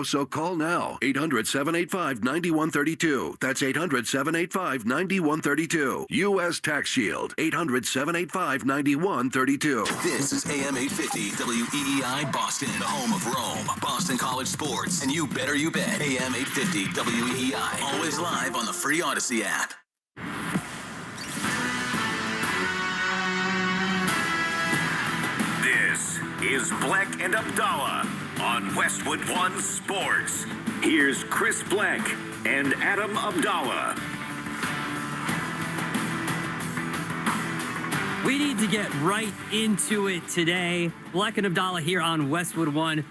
tomorrow, so call now. 800-785-9132. That's 800-785-9132. U.S. Tax Shield. 800-785-9132. This is AM 850 WEEI Boston, the home of Rome, Boston College sports, and you better you bet. AM 850 WEEI. Always live on the free Odyssey app. This is Black and Abdallah on Westwood One Sports. Here's Chris Black and Adam Abdallah. We need to get right into it today. Black and Abdallah here on Westwood One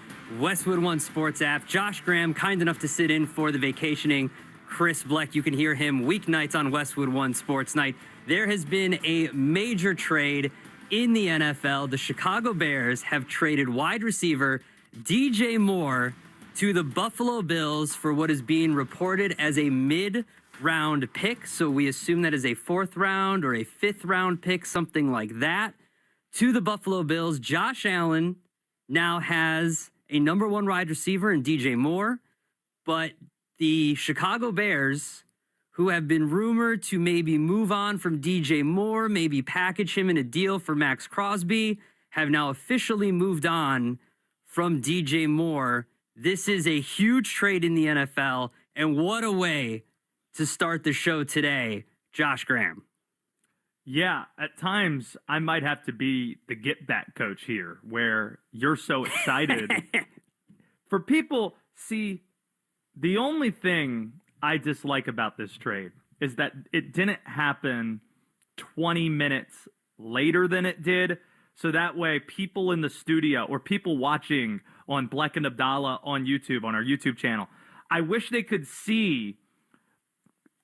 Sports app. Josh Graham, kind enough to sit in for the vacationing Chris Black. You can hear him weeknights on Westwood One Sports Night. There has been a major trade in the NFL. The Chicago Bears have traded wide receiver DJ Moore to the Buffalo Bills for what is being reported as a mid-round pick. So we assume that is a 4th round or a 5th round pick, something like that. To the Buffalo Bills, Josh Allen now has a number 1 wide receiver in DJ Moore, but the Chicago Bears, who have been rumored to maybe move on from DJ Moore, maybe package him in a deal for Max Crosby, have now officially moved on from DJ Moore. This is a huge trade in the NFL, and what a way to start the show today, Josh Graham. Yeah, at times I might have to be the get back coach here, where you're so excited. For people, see, the only thing I dislike about this trade is that it didn't happen 20 minutes later than it did. So that way people in the studio or people watching on Black and Abdallah on YouTube, on our YouTube channel, I wish they could see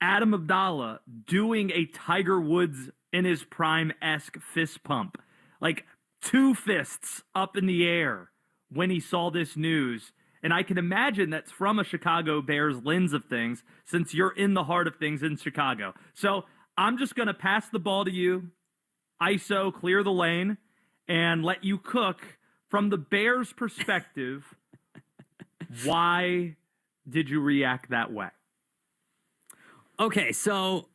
Adam Abdallah doing a Tiger Woods in his prime-esque fist pump. Like 2 fists up in the air when he saw this news. And I can imagine that's from a Chicago Bears lens of things, since you're in the heart of things in Chicago. So I'm just going to pass the ball to you, ISO, clear the lane, and let you cook from the Bears' perspective. Why did you react that way? Okay, so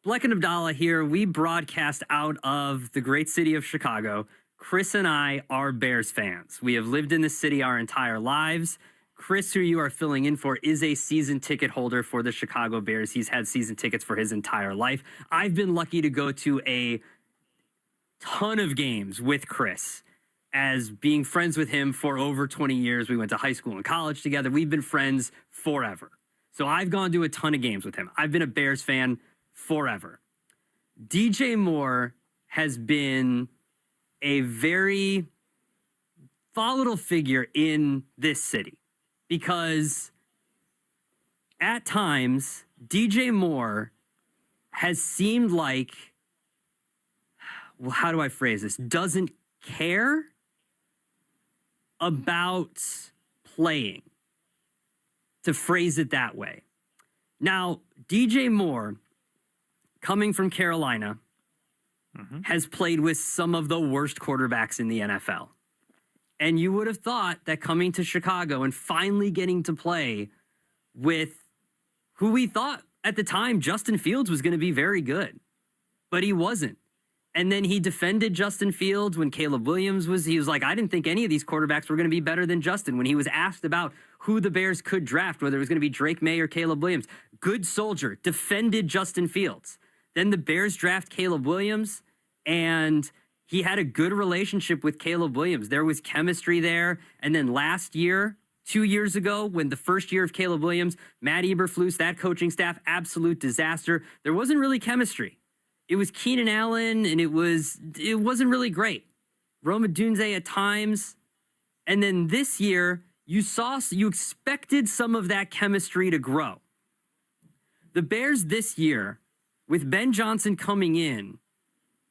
Black and Abdallah here. We broadcast out of the great city of Chicago. Chris and I are Bears fans. We have lived in this city our entire lives. Chris, who you are filling in for, is a season ticket holder for the Chicago Bears. He's had season tickets for his entire life. I've been lucky to go to a ton of games with Chris, as being friends with him for over 20 years. We went to high school and college together. We've been friends forever. So I've gone to a ton of games with him. I've been a Bears fan forever. DJ Moore has been a very volatile figure in this city because at times DJ Moore has seemed like, well, how do I phrase this? Doesn't care about playing, to phrase it that way. Now, DJ Moore, coming from Carolina, has played with some of the worst quarterbacks in the NFL. And you would have thought that coming to Chicago and finally getting to play with who we thought at the time Justin Fields was going to be very good, but he wasn't. And then he defended Justin Fields when Caleb Williams he was like, I didn't think any of these quarterbacks were going to be better than Justin. When he was asked about who the Bears could draft, whether it was going to be Drake May or Caleb Williams, good soldier, defended Justin Fields. Then the Bears draft Caleb Williams, and he had a good relationship with Caleb Williams. There was chemistry there. And then last year, 2 years ago, when the first year of Caleb Williams, Matt Eberflus, that coaching staff, absolute disaster. There wasn't really chemistry. It was Keenan Allen, and it wasn't really great. Rome Odunze at times. And then this year, you expected some of that chemistry to grow. The Bears this year, with Ben Johnson coming in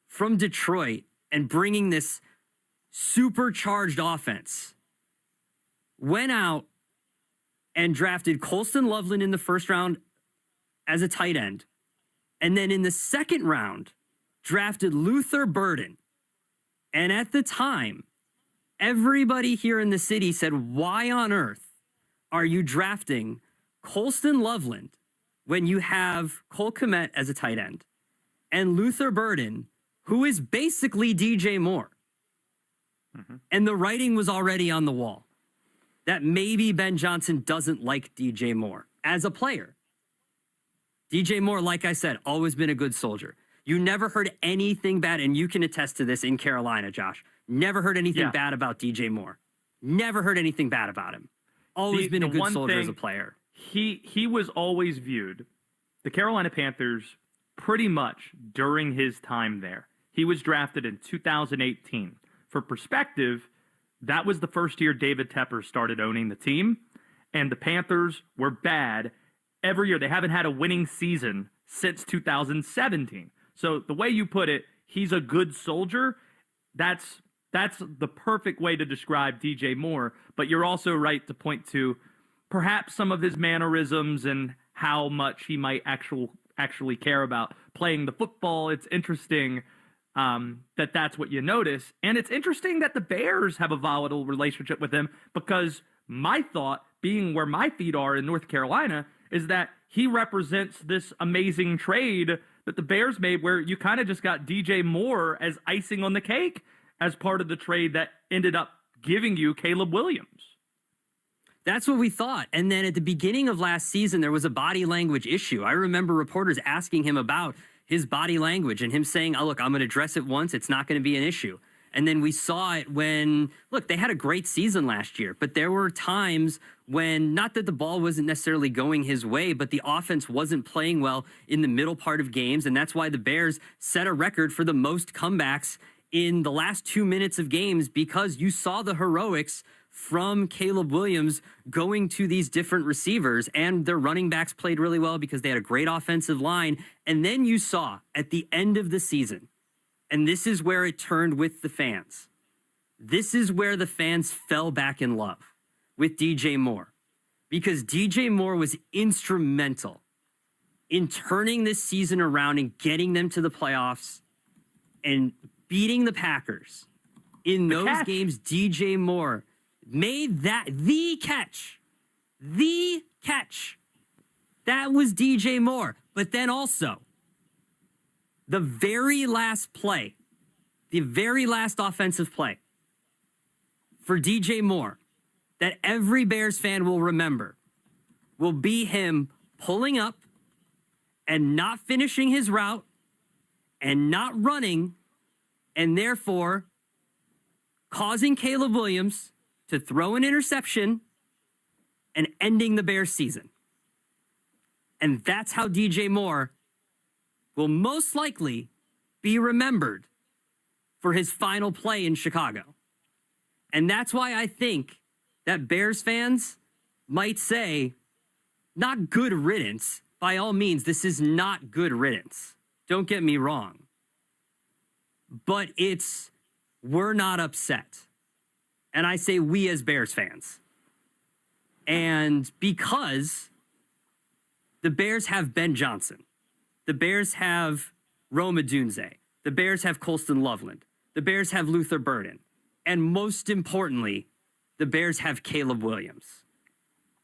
from Detroit and bringing this supercharged offense, went out and drafted Colston Loveland in the first round as a tight end. And then in the second round, drafted Luther Burden. And at the time, everybody here in the city said, why on earth are you drafting Colston Loveland when you have Cole Kmet as a tight end and Luther Burden, who is basically DJ Moore? And the writing was already on the wall that maybe Ben Johnson doesn't like DJ Moore as a player. DJ Moore, like I said, always been a good soldier. You never heard anything bad, and you can attest to this in Carolina, Josh. Never heard anything bad about DJ Moore. Never heard anything bad about him. Always been a good soldier as a player. He was always viewed, the Carolina Panthers, pretty much during his time there. He was drafted in 2018. For perspective, that was the first year David Tepper started owning the team, and the Panthers were bad every year. They haven't had a winning season since 2017. So the way you put it, he's a good soldier. That's the perfect way to describe DJ Moore. But you're also right to point to perhaps some of his mannerisms and how much he might actually care about playing the football. It's interesting that's what you notice. And it's interesting that the Bears have a volatile relationship with him, because my thought, being where my feet are in North Carolina, is that he represents this amazing trade that the Bears made, where you kind of just got DJ Moore as icing on the cake as part of the trade that ended up giving you Caleb Williams. That's what we thought. And then at the beginning of last season, there was a body language issue. I remember reporters asking him about his body language and him saying, oh, look, I'm going to dress it once. It's not going to be an issue. And then we saw it when, look, they had a great season last year, but there were times when, not that the ball wasn't necessarily going his way, but the offense wasn't playing well in the middle part of games. And that's why the Bears set a record for the most comebacks in the last 2 minutes of games, because you saw the heroics from Caleb Williams going to these different receivers, and their running backs played really well because they had a great offensive line. And then you saw at the end of the season, and this is where it turned with the fans. This is where the fans fell back in love with DJ Moore, because DJ Moore was instrumental in turning this season around and getting them to the playoffs and beating the Packers. In those games, DJ Moore made the catch. That was DJ Moore. But then also, the very last play, the very last offensive play for DJ Moore that every Bears fan will remember will be him pulling up and not finishing his route and not running, and therefore causing Caleb Williams to throw an interception and ending the Bears season. And that's how DJ Moore will most likely be remembered for his final play in Chicago. And that's why I think that Bears fans might say, not good riddance. By all means, this is not good riddance. Don't get me wrong. But we're not upset. And I say we as Bears fans. And because the Bears have Ben Johnson, the Bears have Rome Odunze, the Bears have Colston Loveland, the Bears have Luther Burden, and most importantly, the Bears have Caleb Williams.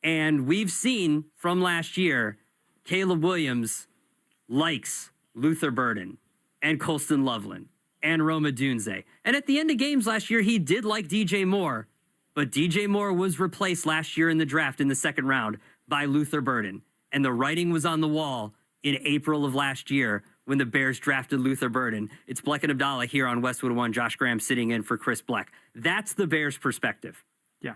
And we've seen from last year, Caleb Williams likes Luther Burden and Colston Loveland and Rome Odunze. And at the end of games last year, he did like DJ Moore, but DJ Moore was replaced last year in the draft in the second round by Luther Burden. And the writing was on the wall in April of last year when the Bears drafted Luther Burden. It's Bleck and Abdallah here on Westwood One. Josh Graham sitting in for Chris Bleck. That's the Bears' perspective. Yeah.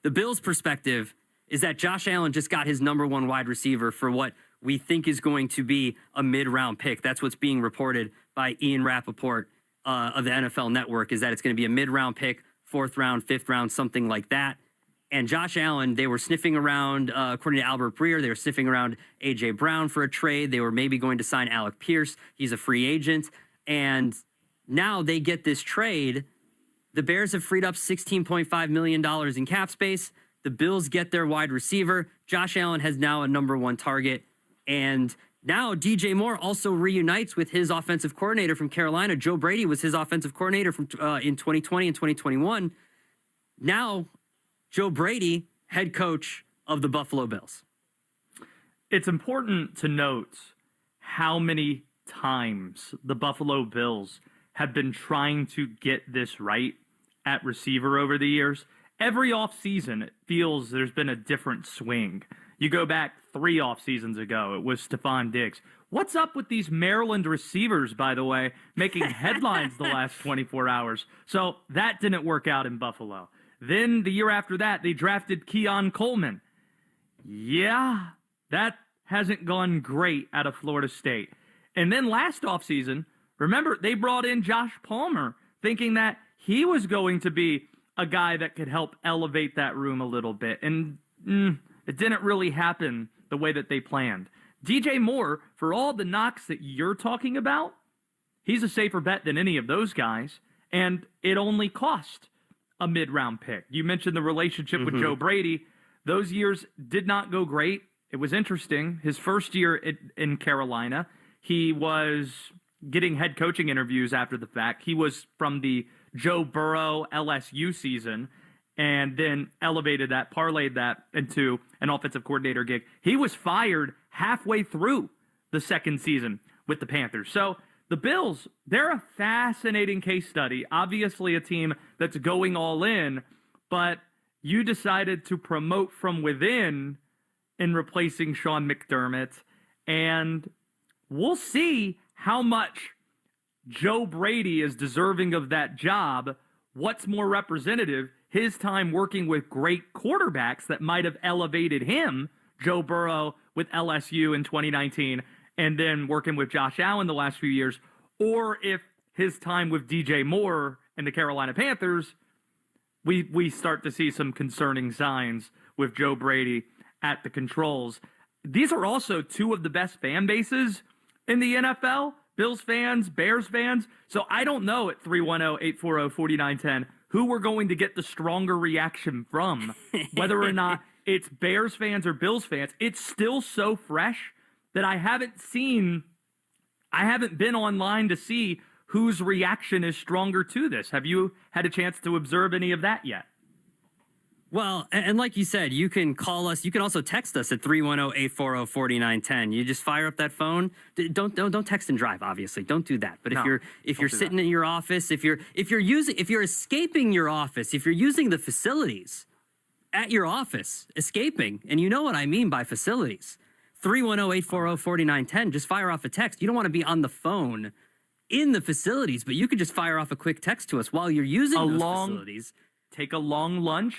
The Bills' perspective is that Josh Allen just got his number one wide receiver for what we think is going to be a mid-round pick. That's what's being reported by Ian Rappaport of the NFL Network, is that it's going to be a mid-round pick, 4th round, 5th round, something like that. And Josh Allen, they were sniffing around, according to Albert Breer, they were sniffing around A.J. Brown for a trade. They were maybe going to sign Alec Pierce. He's a free agent. And now they get this trade. The Bears have freed up $16.5 million in cap space. The Bills get their wide receiver. Josh Allen has now a number one target. And now DJ Moore also reunites with his offensive coordinator from Carolina. Joe Brady was his offensive coordinator from in 2020 and 2021. Now, Joe Brady, head coach of the Buffalo Bills. It's important to note how many times the Buffalo Bills have been trying to get this right at receiver over the years. Every offseason, it feels there's been a different swing. You go back 3 off seasons ago, it was Stephon Diggs. What's up with these Maryland receivers, by the way, making headlines the last 24 hours? So that didn't work out in Buffalo. Then the year after that, they drafted Keon Coleman. Yeah, that hasn't gone great out of Florida State. And then last offseason, remember, they brought in Josh Palmer, thinking that he was going to be a guy that could help elevate that room a little bit. And it didn't really happen the way that they planned. DJ Moore, for all the knocks that you're talking about, he's a safer bet than any of those guys. And it only cost a mid-round pick. You mentioned the relationship with Joe Brady. Those years did not go great. It was interesting. His first year in Carolina, he was getting head coaching interviews after the fact. He was from the Joe Burrow LSU season and then elevated that, parlayed that into an offensive coordinator gig. He was fired halfway through the second season with the Panthers. So the Bills, they're a fascinating case study. Obviously a team that's going all in, but you decided to promote from within in replacing Sean McDermott, and we'll see how much Joe Brady is deserving of that job. What's more representative, his time working with great quarterbacks that might have elevated him, Joe Burrow with LSU in 2019, and then working with Josh Allen the last few years, or if his time with DJ Moore and the Carolina Panthers, we start to see some concerning signs with Joe Brady at the controls. These are also 2 of the best fan bases in the NFL, Bills fans, Bears fans. So I don't know at 310-840-4910 who we're going to get the stronger reaction from, whether or not it's Bears fans or Bills fans. It's still so fresh that I haven't been online to see whose reaction is stronger to this. Have you had a chance to observe any of that yet? Well, and like you said, you can call us. You can also text us at 310-840-4910. You just fire up that phone. Don't text and drive, obviously. Don't do that. But if you're sitting in your office, if you're escaping your office, if you're using the facilities at your office, escaping, and you know what I mean by facilities, 310-840-4910, just fire off a text. You don't want to be on the phone in the facilities, but you could just fire off a quick text to us while you're using those facilities. Take a long lunch.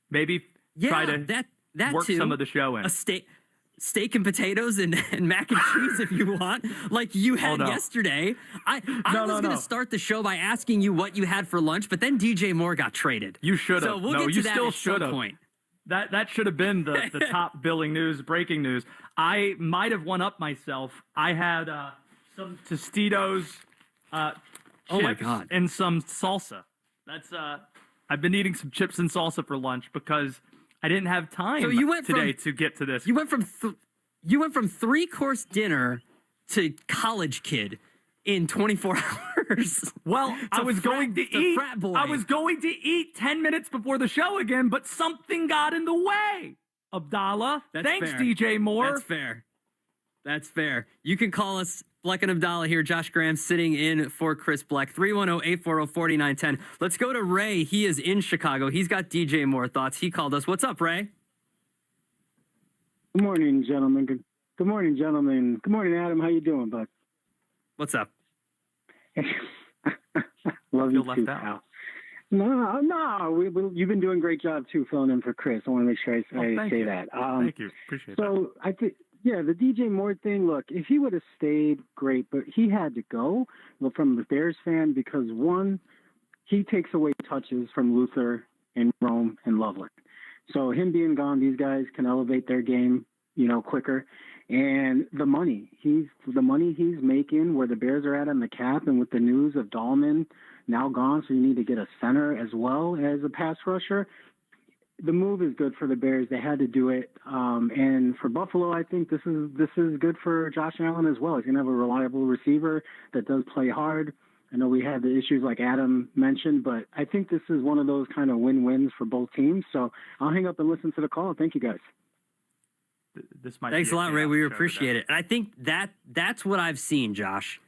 Maybe try to work too. some of the show in. A steak and potatoes and mac and cheese if you want, like you had yesterday. I was going to start the show by asking you what you had for lunch, but then DJ Moore got traded. You should have. So we'll get to that at some point. That should have been the top billing news, breaking news. I might have one up myself. I had some Tostitos, oh my God, and some salsa. That's I've been eating some chips and salsa for lunch because I didn't have time today to get to this. You went from 3-course dinner to college kid in 24 hours. Well, I was going to eat 10 minutes before the show again, but something got in the way. Abdallah, thanks, fair. DJ Moore. That's fair. You can call us, Bleck and Abdallah here. Josh Graham sitting in for Chris Bleck. 310-840-4910. Let's go to Ray. He is in Chicago. He's got DJ Moore thoughts. He called us. What's up, Ray? Good morning, gentlemen. Good morning, gentlemen. Good morning, Adam. How you doing, bud? What's up? Love you left too, out. pal. No. You've been doing a great job too, filling in for Chris. I want to make sure I say that. Thank you. Appreciate that. So I think, the DJ Moore thing. Look, if he would have stayed, great, but he had to go. Well, from the Bears fan, because one, he takes away touches from Luther and Rome and Loveland. So him being gone, these guys can elevate their game, quicker. And the money he's making, where the Bears are at on the cap, and with the news of Dahlman now gone, so you need to get a center as well as a pass rusher. The move is good for the Bears. They had to do it. And for Buffalo, I think this is good for Josh Allen as well. He's gonna have a reliable receiver that does play hard. I know we had the issues like Adam mentioned, but I think this is one of those kind of win-wins for both teams. So I'll hang up and listen to the call. Thank you, guys. this might. Thanks be a lot, Ray. chaos We show appreciate today. it. And I think that's what I've seen, Josh.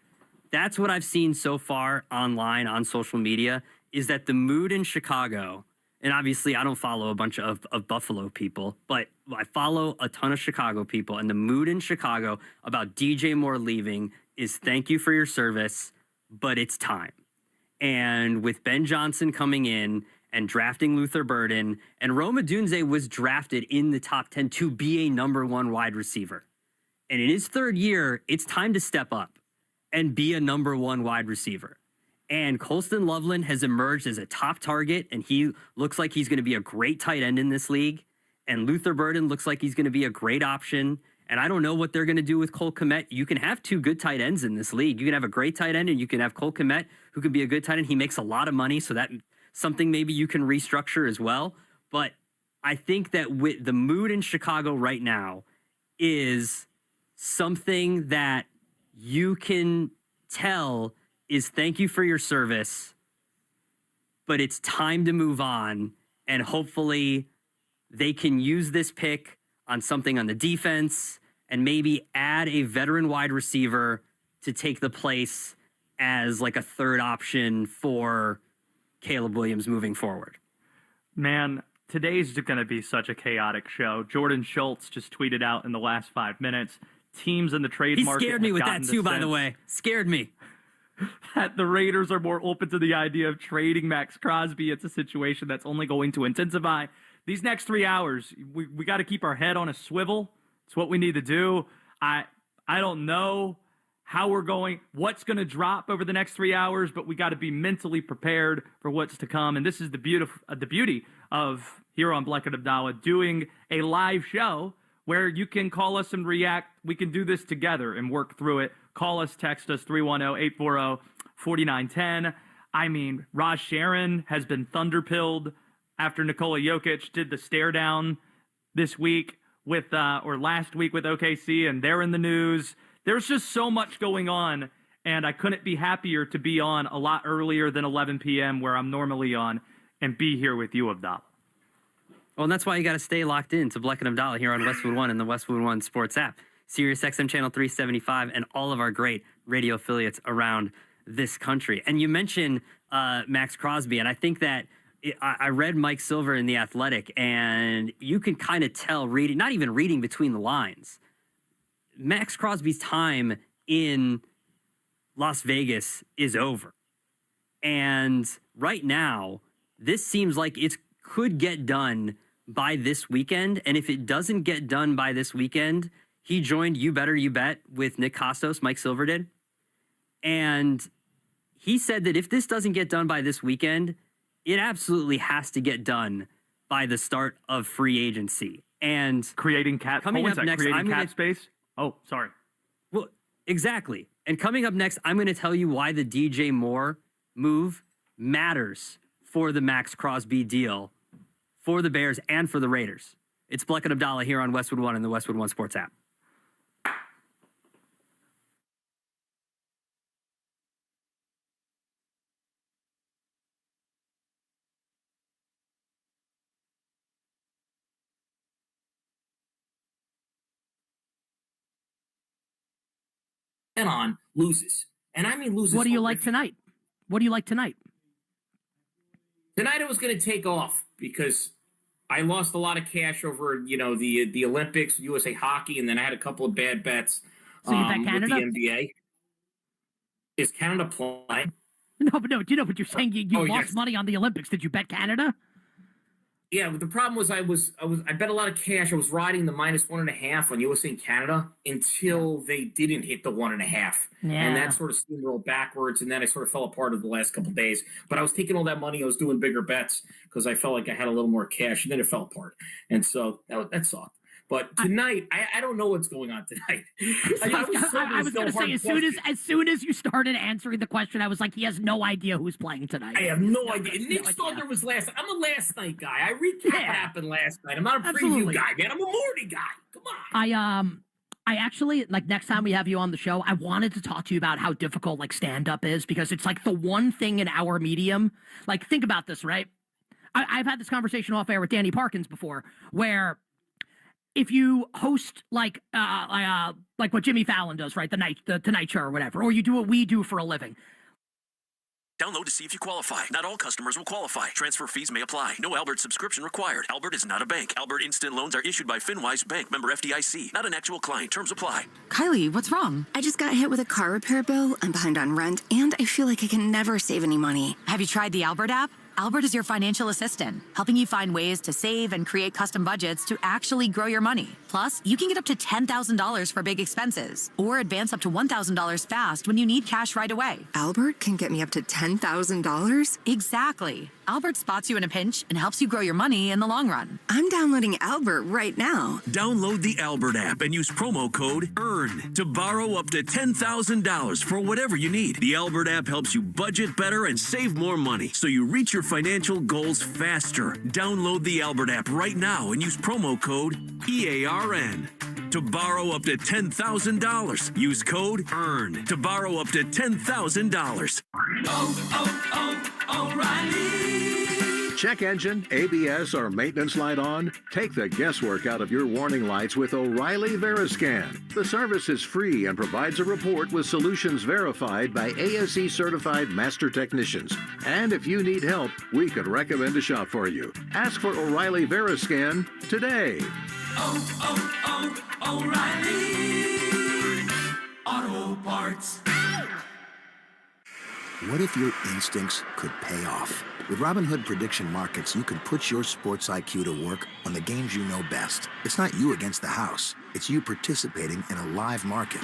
That's what I've seen so far online on social media is that the mood in Chicago, and obviously I don't follow a bunch of Buffalo people, but I follow a ton of Chicago people, and the mood in Chicago about DJ Moore leaving is thank you for your service, but it's time. And with Ben Johnson coming in and drafting Luther Burden, and Rome Odunze was drafted in the top 10 to be a number 1 wide receiver. And in his 3rd year, it's time to step up and be a number 1 wide receiver. And Colston Loveland has emerged as a top target, and he looks like he's going to be a great tight end in this league. And Luther Burden looks like he's going to be a great option. And I don't know what they're going to do with Cole Kmet. You can have 2 good tight ends in this league. You can have a great tight end, and you can have Cole Kmet, who can be a good tight end. He makes a lot of money, so that's something maybe you can restructure as well. But I think that with the mood in Chicago right now is something that you can tell is thank you for your service, but it's time to move on. And hopefully they can use this pick on something on the defense and maybe add a veteran wide receiver to take the place as like a 3rd option for Caleb Williams moving forward. Man, today's going to be such a chaotic show. Jordan Schultz just tweeted out in the last 5 minutes, teams in the trade He market scared me have with gotten that the too, by the sense way. Scared me. that the Raiders are more open to the idea of trading Max Crosby. It's a situation that's only going to intensify. These next 3 hours, we got to keep our head on a swivel. It's what we need to do. I don't know how we're going, what's going to drop over the next 3 hours, but we got to be mentally prepared for what's to come. And this is the beauty of here on Black and Abdallah doing a live show where you can call us and react. We can do this together and work through it. Call us, text us, 310-840-4910. I mean, Raj Sharon has been thunderpilled after Nikola Jokic did the stare down this week with, or last week with OKC, and they're in the news. There's just so much going on, and I couldn't be happier to be on a lot earlier than 11 p.m. where I'm normally on and be here with you, Abdallah. Well, and that's why you got to stay locked in to Black and Abdallah here on Westwood One and the Westwood One Sports app, Sirius XM Channel 375, and all of our great radio affiliates around this country. And you mentioned Max Crosby, and I think that I read Mike Silver in The Athletic, and you can kind of tell, not even reading between the lines, Max Crosby's time in Las Vegas is over. And right now, this seems like it could get done by this weekend. And if it doesn't get done by this weekend, he joined You Better You Bet with Nick Kostos, Mike Silver did. And he said that if this doesn't get done by this weekend, it absolutely has to get done by the start of free agency. And Creating cap, coming up next, creating cap space. Oh, sorry. Well, exactly. And coming up next, I'm going to tell you why the DJ Moore move matters for the Max Crosby deal, for the Bears and for the Raiders. It's Black and Abdallah here on Westwood One and the Westwood One Sports app. On loses. And I mean loses. What do you like tonight? What do you like tonight? Tonight I was going to take off because I lost a lot of cash over, the Olympics, USA Hockey, and then I had a couple of bad bets So you bet Canada? with the NBA. Is Canada playing? No, but you're saying you lost yes. money on the Olympics. Did you bet Canada? Yeah, but the problem was I bet a lot of cash. I was riding the -1.5 on USA and Canada until they didn't hit the 1.5. Yeah. And that sort of steamrolled backwards, and then I sort of fell apart over the last couple of days. But I was taking all that money. I was doing bigger bets because I felt like I had a little more cash, and then it fell apart. And so that sucked. But tonight, I don't know what's going on tonight. I was going to say, as soon as you started answering the question, I was like, he has no idea who's playing tonight. I have no idea. Nick's Thunder was last night. I'm a last night guy. I recap what happened last night. I'm not a preview guy, man. I'm a morning guy. Come on. I actually, like, next time we have you on the show, I wanted to talk to you about how difficult, like, stand-up is, because it's, like, the one thing in our medium. Like, think about this, right? I've had this conversation off air with Danny Parkins before, where if you host like what Jimmy Fallon does, right? The Tonight Show or whatever, or you do what we do for a living. Download to see if you qualify. Not all customers will qualify. Transfer fees may apply. No Albert subscription required. Albert is not a bank. Albert Instant Loans are issued by FinWise Bank, member FDIC. Not an actual client. Terms apply. Kylie, what's wrong? I just got hit with a car repair bill. I'm behind on rent, and I feel like I can never save any money. Have you tried the Albert app? Albert is your financial assistant, helping you find ways to save and create custom budgets to actually grow your money. Plus, you can get up to $10,000 for big expenses or advance up to $1,000 fast when you need cash right away. Albert can get me up to $10,000? Exactly. Albert spots you in a pinch and helps you grow your money in the long run. I'm downloading Albert right now. Download the Albert app and use promo code EARN to borrow up to $10,000 for whatever you need. The Albert app helps you budget better and save more money so you reach your financial goals faster. Download the Albert app right now and use promo code EARN to borrow up to $10,000. Use code EARN to borrow up to $10,000. O'Reilly. Check engine, ABS, or maintenance light on? Take the guesswork out of your warning lights with O'Reilly Veriscan. The service is free and provides a report with solutions verified by ASE certified master technicians. And if you need help, we could recommend a shop for you. Ask for O'Reilly Veriscan today. O'Reilly Auto Parts. What if your instincts could pay off? With Robinhood Prediction Markets, you can put your sports IQ to work on the games you know best. It's not you against the house. It's you participating in a live market.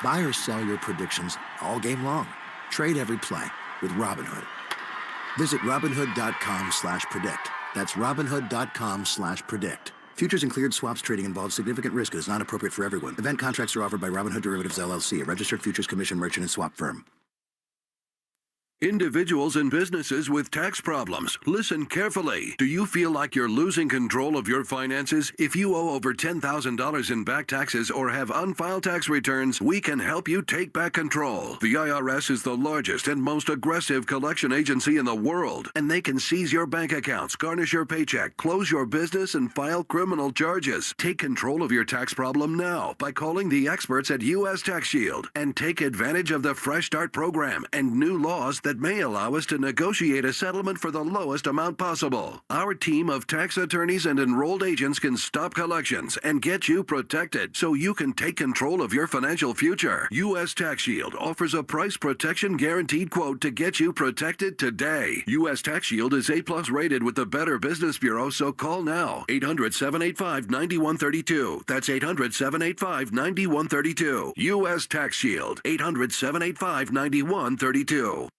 Buy or sell your predictions all game long. Trade every play with Robinhood. Visit Robinhood.com/predict. That's Robinhood.com/predict. Futures and cleared swaps trading involves significant risk and is not appropriate for everyone. Event contracts are offered by Robinhood Derivatives LLC, a registered futures commission merchant and swap firm. Individuals and businesses with tax problems, listen carefully. Do you feel like you're losing control of your finances? If you owe over $10,000 in back taxes or have unfiled tax returns, we can help you take back control. The IRS is the largest and most aggressive collection agency in the world, and they can seize your bank accounts, garnish your paycheck, close your business, and file criminal charges. Take control of your tax problem now by calling the experts at U.S. Tax Shield and take advantage of the Fresh Start program and new laws that may allow us to negotiate a settlement for the lowest amount possible. Our team of tax attorneys and enrolled agents can stop collections and get you protected so you can take control of your financial future. U.S. Tax Shield offers a price protection guaranteed quote to get you protected today. U.S. Tax Shield is A+ rated with the Better Business Bureau, so call now. 800-785-9132. That's 800-785-9132. U.S. Tax Shield. 800-785-9132.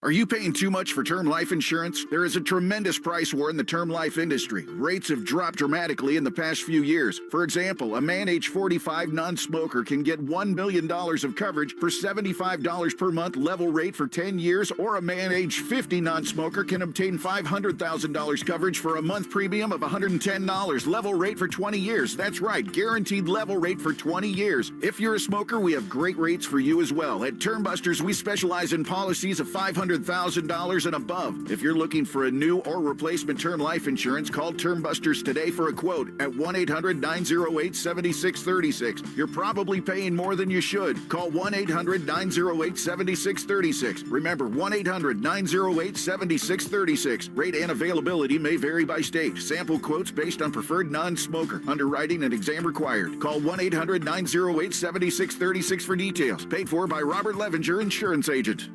Are you paying too much for term life insurance? There is a tremendous price war in the term life industry. Rates have dropped dramatically in the past few years. For example, a man age 45 non-smoker can get $1 million of coverage for $75 per month level rate for 10 years, or a man age 50 non-smoker can obtain $500,000 coverage for a month premium of $110 level rate for 20 years. That's right, guaranteed level rate for 20 years. If you're a smoker, we have great rates for you as well. At Term Busters, we specialize in policies of $500,000 and above. If you're looking for a new or replacement term life insurance, call Term Busters today for a quote at 1-800-908-7636. You're probably paying more than you should. Call 1-800-908-7636. Remember, 1-800-908-7636. Rate and availability may vary by state. Sample quotes based on preferred non-smoker. Underwriting and exam required. Call 1-800-908-7636 for details. Paid for by Robert Levenger, Insurance Agent.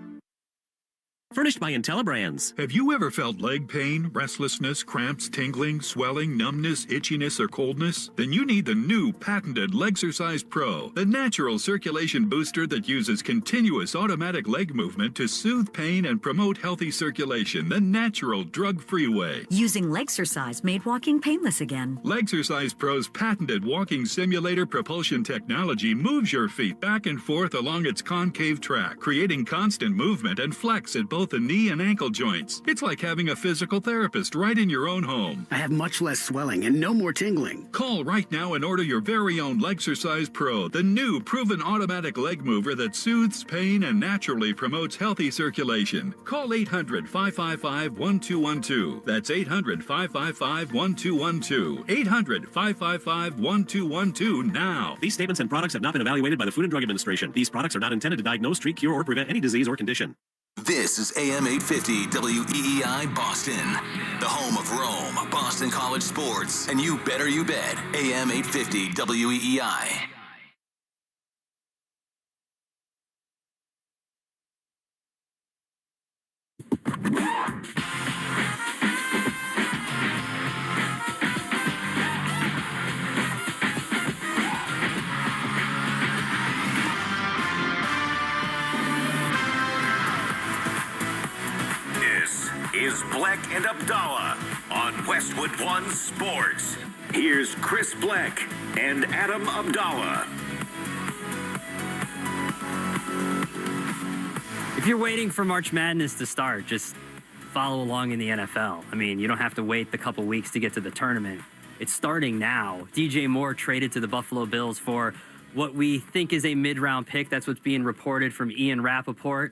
Furnished by IntelliBrands. Have you ever felt leg pain, restlessness, cramps, tingling, swelling, numbness, itchiness, or coldness? Then you need the new patented Legsercise Pro, the natural circulation booster that uses continuous automatic leg movement to soothe pain and promote healthy circulation the natural, drug-free way. Using Legsercise made walking painless again. Legsercise Pro's patented walking simulator propulsion technology moves your feet back and forth along its concave track, creating constant movement and flex at both both the knee and ankle joints. It's like having a physical therapist right in your own home. I have much less swelling and no more tingling. Call right now and order your very own Legsercise Pro, the new proven automatic leg mover that soothes pain and naturally promotes healthy circulation. Call 800-555-1212. That's 800-555-1212. 800-555-1212 now. These statements and products have not been evaluated by the Food and Drug Administration. These products are not intended to diagnose, treat, cure, or prevent any disease or condition. This is AM 850 WEEI Boston, the home of Rome, Boston College sports, and you bet. AM 850 WEEI. Is Black and Abdallah on Westwood One Sports. Here's Chris Black and Adam Abdallah. If you're waiting for March Madness to start, just follow along in the NFL. I mean, you don't have to wait the couple weeks to get to the tournament. It's starting now. DJ Moore traded to the Buffalo Bills for what we think is a mid-round pick. That's what's being reported from Ian Rappaport.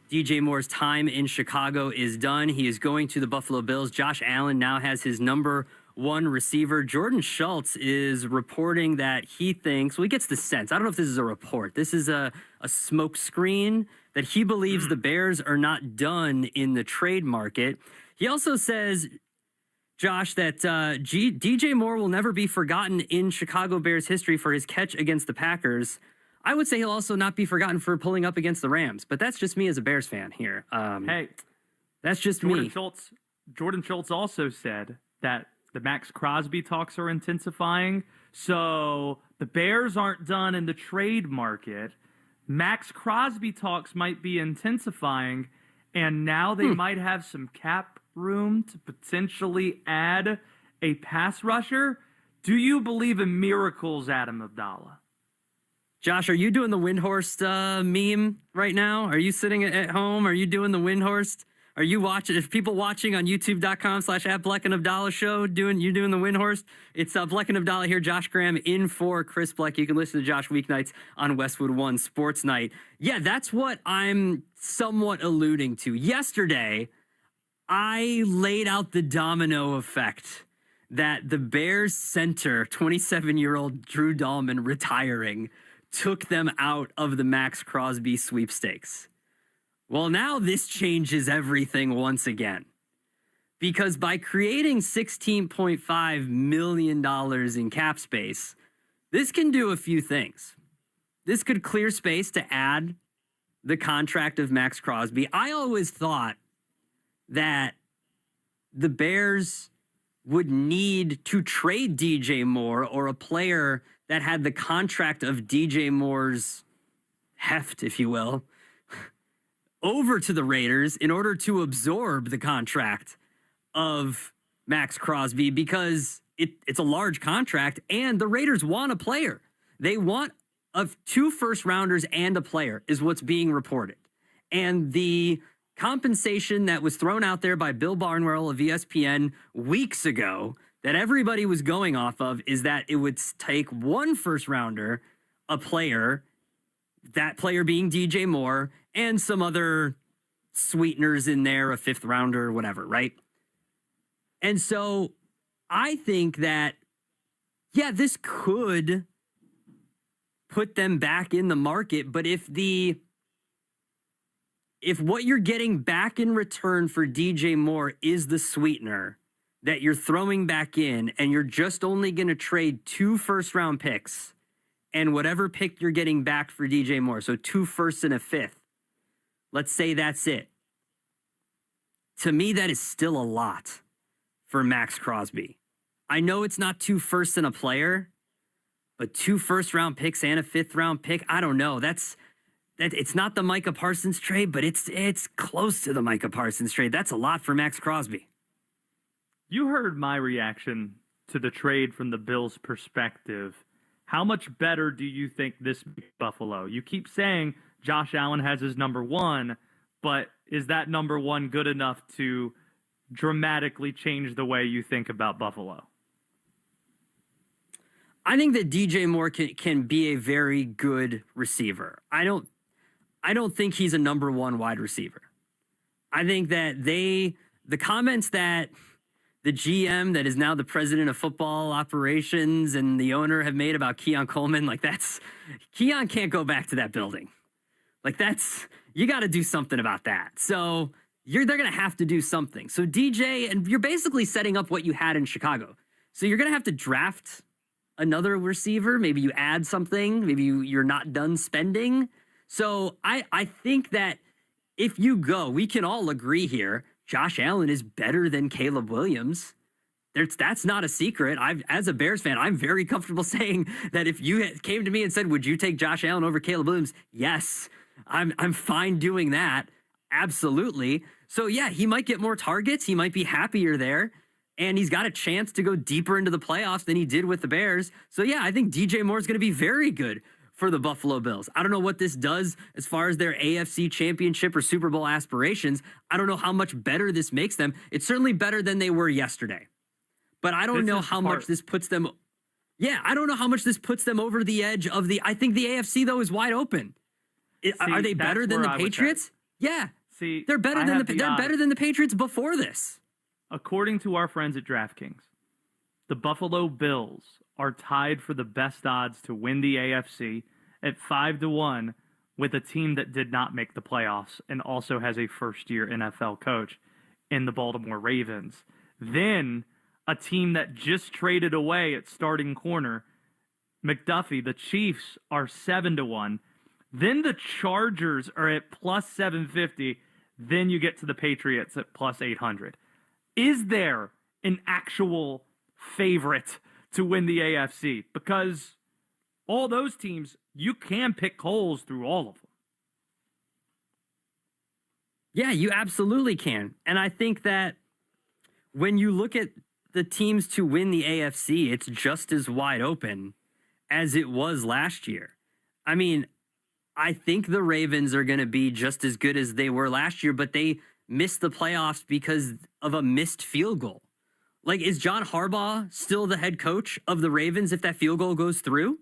DJ Moore's time in Chicago is done. He is going to the Buffalo Bills. Josh Allen now has his number one receiver. Jordan Schultz is reporting that he thinks, well, he gets the sense. I don't know if this is a report. This is a smoke screen that he believes the Bears are not done in the trade market. He also says, Josh, that DJ Moore will never be forgotten in Chicago Bears history for his catch against the Packers. I would say he'll also not be forgotten for pulling up against the Rams, but that's just me as a Bears fan here. Hey, that's just Jordan me. Jordan Schultz also said that the Max Crosby talks are intensifying, so the Bears aren't done in the trade market. Max Crosby talks might be intensifying, and now they might have some cap room to potentially add a pass rusher. Do you believe in miracles, Adam Abdallah? Josh, are you doing the Windhorst meme right now? Are you sitting at home? Are you doing the Windhorst? Are you watching? If people watching on youtube.com/@Black and Abdallah show, you doing the Windhorst? It's Black and Abdallah here. Josh Graham in for Chris Black. You can listen to Josh weeknights on Westwood One Sports Night. Yeah, that's what I'm somewhat alluding to. Yesterday, I laid out the domino effect that the Bears center, 27-year-old Drew Dahlman, retiring, took them out of the Max Crosby sweepstakes. Well, now this changes everything once again. Because by creating $16.5 million in cap space, this can do a few things. This could clear space to add the contract of Max Crosby. I always thought that the Bears would need to trade DJ Moore or a player that had the contract of DJ Moore's heft, if you will, over to the Raiders in order to absorb the contract of Max Crosby, because it's a large contract and the Raiders want a player. They want two first-rounders and a player is what's being reported. And the compensation that was thrown out there by Bill Barnwell of ESPN weeks ago that everybody was going off of is that it would take one first-rounder, a player, that player being DJ Moore, and some other sweeteners in there, a fifth rounder, whatever, right? And so I think that, yeah, this could put them back in the market, but if what you're getting back in return for DJ Moore is the sweetener that you're throwing back in, and you're just only going to trade 2 first-round picks and whatever pick you're getting back for DJ Moore, so 2 firsts and a fifth, let's say that's it. To me, that is still a lot for Max Crosby. I know it's not 2 firsts and a player, but 2 first-round picks and a fifth-round pick, I don't know. It's not the Micah Parsons trade, but it's close to the Micah Parsons trade. That's a lot for Max Crosby. You heard my reaction to the trade from the Bills' perspective. How much better do you think this makes Buffalo? You keep saying Josh Allen has his number one, but is that number one good enough to dramatically change the way you think about Buffalo? I think that DJ Moore can be a very good receiver. I don't think he's a number one wide receiver. I think that the comments that the GM that is now the president of football operations and the owner have made about Keon Coleman, Keon can't go back to that building. You got to do something about that. So they're going to have to do something. So DJ, and you're basically setting up what you had in Chicago. So you're going to have to draft another receiver. Maybe you add something. Maybe you're not done spending. So I think that if you go, we can all agree here, Josh Allen is better than Caleb Williams. That's not a secret. As a Bears fan, I'm very comfortable saying that if you came to me and said, would you take Josh Allen over Caleb Williams? Yes, I'm fine doing that. Absolutely. So yeah, he might get more targets. He might be happier there. And he's got a chance to go deeper into the playoffs than he did with the Bears. So yeah, I think DJ Moore is going to be very good for the Buffalo Bills. I don't know what this does as far as their AFC championship or Super Bowl aspirations. I don't know how much better this makes them. It's certainly better than they were yesterday. But I don't know how much this puts them. Yeah, I don't know how much this puts them over the edge of I think the AFC, though, is wide open. Are they better than the Patriots? Yeah. See, they're better than they're better than the Patriots before this. According to our friends at DraftKings, the Buffalo Bills are tied for the best odds to win the AFC at 5-1 with a team that did not make the playoffs and also has a first-year NFL coach in the Baltimore Ravens. Then a team that just traded away at starting corner, McDuffie, the Chiefs, are 7-1. Then the Chargers are at plus 750. Then you get to the Patriots at plus 800. Is there an actual favorite to win the AFC? Because all those teams, you can pick holes through all of them. Yeah, you absolutely can. And I think that when you look at the teams to win the AFC, it's just as wide open as it was last year. I mean, I think the Ravens are going to be just as good as they were last year, but they missed the playoffs because of a missed field goal. Is John Harbaugh still the head coach of the Ravens if that field goal goes through?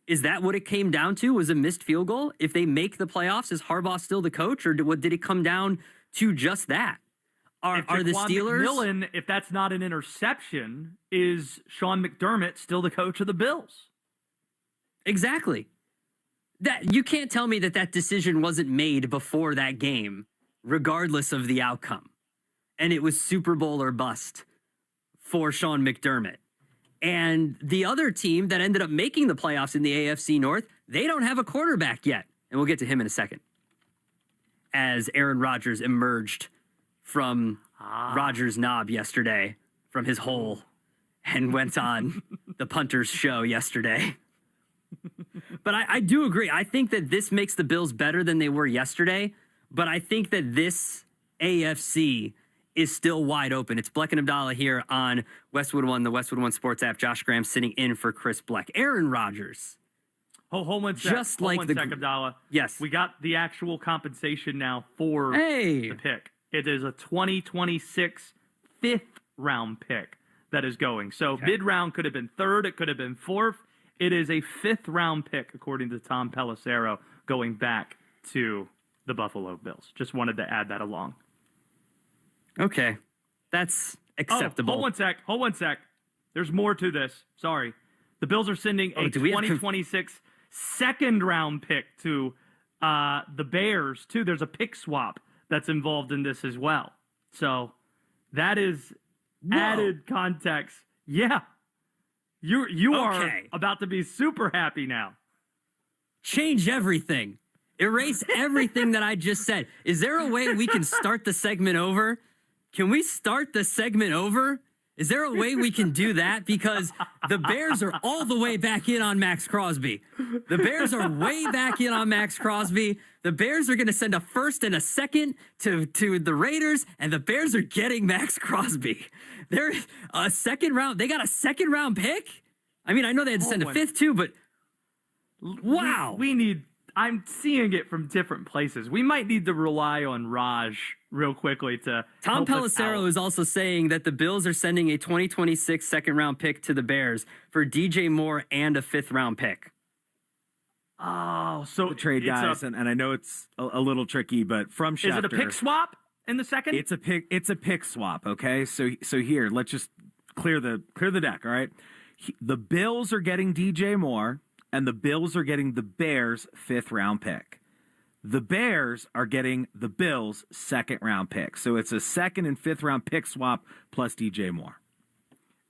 Is that what it came down to, was a missed field goal? If they make the playoffs, is Harbaugh still the coach, or did it come down to just that? Are the Steelers... McMillan, if that's not an interception, is Sean McDermott still the coach of the Bills? Exactly. That you can't tell me that decision wasn't made before that game, regardless of the outcome. And it was Super Bowl or bust for Sean McDermott. And the other team that ended up making the playoffs in the AFC North, they don't have a quarterback yet. And we'll get to him in a second. As Aaron Rodgers emerged from Rodgers' knob yesterday, from his hole, and went on the punter's show yesterday. But I do agree. I think that this makes the Bills better than they were yesterday. But I think that this AFC is still wide open. It's Bleck and Abdallah here on Westwood One, the Westwood One Sports app. Josh Graham sitting in for Chris Bleck. Aaron Rodgers. Hold one sec. Just like hold one sec, Abdallah. Yes. We got the actual compensation now for the pick. It is a 2026 fifth-round pick that is going. So mid-round could have been third. It could have been fourth. It is a fifth-round pick, according to Tom Pelissero, going back to the Buffalo Bills. Just wanted to add that along. Okay. That's acceptable. Hold one sec. There's more to this. Sorry. The Bills are sending a 2026 second-round pick to the Bears, too. There's a pick swap that's involved in this as well. So that is added context. Yeah. You are about to be super happy now. Change everything. Erase everything that I just said. Is there a way we can start the segment over? Can we start the segment over? Is there a way we can do that? Because the Bears are all the way back in on Max Crosby. The Bears are way back in on Max Crosby. The Bears are going to send a first and a second to the Raiders, and the Bears are getting Max Crosby. They're a second round. They got a second round pick? I mean, I know they had to send a fifth too, but wow. We need... I'm seeing it from different places. We might need to rely on Raj real quickly to Tom help us Pelissero out. is also saying that the Bills are sending a 2026 second-round pick to the Bears for DJ Moore and a fifth-round pick. Oh, so the trade it's guys, and I know it's a little tricky, but from Schefter, is it a pick swap in the second? It's a pick swap. Okay, so here, let's just clear the deck. All right, the Bills are getting DJ Moore, and the Bills are getting the Bears' fifth-round pick. The Bears are getting the Bills' second-round pick. So it's a second and fifth-round pick swap plus DJ Moore.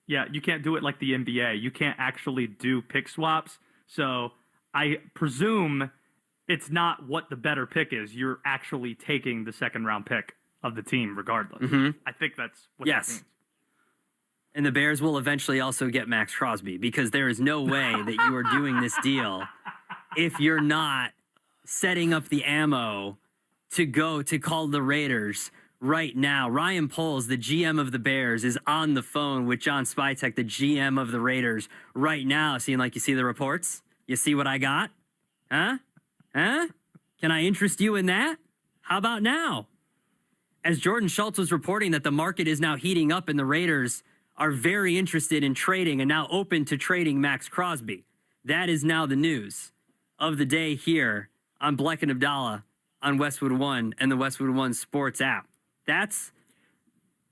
Yeah, you can't do it like the NBA. You can't actually do pick swaps. So I presume it's not what the better pick is. You're actually taking the second-round pick of the team regardless. I think that's what that means. And the Bears will eventually also get Max Crosby, because there is no way that you are doing this deal if you're not setting up the ammo to go to call the Raiders right now. Ryan Poles, the GM of the Bears, is on the phone with John Spytek, the GM of the Raiders, right now. Seeing like, you see the reports? You see what I got? Huh? Can I interest you in that? How about now? As Jordan Schultz was reporting that the market is now heating up and the Raiders are very interested in trading and now open to trading Max Crosby. That is now the news of the day here on Bleck and Abdallah on Westwood One and the Westwood One Sports app. That's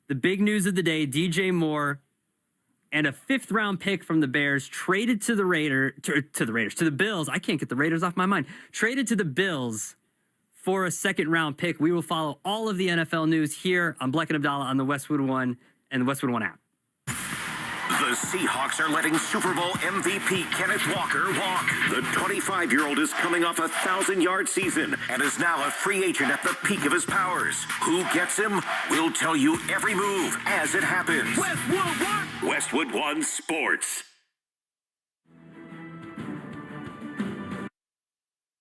the big news of the day. DJ Moore and a fifth-round pick from the Bears traded to the to the Bills. I can't get the Raiders off my mind. Traded to the Bills for a second-round pick. We will follow all of the NFL news here on Bleck and Abdallah on the Westwood One and the Westwood One app. The Seahawks are letting Super Bowl MVP Kenneth Walker walk. The 25-year-old is coming off a 1,000-yard season and is now a free agent at the peak of his powers. Who gets him? We'll tell you every move as it happens. Westwood One Sports.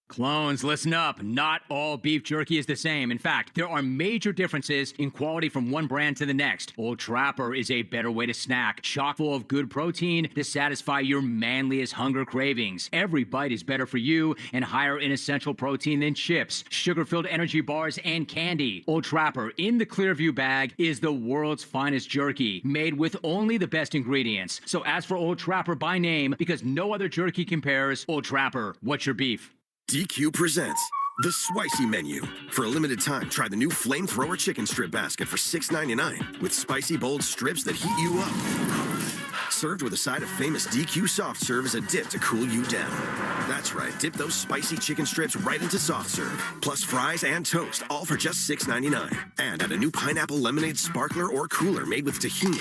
Clones, listen up. Not all beef jerky is the same. In fact, there are major differences in quality from one brand to the next. Old Trapper is a better way to snack, chock full of good protein to satisfy your manliest hunger cravings. Every bite is better for you and higher in essential protein than chips, sugar-filled energy bars, and candy. Old Trapper in the Clearview bag is the world's finest jerky, made with only the best ingredients. So ask for Old Trapper by name, because no other jerky compares. Old Trapper, what's your beef? DQ presents the Spicy Menu. For a limited time, try the new Flamethrower Chicken Strip Basket for $6.99 with spicy, bold strips that heat you up. Served with a side of famous DQ Soft Serve as a dip to cool you down. That's right, dip those spicy chicken strips right into Soft Serve, plus fries and toast, all for just $6.99. And add a new pineapple lemonade sparkler or cooler made with tahini.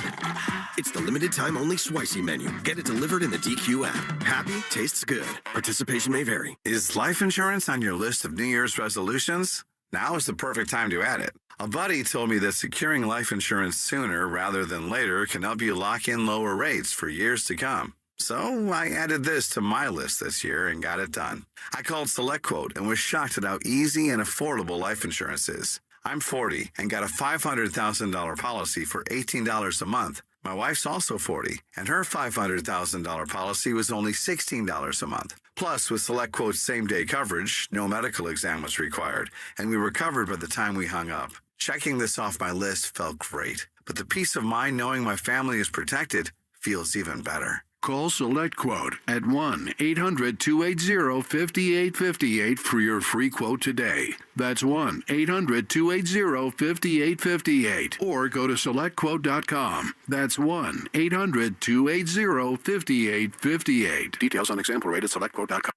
It's the limited time only Spicy Menu. Get it delivered in the DQ app. Happy, tastes good. Participation may vary. Is life insurance on your list of New Year's resolutions? Now is the perfect time to add it. A buddy told me that securing life insurance sooner rather than later can help you lock in lower rates for years to come. So I added this to my list this year and got it done. I called SelectQuote and was shocked at how easy and affordable life insurance is. I'm 40 and got a $500,000 policy for $18 a month. My wife's also 40, and her $500,000 policy was only $16 a month. Plus, with SelectQuote's same-day coverage, no medical exam was required, and we were covered by the time we hung up. Checking this off my list felt great, but the peace of mind knowing my family is protected feels even better. Call SelectQuote at 1-800-280-5858 for your free quote today. That's 1-800-280-5858. Or go to SelectQuote.com. That's 1-800-280-5858. Details on example rate at SelectQuote.com.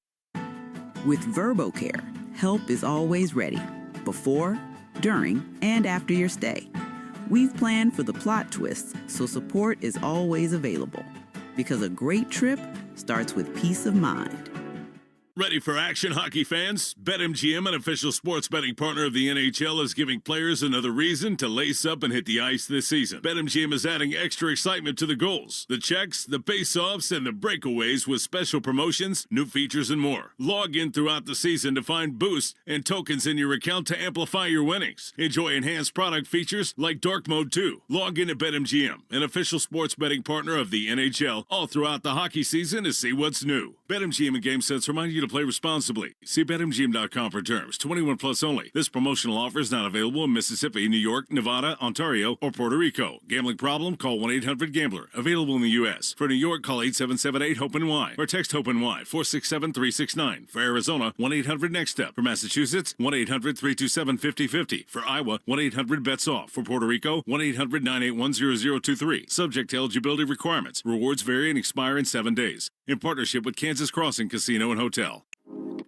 With VerboCare, help is always ready. Before, during, and after your stay. We've planned for the plot twists, so support is always available. Because a great trip starts with peace of mind. Ready for action, hockey fans? BetMGM, an official sports betting partner of the NHL, is giving players another reason to lace up and hit the ice this season. BetMGM is adding extra excitement to the goals, the checks, the face-offs, and the breakaways with special promotions, new features, and more. Log in throughout the season to find boosts and tokens in your account to amplify your winnings. Enjoy enhanced product features like Dark Mode 2. Log in to BetMGM, an official sports betting partner of the NHL, all throughout the hockey season to see what's new. BetMGM and GameSense remind you to to play responsibly. See BetMGM.com for terms. 21 plus only. This promotional offer is not available in Mississippi, New York, Nevada, Ontario, or Puerto Rico. Gambling problem? Call 1-800-GAMBLER. Available in the U.S. For New York, call 8778-HOPE-NY or text HOPE-NY 467-369. For Arizona, 1-800-NEXT-STEP. For Massachusetts, 1-800-327-5050. For Iowa, 1-800-BETS-OFF. For Puerto Rico, 1-800-981-0023. Subject to eligibility requirements. Rewards vary and expire in 7 days. In partnership with Kansas Crossing Casino and Hotel.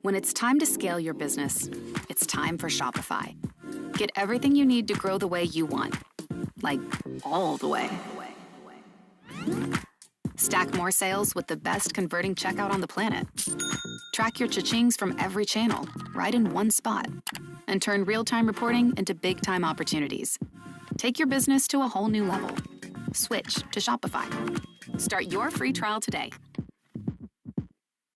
When it's time to scale your business, it's time for Shopify. Get everything you need to grow the way you want. Like, all the way. Stack more sales with the best converting checkout on the planet. Track your cha-chings from every channel, right in one spot. And turn real-time reporting into big-time opportunities. Take your business to a whole new level. Switch to Shopify. Start your free trial today.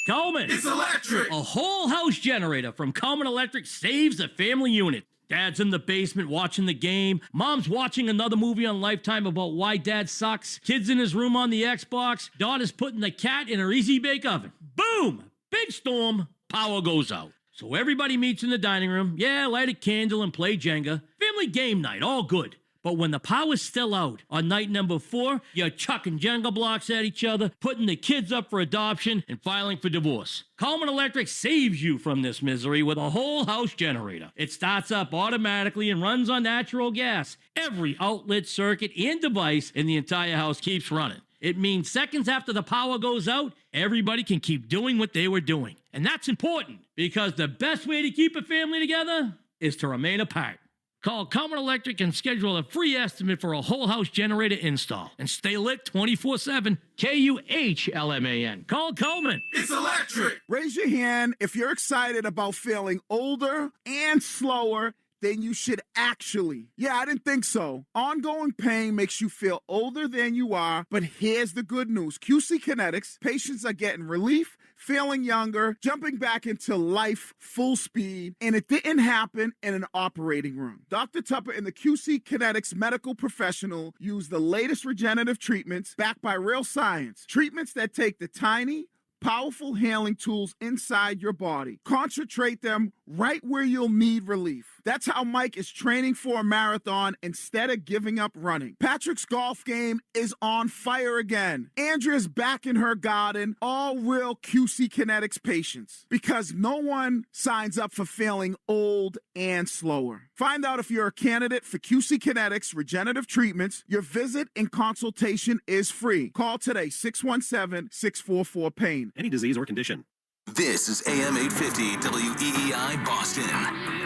Coleman. It's electric. A whole house generator from Coleman Electric saves a family unit. Dad's in the basement watching the game. Mom's watching another movie on Lifetime about why dad sucks. Kid's in his room on the Xbox. Daughter's putting the cat in her Easy Bake Oven. Boom! Big storm. Power goes out. So everybody meets in the dining room. Yeah, light a candle and play Jenga. Family game night. All good. But when the power's still out, on night number 4, you're chucking Jenga blocks at each other, putting the kids up for adoption, and filing for divorce. Coleman Electric saves you from this misery with a whole house generator. It starts up automatically and runs on natural gas. Every outlet, circuit, and device in the entire house keeps running. It means seconds after the power goes out, everybody can keep doing what they were doing. And that's important, because the best way to keep a family together is to remain apart. Call Coleman Electric and schedule a free estimate for a whole house generator install. And stay lit 24/7. KUHLMAN. Call Coleman. It's electric. Raise your hand if you're excited about feeling older and slower than you should actually. Yeah, I didn't think so. Ongoing pain makes you feel older than you are, but here's the good news. QC Kinetics, patients are getting relief, feeling younger, jumping back into life full speed, and it didn't happen in an operating room. Dr. Tupper and the QC Kinetics medical professional use the latest regenerative treatments backed by real science. Treatments that take the tiny, powerful healing tools inside your body, concentrate them right where you'll need relief. That's how Mike is training for a marathon instead of giving up running. Patrick's golf game is on fire again. Andrea's back in her garden, all real QC Kinetics patients, because no one signs up for feeling old and slower. Find out if you're a candidate for QC Kinetics regenerative treatments. Your visit and consultation is free. Call today, 617-644-PAIN. Any disease or condition. This is AM 850 WEEI Boston,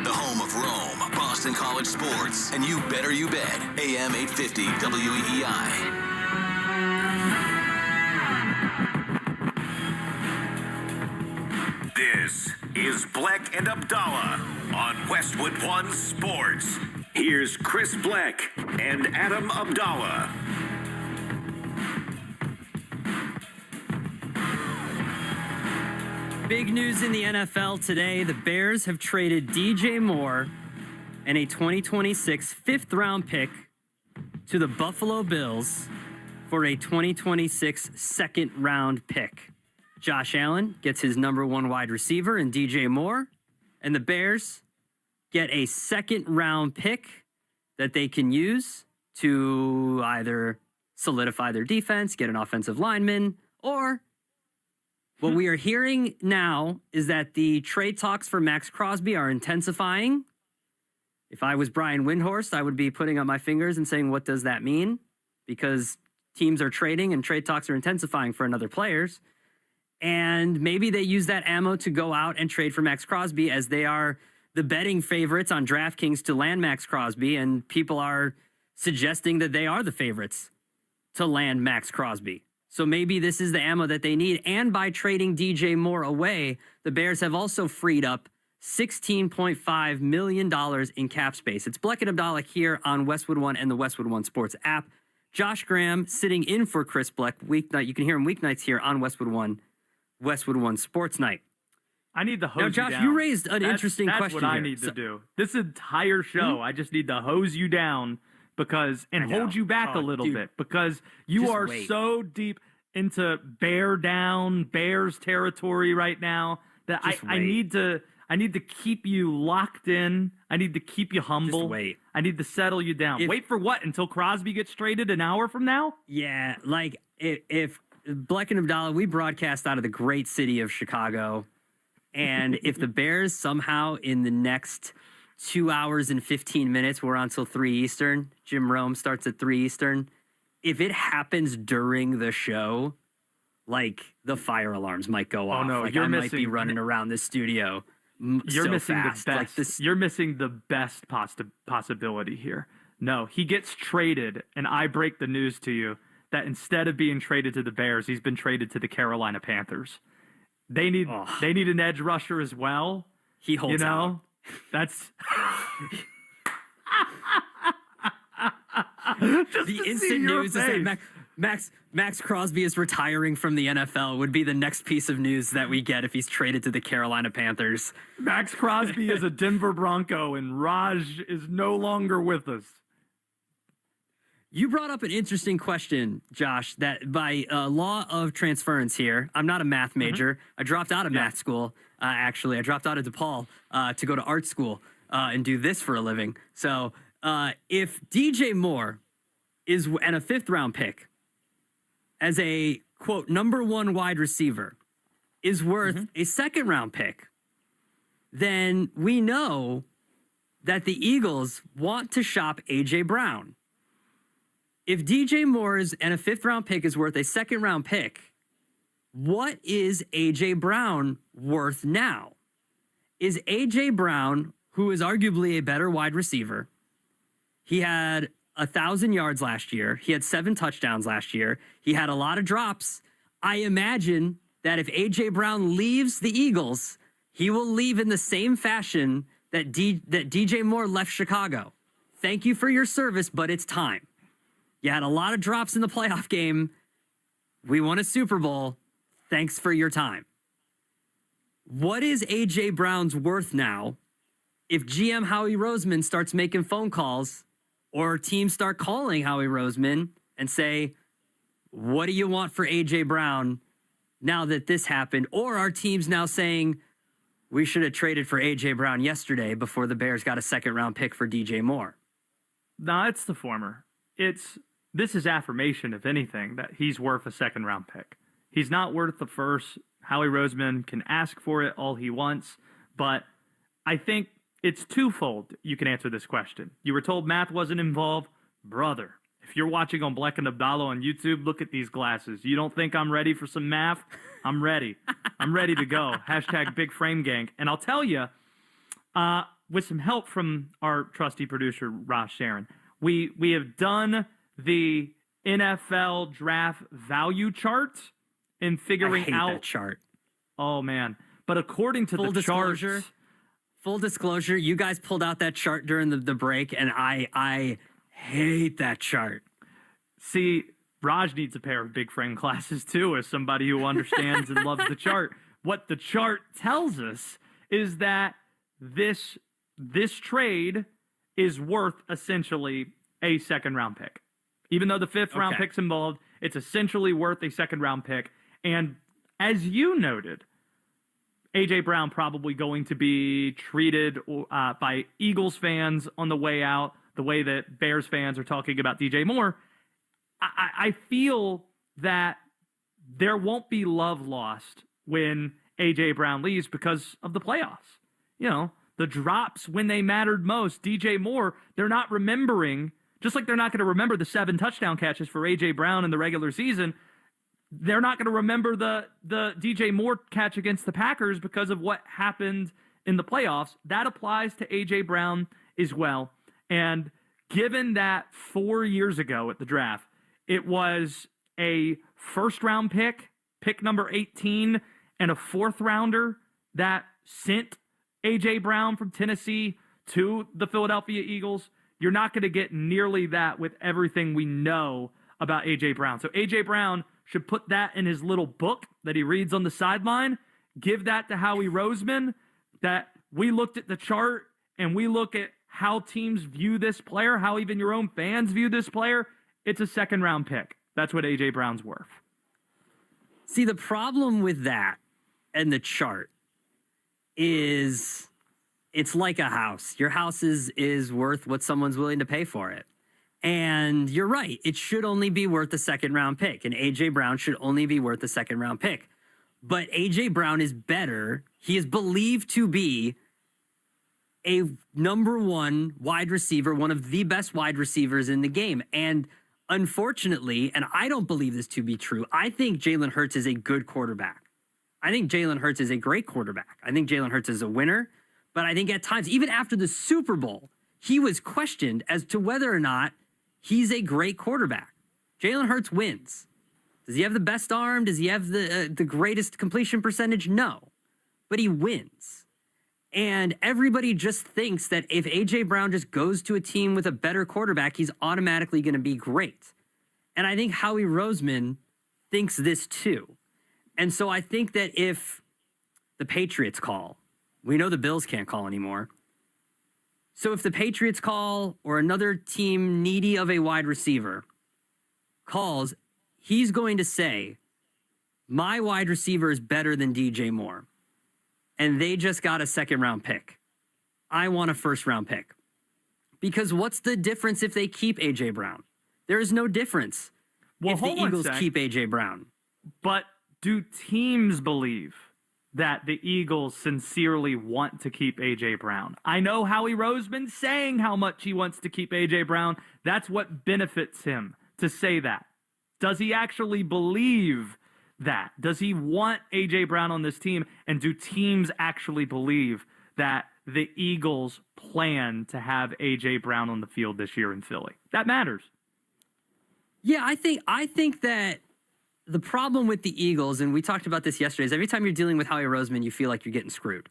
the home of Rome, Boston College sports, and you better you bet. AM 850 WEEI. This is Bleck and Abdallah on Westwood One Sports. Here's Chris Bleck and Adam Abdallah. Big news in the NFL today. The Bears have traded DJ Moore and a 2026 fifth-round pick to the Buffalo Bills for a 2026 second-round pick. Josh Allen gets his number 1 wide receiver in DJ Moore, and the Bears get a second-round pick that they can use to either solidify their defense, get an offensive lineman, or what we are hearing now is that the trade talks for Max Crosby are intensifying. If I was Brian Windhorst, I would be putting up my fingers and saying, what does that mean? Because teams are trading and trade talks are intensifying for another players. And maybe they use that ammo to go out and trade for Max Crosby, as they are the betting favorites on DraftKings to land Max Crosby. And people are suggesting that they are the favorites to land Max Crosby. So maybe this is the ammo that they need. And by trading DJ Moore away, the Bears have also freed up $16.5 million in cap space. It's Bleck and Abdallah here on Westwood One and the Westwood One Sports app. Josh Graham sitting in for Chris Bleck weeknight. You can hear him weeknights here on Westwood One Sports Night. I need to hose now, Josh, you down. you raised an interesting that's question what I here. need to do. This entire show, I just need to hose you down and hold you back a little bit, because you are so deep into bear down, Bears territory right now That I need to keep you locked in. I need to keep you humble. Just wait. I need to settle you down. Wait for what? Until Crosby gets traded an hour from now? Yeah, like if Bleck and Abdallah, we broadcast out of the great city of Chicago, and if the Bears somehow in the next 2 hours and 15 minutes, we're on until 3 Eastern. Jim Rome starts at 3 Eastern. If it happens during the show, like the fire alarms might go off. No, like I might be running around the studio. You're missing fast. the best. Like this. You're missing the best possibility here. No, he gets traded, and I break the news to you that instead of being traded to the Bears, he's been traded to the Carolina Panthers. They need an edge rusher as well. He holds out. That's the instant news is that Max Crosby is retiring from the NFL would be the next piece of news that we get if he's traded to the Carolina Panthers. Max Crosby is a Denver Bronco, and Raj is no longer with us. You brought up an interesting question, Josh, that by law of transference here, I'm not a math major. I dropped out of math school, actually. I dropped out of DePaul to go to art school and do this for a living. So if DJ Moore is and a 5th round pick as a, quote, #1 wide receiver is worth a 2nd round pick, then we know that the Eagles want to shop A.J. Brown. If DJ Moore and a 5th round pick is worth a 2nd round pick, what is A.J. Brown worth now? Is A.J. Brown, who is arguably a better wide receiver, he had 1,000 yards last year. He had 7 touchdowns last year. He had a lot of drops. I imagine that if A.J. Brown leaves the Eagles, he will leave in the same fashion that DJ Moore left Chicago. Thank you for your service, but it's time. You had a lot of drops in the playoff game. We won a Super Bowl. Thanks for your time. What is A.J. Brown's worth now if GM Howie Roseman starts making phone calls or teams start calling Howie Roseman and say, what do you want for A.J. Brown now that this happened? Or are teams now saying, we should have traded for A.J. Brown yesterday before the Bears got a 2nd round pick for DJ Moore? No, it's the former. This is affirmation, if anything, that he's worth a 2nd round pick. He's not worth the 1st. Howie Roseman can ask for it all he wants, but I think it's twofold. You can answer this question. You were told math wasn't involved. Brother, if you're watching on Bleck and Abdallah on YouTube, look at these glasses. You don't think I'm ready for some math? I'm ready. I'm ready to go. # Big Frame Gang. And I'll tell you, with some help from our trusty producer, Ross Sharon, we have done the NFL draft value chart in figuring out that chart. Oh man! But according to the chart, full disclosure, you guys pulled out that chart during the break, and I hate that chart. See, Raj needs a pair of big frame glasses too, as somebody who understands and loves the chart. What the chart tells us is that this trade is worth essentially a 2nd round pick. Even though the 5th round pick's involved, it's essentially worth a 2nd round pick. And as you noted, A.J. Brown probably going to be treated by Eagles fans on the way out, the way that Bears fans are talking about DJ Moore. I feel that there won't be love lost when A.J. Brown leaves because of the playoffs. You know, the drops when they mattered most. DJ Moore, they're not remembering. Just like they're not going to remember the 7 touchdown catches for A.J. Brown in the regular season, they're not going to remember the DJ Moore catch against the Packers because of what happened in the playoffs. That applies to A.J. Brown as well. And given that 4 years ago at the draft, it was a 1st round pick number 18, and a 4th rounder that sent A.J. Brown from Tennessee to the Philadelphia Eagles, you're not going to get nearly that with everything we know about A.J. Brown. So A.J. Brown should put that in his little book that he reads on the sideline, give that to Howie Roseman, that we looked at the chart and we look at how teams view this player, how even your own fans view this player. It's a 2nd round pick. That's what A.J. Brown's worth. See, the problem with that and the chart is it's like a house. Your house is worth what someone's willing to pay for it. And you're right. It should only be worth a second-round pick. And A.J. Brown should only be worth a second-round pick. But A.J. Brown is better. He is believed to be a number one wide receiver, one of the best wide receivers in the game. And unfortunately, and I don't believe this to be true, I think Jalen Hurts is a good quarterback. I think Jalen Hurts is a great quarterback. I think Jalen Hurts is a winner. But I think at times, even after the Super Bowl, he was questioned as to whether or not he's a great quarterback. Jalen Hurts wins. Does he have the best arm? Does he have the greatest completion percentage? No. But he wins. And everybody just thinks that if A.J. Brown just goes to a team with a better quarterback, he's automatically going to be great. And I think Howie Roseman thinks this too. And so I think that if the Patriots call, we know the Bills can't call anymore. So if the Patriots call or another team needy of a wide receiver calls, he's going to say, my wide receiver is better than DJ Moore. And they just got a second-round pick. I want a first-round pick. Because what's the difference if they keep A.J. Brown? There is no difference if the Eagles keep A.J. Brown. But do teams believe that the Eagles sincerely want to keep A.J. Brown? I know Howie Roseman saying how much he wants to keep A.J. Brown. That's what benefits him to say that. Does he actually believe that? Does he want A.J. Brown on this team? And do teams actually believe that the Eagles plan to have A.J. Brown on the field this year in Philly? That matters. Yeah, I think that the problem with the Eagles, and we talked about this yesterday, is every time you're dealing with Howie Roseman, you feel like you're getting screwed.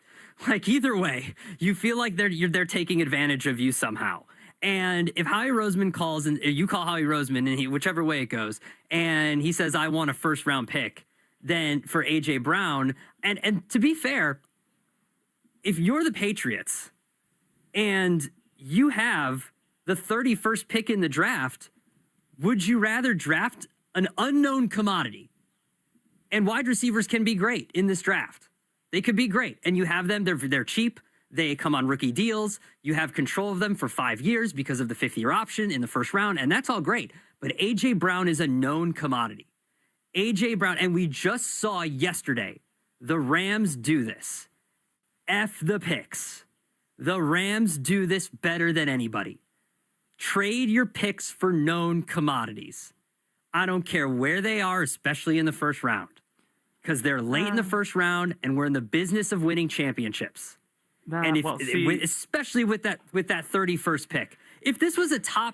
Like either way, you feel like they're taking advantage of you somehow. And if Howie Roseman calls and you call Howie Roseman, and whichever way it goes, and he says, I want a first-round pick, then for A.J. Brown, and to be fair, if you're the Patriots and you have the 31st pick in the draft, would you rather draft an unknown commodity? And wide receivers can be great in this draft. They could be great. And you have them, they're cheap. They come on rookie deals. You have control of them for 5 years because of the 5th-year option in the first round, and that's all great. But A.J. Brown is a known commodity. A.J. Brown, and we just saw yesterday, the Rams do this. F the picks. The Rams do this better than anybody. Trade your picks for known commodities. I don't care where they are, especially in the first round, because they're late in the first round, and we're in the business of winning championships. And especially with that 31st pick. If this was a top,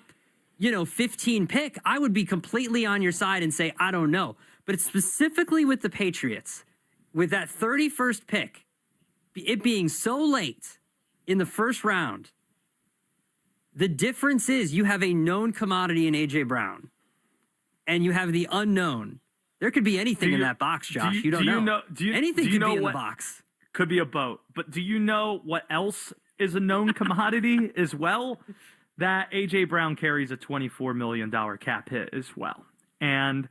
15 pick, I would be completely on your side and say, I don't know. But it's specifically with the Patriots, with that 31st pick, it being so late in the first round, the difference is you have a known commodity in A.J. Brown, and you have the unknown. There could be anything in that box, Josh. You don't know. Anything could be in the box. Could be a boat. But do you know what else is a known commodity as well? That A.J. Brown carries a $24 million cap hit as well. And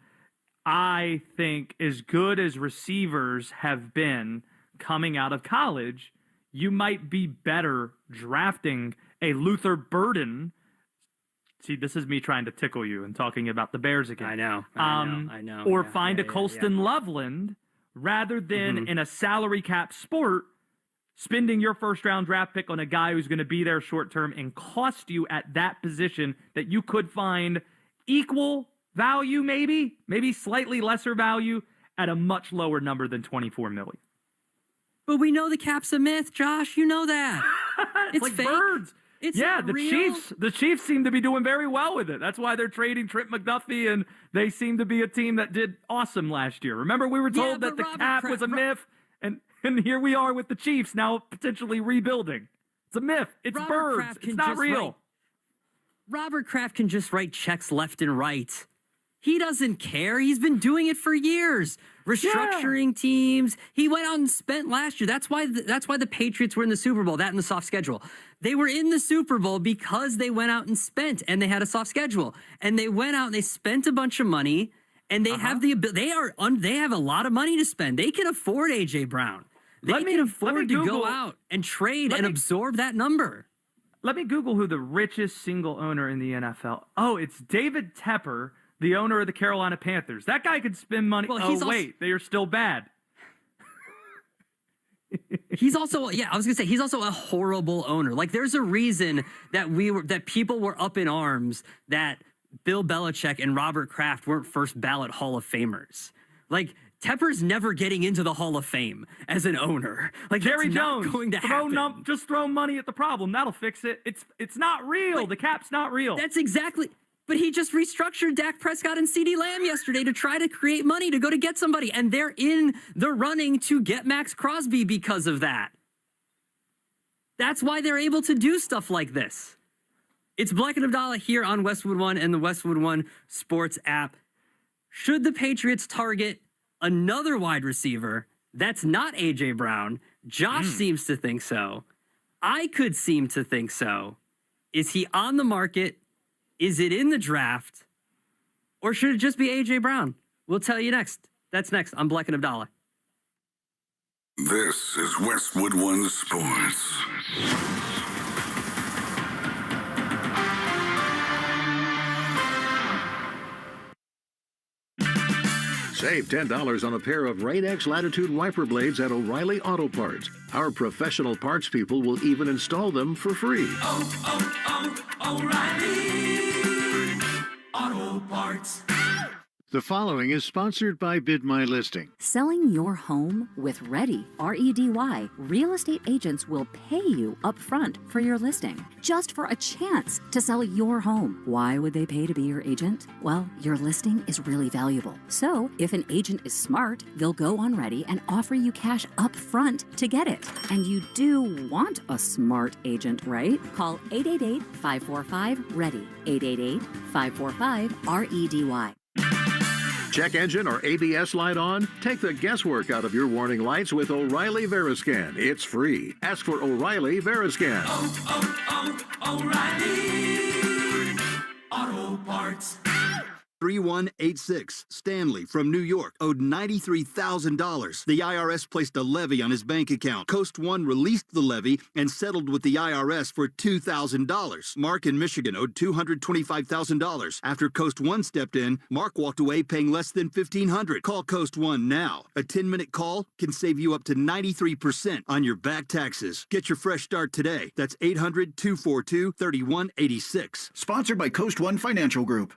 I think as good as receivers have been coming out of college, you might be better drafting a Luther Burden. See, this is me trying to tickle you and talking about the Bears again. I know. Or find a Colston Loveland rather than in a salary cap sport, spending your first-round draft pick on a guy who's going to be there short-term and cost you at that position that you could find equal value, maybe slightly lesser value at a much lower number than $24 million. But we know the cap's a myth, Josh. You know that. it's like fake. Birds. It's the Chiefs seem to be doing very well with it. That's why they're trading Trent McDuffie, and they seem to be a team that did awesome last year. Remember, we were told that the cap was a myth, and here we are with the Chiefs now potentially rebuilding. It's a myth. It's birds. It's not real. Robert Kraft can just write checks left and right. He doesn't care. He's been doing it for years. Restructuring teams. He went out and spent last year. That's why the Patriots were in the Super Bowl, that and the soft schedule. They were in the Super Bowl because they went out and spent, and they had a soft schedule. And they went out and they spent a bunch of money, and they have the ability. They have a lot of money to spend. They can afford A.J. Brown. They can afford to go out and trade and absorb that number. Let me Google who the richest single owner in the NFL. Oh, it's David Tepper, the owner of the Carolina Panthers. That guy could spend money. Well, wait, they are still bad. He's also, I was gonna say, he's also a horrible owner. Like, there's a reason that people were up in arms that Bill Belichick and Robert Kraft weren't first ballot Hall of Famers. Like, Tepper's never getting into the Hall of Fame as an owner. Like, Jerry that's not Jones, going to happen. just throw money at the problem. That'll fix it. It's not real. The cap's not real. That's exactly. But he just restructured Dak Prescott and CeeDee Lamb yesterday to try to create money to go to get somebody. And they're in the running to get Max Crosby because of that. That's why they're able to do stuff like this. It's Black and Abdallah here on Westwood One and the Westwood One Sports app. Should the Patriots target another wide receiver that's not A.J. Brown? Josh seems to think so. I could seem to think so. Is he on the market? Is it in the draft? Or should it just be A.J. Brown? We'll tell you next. That's next on Black and Abdallah. This is Westwood One Sports. Save $10 on a pair of Rain-X Latitude wiper blades at O'Reilly Auto Parts. Our professional parts people will even install them for free. O'Reilly Auto Parts. The following is sponsored by Bid My Listing. Selling your home with Ready, R-E-D-Y, real estate agents will pay you up front for your listing, just for a chance to sell your home. Why would they pay to be your agent? Well, your listing is really valuable. So, if an agent is smart, they'll go on Ready and offer you cash up front to get it. And you do want a smart agent, right? Call 888-545-READY, 888-545-REDY. Check engine or ABS light on? Take the guesswork out of your warning lights with O'Reilly Veriscan. It's free. Ask for O'Reilly Veriscan. O'Reilly Auto Parts. 3186. Stanley from New York owed $93,000. The IRS placed a levy on his bank account. Coast One released the levy and settled with the IRS for $2,000. Mark in Michigan owed $225,000. After Coast One stepped in, Mark walked away paying less than $1,500. Call Coast One now. A 10-minute call can save you up to 93% on your back taxes. Get your fresh start today. That's 800-242-3186. Sponsored by Coast One Financial Group.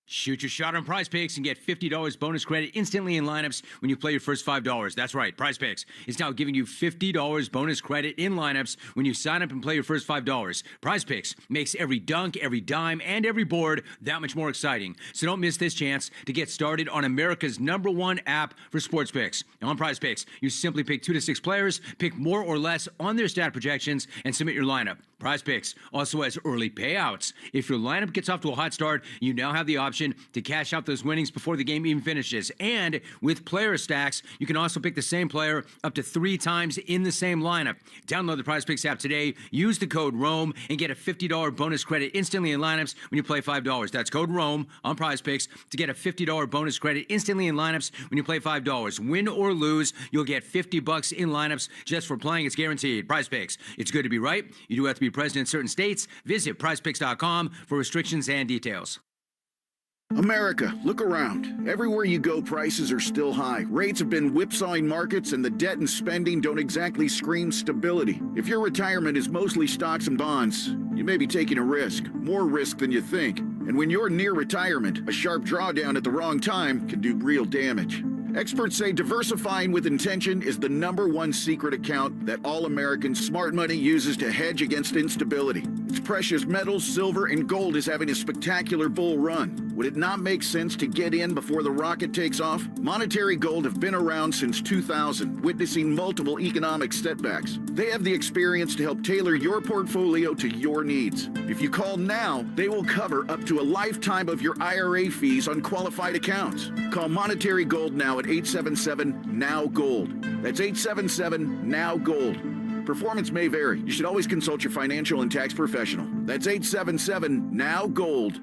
Shoot your shot on Prize Picks and get $50 bonus credit instantly in lineups when you play your first $5. That's right, Prize Picks is now giving you $50 bonus credit in lineups when you sign up and play your first $5. Prize Picks makes every dunk, every dime, and every board that much more exciting. So don't miss this chance to get started on America's #1 app for sports picks. Now on Prize Picks, you simply pick 2 to 6 players, pick more or less on their stat projections, and submit your lineup. Prize Picks also has early payouts. If your lineup gets off to a hot start, you now have the option to cash out those winnings before the game even finishes. And with player stacks, you can also pick the same player up to 3 times in the same lineup. Download the Prize Picks app today, use the code ROAM, and get a $50 bonus credit instantly in lineups when you play $5. That's code ROAM on Prize Picks to get a $50 bonus credit instantly in lineups when you play $5. Win or lose, you'll get $50 in lineups just for playing. It's guaranteed. Prize Picks. It's good to be right. You do have to be present in certain states. Visit prizepicks.com for restrictions and details. America, look around. Everywhere you go, prices are still high. Rates have been whipsawing markets, and the debt and spending don't exactly scream stability. If your retirement is mostly stocks and bonds, you may be taking a risk, more risk than you think. And when you're near retirement, a sharp drawdown at the wrong time can do real damage. Experts say diversifying with intention is the #1 secret account that all Americans' smart money uses to hedge against instability. Its precious metals, silver, and gold is having a spectacular bull run. Would it not make sense to get in before the rocket takes off? Monetary Gold have been around since 2000, witnessing multiple economic setbacks. They have the experience to help tailor your portfolio to your needs. If you call now, they will cover up to a lifetime of your IRA fees on qualified accounts. Call Monetary Gold now at 877-NOW-GOLD. That's 877-NOW-GOLD. Performance may vary. You should always consult your financial and tax professional. That's 877-NOW-GOLD.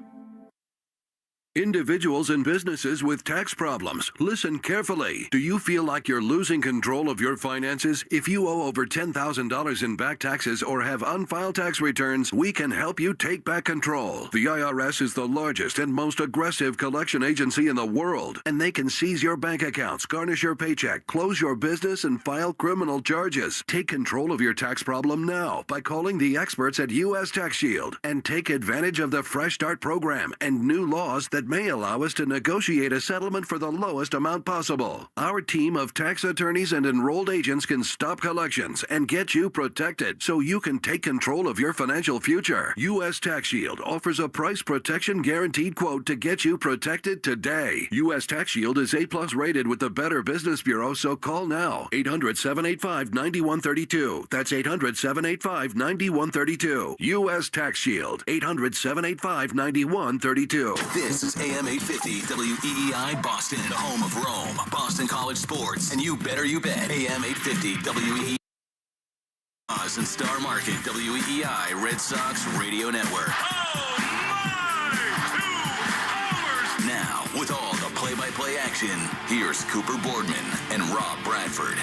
Individuals and businesses with tax problems, listen carefully. Do you feel like you're losing control of your finances? If you owe over $10,000 in back taxes or have unfiled tax returns, we can help you take back control. The IRS is the largest and most aggressive collection agency in the world, and they can seize your bank accounts, garnish your paycheck, close your business, and file criminal charges. Take control of your tax problem now by calling the experts at U.S. Tax Shield and take advantage of the Fresh Start program and new laws that may allow us to negotiate a settlement for the lowest amount possible. Our team of tax attorneys and enrolled agents can stop collections and get you protected so you can take control of your financial future. U.S. Tax Shield offers a price protection guaranteed quote to get you protected today. U.S. Tax Shield is A+ rated with the Better Business Bureau, so call now. 800-785-9132. That's 800-785-9132. U.S. Tax Shield. 800-785-9132. This is AM 850 WEEI Boston, the home of Rome, Boston College sports, and you better you bet. AM 850 WEEI and Star Market WEEI Red Sox Radio Network. Now, with all the play-by-play action, here's Cooper Boardman and Rob Bradford.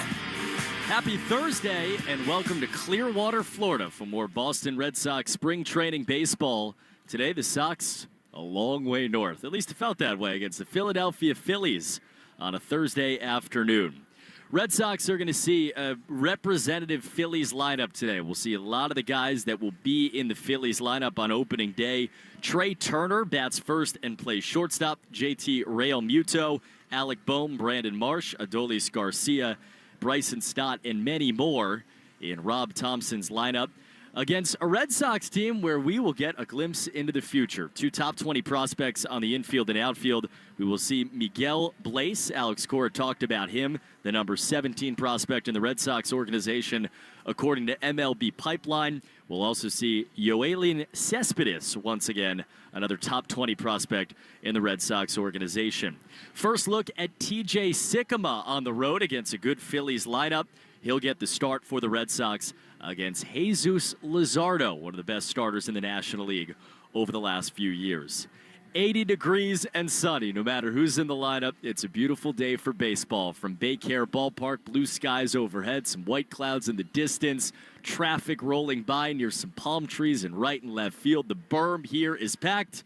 Happy Thursday and welcome to Clearwater, Florida for more Boston Red Sox spring training baseball. Today, the Sox a long way north. At least it felt that way against the Philadelphia Phillies on a Thursday afternoon. Red Sox are going to see a representative Phillies lineup today. We'll see a lot of the guys that will be in the Phillies lineup on opening day. Trey Turner bats first and plays shortstop. JT Realmuto, Alec Bohm, Brandon Marsh, Adolis Garcia, Bryson Stott, and many more in Rob Thompson's lineup against a Red Sox team where we will get a glimpse into the future. Two top 20 prospects on the infield and outfield. We will see Miguel Bleis. Alex Cora talked about him, the number 17 prospect in the Red Sox organization, according to MLB Pipeline. We'll also see Yoelin Cespedes, once again, another top 20 prospect in the Red Sox organization. First look at TJ Sikkema on the road against a good Phillies lineup. He'll get the start for the Red Sox against Jesus Luzardo, one of the best starters in the National League over the last few years. 80 degrees and sunny. No matter who's in the lineup, it's a beautiful day for baseball. From Baycare Ballpark, blue skies overhead, some white clouds in the distance, traffic rolling by near some palm trees in right and left field. The berm here is packed,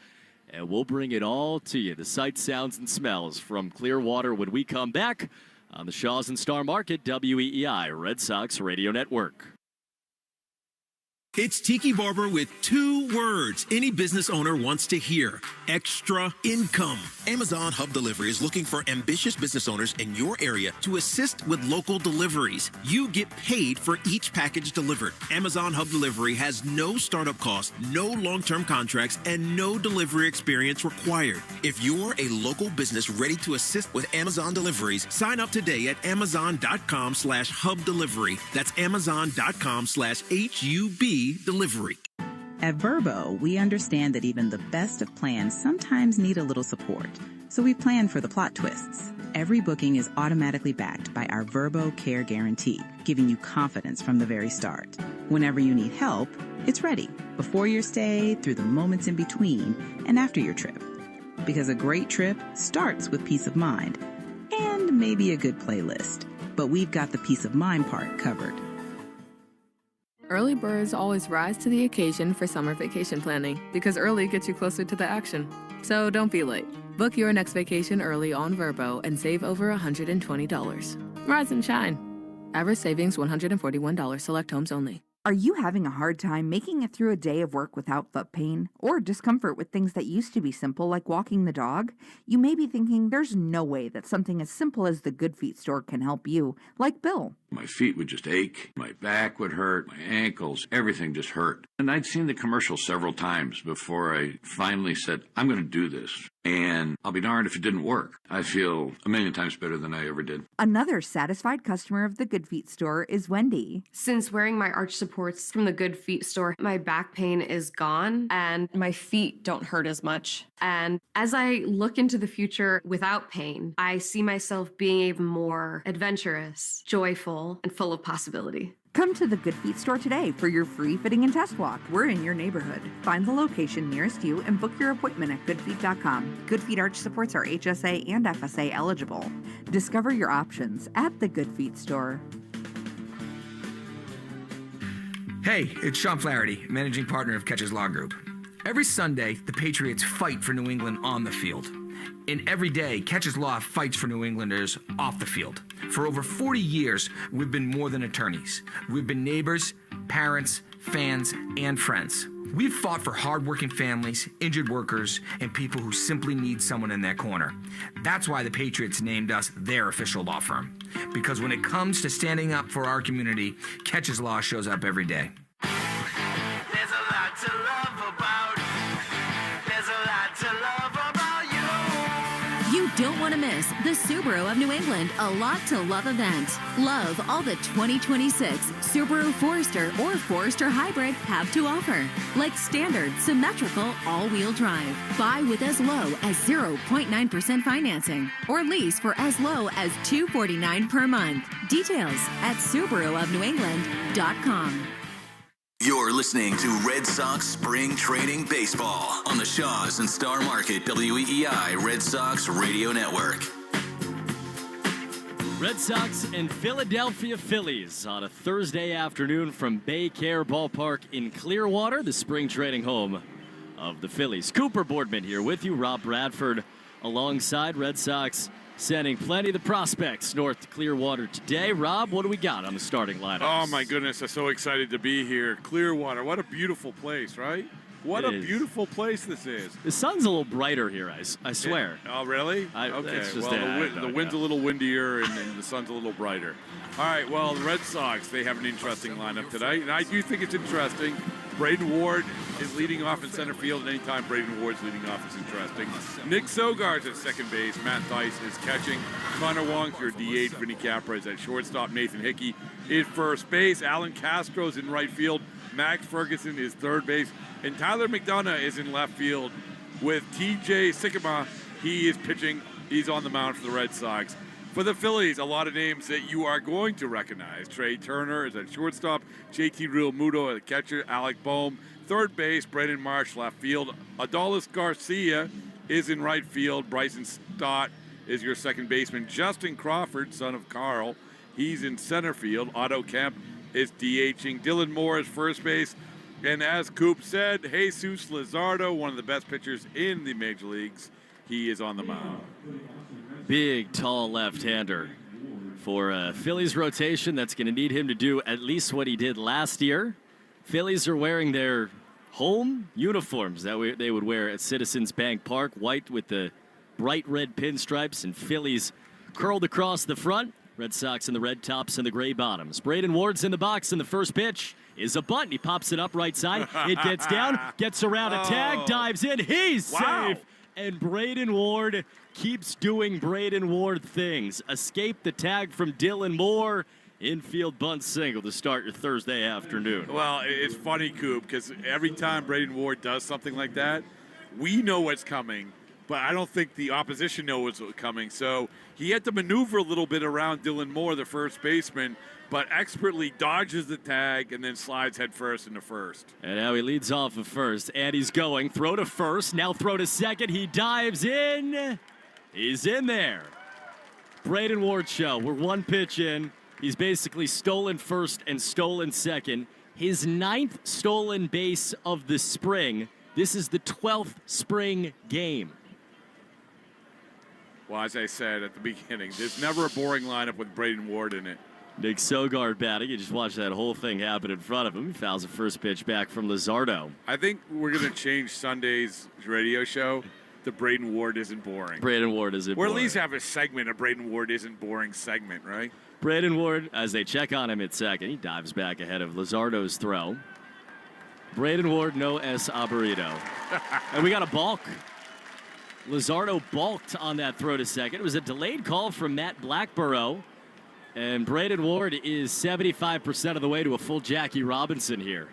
and we'll bring it all to you. The sights, sounds, and smells from Clearwater when we come back on the Shaws and Star Market, WEEI Red Sox Radio Network. It's Tiki Barber with 2 words any business owner wants to hear: extra income. Amazon Hub Delivery is looking for ambitious business owners in your area to assist with local deliveries. You get paid for each package delivered. Amazon Hub Delivery has no startup costs, no long-term contracts, and no delivery experience required. If you're a local business ready to assist with Amazon deliveries, sign up today at amazon.com/hub delivery. That's amazon.com/HUB delivery. At Verbo, we understand that even the best of plans sometimes need a little support. So we plan for the plot twists. Every booking is automatically backed by our Verbo Care Guarantee, giving you confidence from the very start. Whenever you need help, it's ready. Before your stay, through the moments in between, and after your trip. Because a great trip starts with peace of mind. And maybe a good playlist. But we've got the peace of mind part covered. Early birds always rise to the occasion for summer vacation planning because early gets you closer to the action. So don't be late. Book your next vacation early on Vrbo and save over $120. Rise and shine. Average savings $141. Select homes only. Are you having a hard time making it through a day of work without foot pain or discomfort with things that used to be simple like walking the dog? You may be thinking there's no way that something as simple as the Good Feet store can help you, like Bill. My feet would just ache, my back would hurt, my ankles, everything just hurt. And I'd seen the commercial several times before I finally said, I'm going to do this. And I'll be darned if it didn't work. I feel a million times better than I ever did. Another satisfied customer of the Good Feet store is Wendy. Since wearing my arch supports from the Good Feet store, my back pain is gone and my feet don't hurt as much. And as I look into the future without pain, I see myself being even more adventurous, joyful, and full of possibility. Come to the Good Feet store today for your free fitting and test walk. We're in your neighborhood. Find the location nearest you and book your appointment at goodfeet.com. Good Feet Arch supports are HSA and FSA eligible. Discover your options at the Good Feet store. Hey, it's Sean Flaherty, managing partner of Catches Law Group. Every Sunday, the Patriots fight for New England on the field. And every day, Catches Law fights for New Englanders off the field. For over 40 years, we've been more than attorneys. We've been neighbors, parents, fans, and friends. We've fought for hardworking families, injured workers, and people who simply need someone in their corner. That's why the Patriots named us their official law firm. Because when it comes to standing up for our community, Catches Law shows up every day. There's a lot to love about. There's a lot to love about you. You don't want to miss the Subaru of New England A Lot to Love event. Love all the 2026 Subaru Forester or Forester Hybrid have to offer. Like standard, symmetrical, all-wheel drive. Buy with as low as 0.9% financing or lease for as low as $249 per month. Details at SubaruofNewEngland.com. You're listening to Red Sox Spring Training Baseball on the Shaws and Star Market WEEI Red Sox Radio Network. Red Sox and Philadelphia Phillies on a Thursday afternoon from Baycare Ballpark in Clearwater, the spring training home of the Phillies. Cooper Boardman here with you, Rob Bradford alongside. Red Sox sending plenty of the prospects north to Clearwater today. Rob, what do we got on the starting lineup? Oh, my goodness. I'm so excited to be here. Clearwater, what a beautiful place, right? What a beautiful place this is. The sun's a little brighter here, I swear. Oh, really? Okay. Well, the wind's a little windier and the sun's a little brighter. All right, well, the Red Sox, they have an interesting lineup tonight, and I do think it's interesting. Braden Ward is leading off in center field, and anytime Braden Ward's leading off is interesting. Nick Sogar's at second base. Matt Theis is catching. Connor Wong's your DH. Vinny Capra is at shortstop. Nathan Hickey is first base. Alan Castro's in right field. Max Ferguson is third base. And Tyler McDonough is in left field with TJ Sycamore. He is pitching. He's on the mound for the Red Sox. For the Phillies, a lot of names that you are going to recognize. Trey Turner is at shortstop. JT Realmuto at catcher. Alec Boehm, third base. Brandon Marsh, left field. Adolis Garcia is in right field. Bryson Stott is your second baseman. Justin Crawford, son of Carl, he's in center field. Otto Kemp is DHing. Dylan Moore is first base. And as Coop said, Jesus Luzardo, one of the best pitchers in the major leagues, he is on the mound. Big, tall left-hander for Phillies rotation. That's going to need him to do at least what he did last year. Phillies are wearing their home uniforms that they would wear at Citizens Bank Park, white with the bright red pinstripes, and Phillies curled across the front. Red Sox in the red tops and the gray bottoms. Braden Ward's in the box, and the first pitch is a bunt. He pops it up right side. It gets down, gets around a tag, dives in. He's safe. And Braden Ward keeps doing Braden Ward things. Escape the tag from Dylan Moore. Infield bunt single to start your Thursday afternoon. Well, it's funny, Coop, because every time Braden Ward does something like that, we know what's coming, but I don't think the opposition knows what's coming. So he had to maneuver a little bit around Dylan Moore, the first baseman, but expertly dodges the tag and then slides headfirst into first. And now he leads off of first, and he's going. Throw to first, now throw to second. He dives in. He's in there. Braden Ward show. We're one pitch in. He's basically stolen first and stolen second. His 9th stolen base of the spring. This is the 12th spring game. Well, as I said at the beginning, there's never a boring lineup with Braden Ward in it. Nick Sogard batting. You just watch that whole thing happen in front of him. He fouls the first pitch back from Luzardo. I think we're going to change Sunday's radio show to Braden Ward Isn't Boring. Braden Ward Isn't Boring. Or at least have a segment, a Braden Ward Isn't Boring segment, right? Braden Ward, as they check on him at second, he dives back ahead of Luzardo's throw. Braden Ward, no S. Aburrito. And we got a balk. Luzardo balked on that throw to second. It was a delayed call from Matt Blackborough. And Braden Ward is 75% of the way to a full Jackie Robinson here.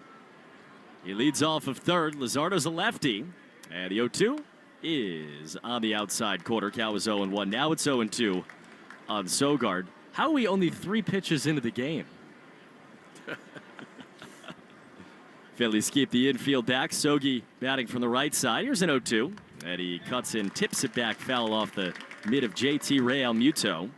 He leads off of third. Luzardo's a lefty. And the 0-2 is on the outside corner. Cal was 0-1. Now it's 0-2 on Sogard. How are we only 3 pitches into the game? Phillies keep the infield back. Sogi batting from the right side. Here's an 0-2. And he cuts in, tips it back, foul off the mid of JT Realmuto.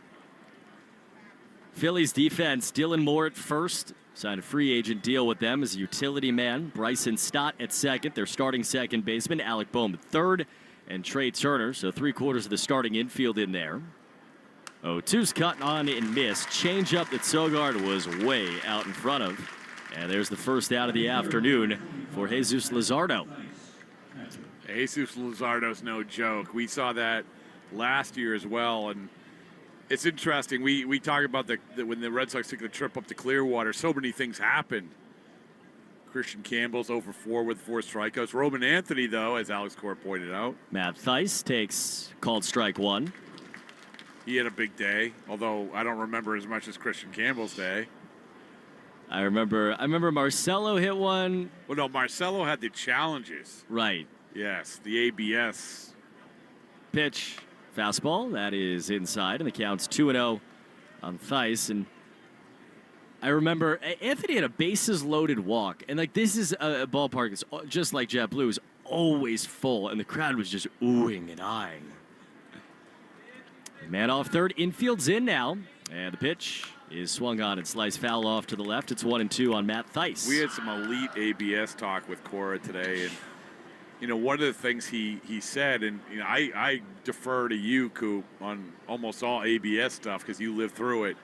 Phillies defense, Dylan Moore at first. Signed a free agent deal with them as a utility man. Bryson Stott at second. Their starting second baseman, Alec Bohm at third. And Trey Turner, so 3/4 of the starting infield in there. 0-2's cut on and missed. Change up that Sogard was way out in front of. And there's the first out of the afternoon for Jesus Luzardo. Jesus Luzardo's no joke. We saw that last year as well, and it's interesting. We talk about when the Red Sox took the trip up to Clearwater, so many things happened. Christian Campbell's 0-for-4 with 4 strikeouts. Roman Anthony, though, as Alex Cora pointed out. Matt Thaiss takes called strike 1. He had a big day, although I don't remember as much as Christian Campbell's day. I remember Marcelo hit one. Well, no, Marcelo had the challenges. Right. Yes, the ABS. Pitch, fastball, that is inside, and the count's 2-0 on Thaiss. And I remember Anthony had a bases-loaded walk, and like this is a ballpark that's just like JetBlue, is always full, and the crowd was just oohing and eyeing. Man off third, infield's in now, and the pitch is swung on and sliced foul off to the left. It's 1-2 on Matt Thaiss. We had some elite ABS talk with Cora today, and you know, one of the things he said, and you know, I defer to you, Coop, on almost all ABS stuff because you lived through it.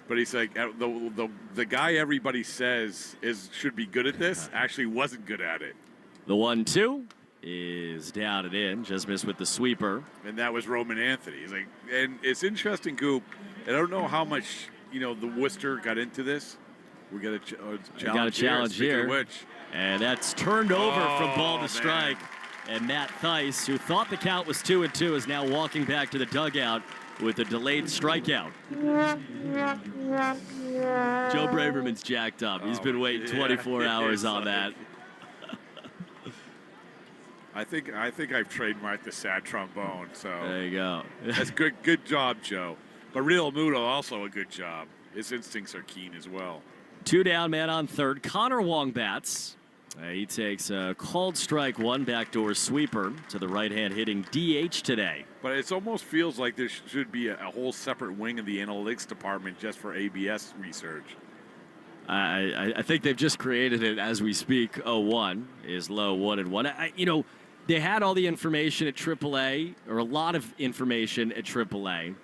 But he's like, the guy everybody says should be good at this actually wasn't good at it. The 1-2 is down and in, just missed with the sweeper. And that was Roman Anthony. He's like, and it's interesting, Coop. I don't know how much the Worcester got into this. We got a challenge here. Of which. And that's turned over from ball to strike. And Matt Thaiss, who thought the count was 2-2, is now walking back to the dugout with a delayed strikeout. Joe Braverman's jacked up. He's been waiting 24 hours on that. I think I've trademarked the sad trombone. So there you go. That's good. Good job, Joe. But Real Muto also a good job. His instincts are keen as well. 2 down, man on third. Connor Wong bats. He takes a called strike 1 backdoor sweeper to the right-hand hitting DH today. But it almost feels like there should be a whole separate wing of the analytics department just for ABS research. I think they've just created it as we speak. 0-1 is low, 1-1. They had all the information at AAA, or a lot of information at AAA,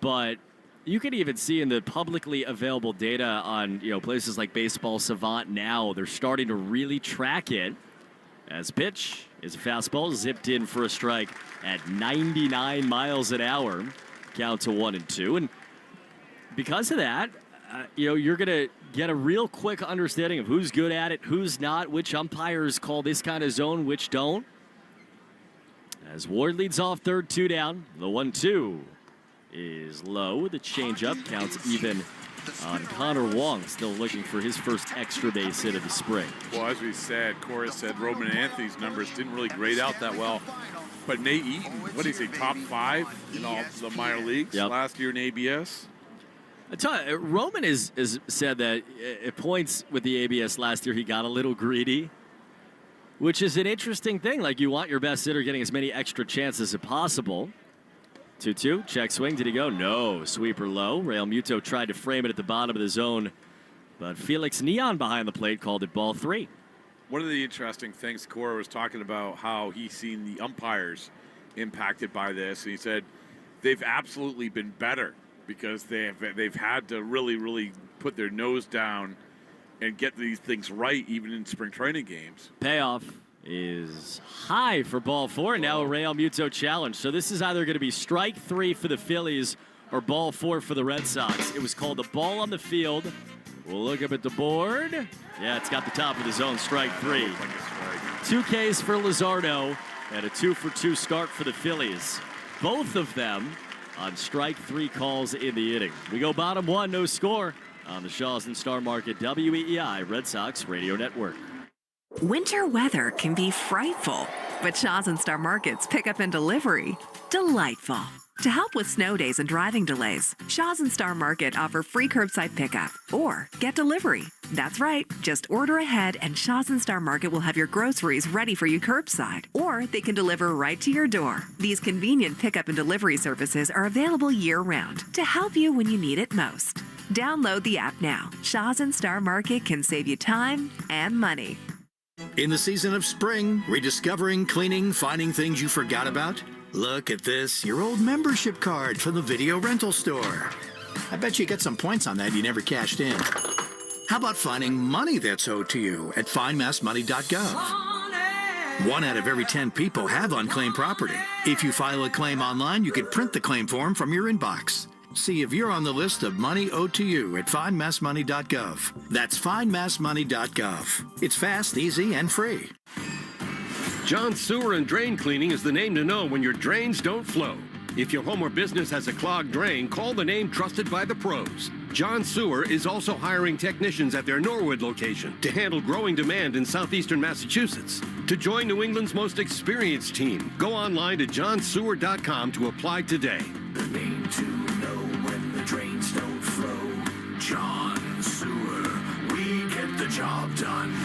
but you can even see in the publicly available data on places like Baseball Savant now, they're starting to really track it. As pitch is a fastball zipped in for a strike at 99 miles an hour. Count to 1-2. And because of that, you're going to get a real quick understanding of who's good at it, who's not, which umpires call this kind of zone, which don't. As Ward leads off third, 2 down. The 1-2 is low. The changeup counts even on Connor Wong, still looking for his first extra base hit of the spring. Well, as we said, Cora said Roman Anthony's numbers didn't really grade out that well. But Nate Eaton, what did he say, top 5 in all the minor leagues last year in ABS? I tell you, Roman has said that at points with the ABS last year, he got a little greedy, which is an interesting thing. Like, you want your best hitter getting as many extra chances as possible. 2-2, check swing. Did he go? No. Sweeper low. Realmuto tried to frame it at the bottom of the zone, but Felix Neon behind the plate called it ball 3. One of the interesting things, Cora was talking about how he's seen the umpires impacted by this, and he said they've absolutely been better because they've had to really put their nose down and get these things right, even in spring training games. Payoff is high for ball 4, and now a Realmuto challenge. So this is either going to be strike 3 for the Phillies or ball 4 for the Red Sox. It was called a ball on the field. We'll look up at the board. Yeah, it's got the top of the zone, strike 3. 2 Ks for Luzardo and a 2-for-2 start for the Phillies. Both of them on strike 3 calls in the inning. We go bottom 1, no score on the Shaws and Star Market WEEI Red Sox Radio Network. Winter weather can be frightful, but Shaws and Star Market's pickup and delivery, delightful. To help with snow days and driving delays, Shaw's and Star Market offer free curbside pickup or get delivery. That's right, just order ahead and Shaw's and Star Market will have your groceries ready for you curbside, or they can deliver right to your door. These convenient pickup and delivery services are available year-round to help you when you need it most. Download the app now. Shaw's and Star Market can save you time and money. In the season of spring, rediscovering, cleaning, finding things you forgot about? Look at this, your old membership card from the video rental store. I bet you get some points on that you never cashed in. How about finding money that's owed to you at findmassmoney.gov? 1 out of every 10 people have unclaimed property. If you file a claim online, you can print the claim form from your inbox. See if you're on the list of money owed to you at findmassmoney.gov. That's findmassmoney.gov. It's fast, easy, and free. John Sewer and Drain Cleaning is the name to know when your drains don't flow. If your home or business has a clogged drain, call the name trusted by the pros. John Sewer is also hiring technicians at their Norwood location to handle growing demand in southeastern Massachusetts. To join New England's most experienced team, go online to johnsewer.com to apply today. The name to know when the drains don't flow. John Sewer, we get the job done.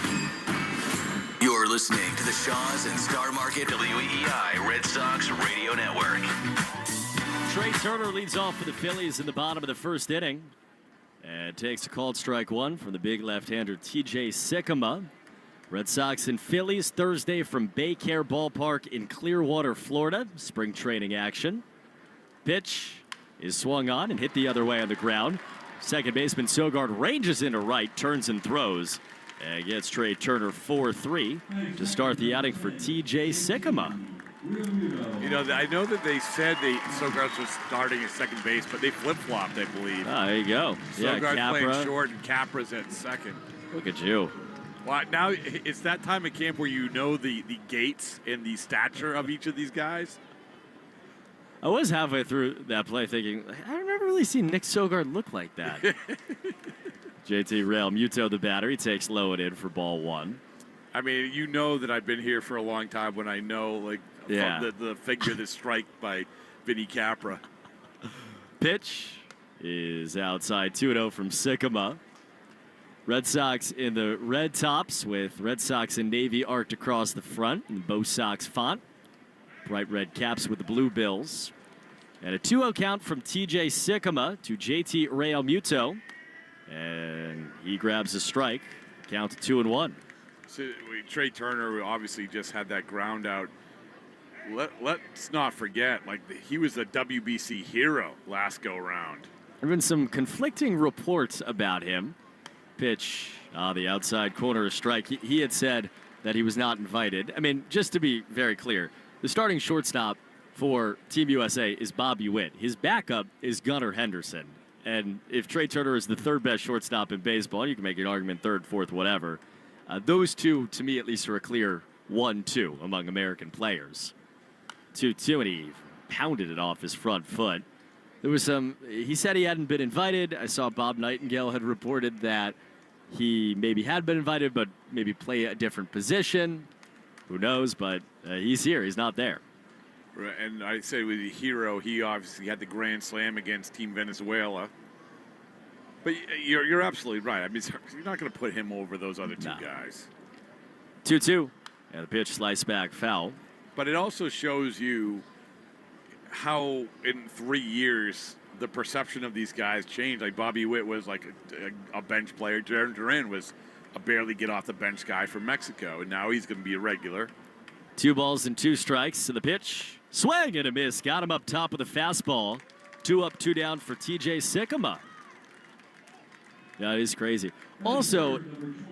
You're listening to the Shaws and Star Market WEEI Red Sox Radio Network. Trey Turner leads off for the Phillies in the bottom of the first inning and takes a called strike one from the big left-hander TJ Sycamore. Red Sox and Phillies Thursday from Baycare Ballpark in Clearwater, Florida. Spring training action. Pitch is swung on and hit the other way on the ground. Second baseman Sogard ranges into right, turns and throws. And gets Trey Turner 4-3 to start the outing for TJ Sycamore. You know, I know that they said Sogard was starting at second base, but they flip-flopped, I believe. Ah, there you go. Sogard playing short and Capra's at second. Look at you. Well, now it's that time of camp where you know the gaits and the stature of each of these guys. I was halfway through that play thinking, I've never really seen Nick Sogard look like that. JT Realmuto, the batter, he takes low and in for ball one. I mean, you know that I've been here for a long time when I know, like, the figure that's striked by Vinny Capra. Pitch is outside 2-0 from Sycamore. Red Sox in the red tops with Red Sox and Navy arced across the front in the Bo Sox font. Bright red caps with the blue bills. And a 2-0 count from TJ Sycamore to JT Realmuto. And he grabs a strike. Count to 2-1. So Trey Turner obviously just had that ground out. Let's not forget, like, he was a WBC hero last go round. There have been some conflicting reports about him. Pitch, the outside corner, a strike. He had said that he was not invited. I mean, just to be very clear, the starting shortstop for Team USA is Bobby Witt. His backup is Gunnar Henderson. And if Trey Turner is the third best shortstop in baseball, you can make an argument third, fourth, whatever. Those two, to me at least, are a clear 1-2 among American players. 2-2, and he pounded it off his front foot. There was he said he hadn't been invited. I saw Bob Nightingale had reported that he maybe had been invited, but maybe play a different position. Who knows, but he's here. He's not there. Right, and I say with the hero, he obviously had the grand slam against Team Venezuela. But you're absolutely right. I mean, you're not going to put him over those other two guys. 2-2, and the pitch sliced back foul. But it also shows you how in 3 years the perception of these guys changed. Like Bobby Witt was like a bench player. Jaron Duran was a barely get off the bench guy from Mexico, and now he's going to be a regular. 2 balls and 2 strikes to the pitch. Swing and a miss. Got him up top with a fastball. 2 up, 2 down for TJ Sycamore. That is crazy. Also,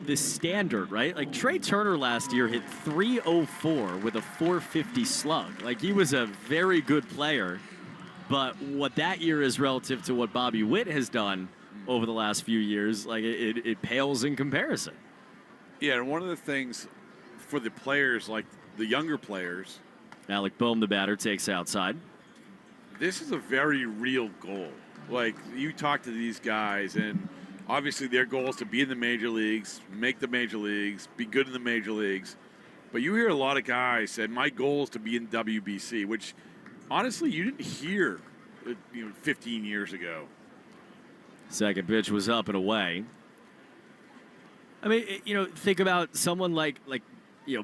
the standard, right? Like Trey Turner last year hit .304 with a .450 slug. Like he was a very good player. But what that year is relative to what Bobby Witt has done over the last few years, like it pales in comparison. Yeah, and one of the things for the players, like the younger players, Alec Boehm, the batter, takes outside. This is a very real goal. Like, you talk to these guys, and obviously their goal is to be in the major leagues, make the major leagues, be good in the major leagues. But you hear a lot of guys say, my goal is to be in WBC, which honestly you didn't hear 15 years ago. Second pitch was up and away. I mean, think about someone like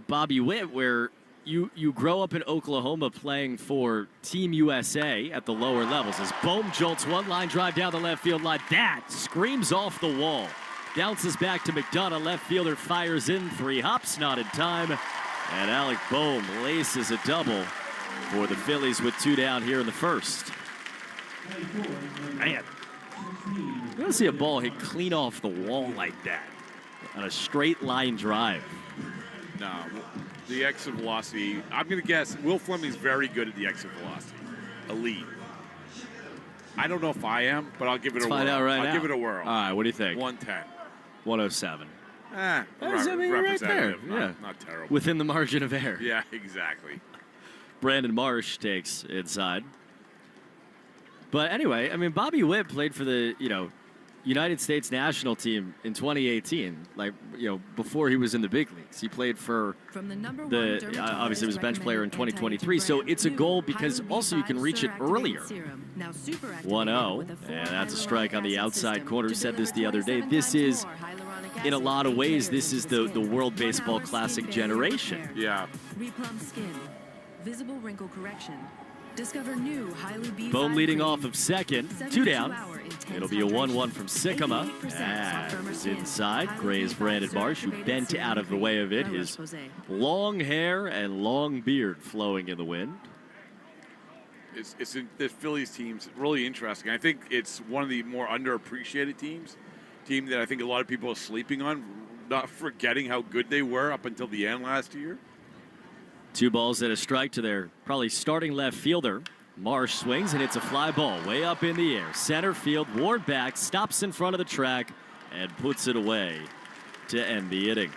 Bobby Witt, where you grow up in Oklahoma playing for Team USA at the lower levels. As Bohm jolts one line drive down the left field line, that screams off the wall. Bounces back to McDonough. Left fielder fires in 3 hops, not in time. And Alec Bohm laces a double for the Phillies with 2 down here in the first. Man, you don't see a ball hit clean off the wall like that on a straight line drive. No, the exit velocity, I'm going to guess Will Fleming's very good at the exit velocity. Elite. I don't know if I am, but I'll give it a whirl. Find out right now. I'll give it a whirl. All right, what do you think? 110. 107. Right there. Yeah. Not terrible. Within the margin of error. Yeah, exactly. Brandon Marsh takes inside. But anyway, I mean, Bobby Witt played for the, United States national team in 2018, before he was in the big leagues. He played for obviously he was a bench player in 2023. So it's a goal because also you can reach it earlier. 1-0, and that's a strike on the outside corner. Said this the other day. This is, in a lot of ways, this is the World Baseball Classic generation. Yeah. Replumb skin, visible wrinkle correction. Discover new highly Bohm leading off of second, 2 down. It'll be a 1-1 from Sycamore. As inside, Gray's Brandon Marsh, who bent out of the way of it. His long hair and long beard flowing in the wind. It's the Phillies team's really interesting. I think it's one of the more underappreciated team that I think a lot of people are sleeping on, not forgetting how good they were up until the end last year. 2 balls and a strike to their probably starting left fielder. Marsh swings and hits a fly ball way up in the air. Center field, Ward back, stops in front of the track, and puts it away to end the inning.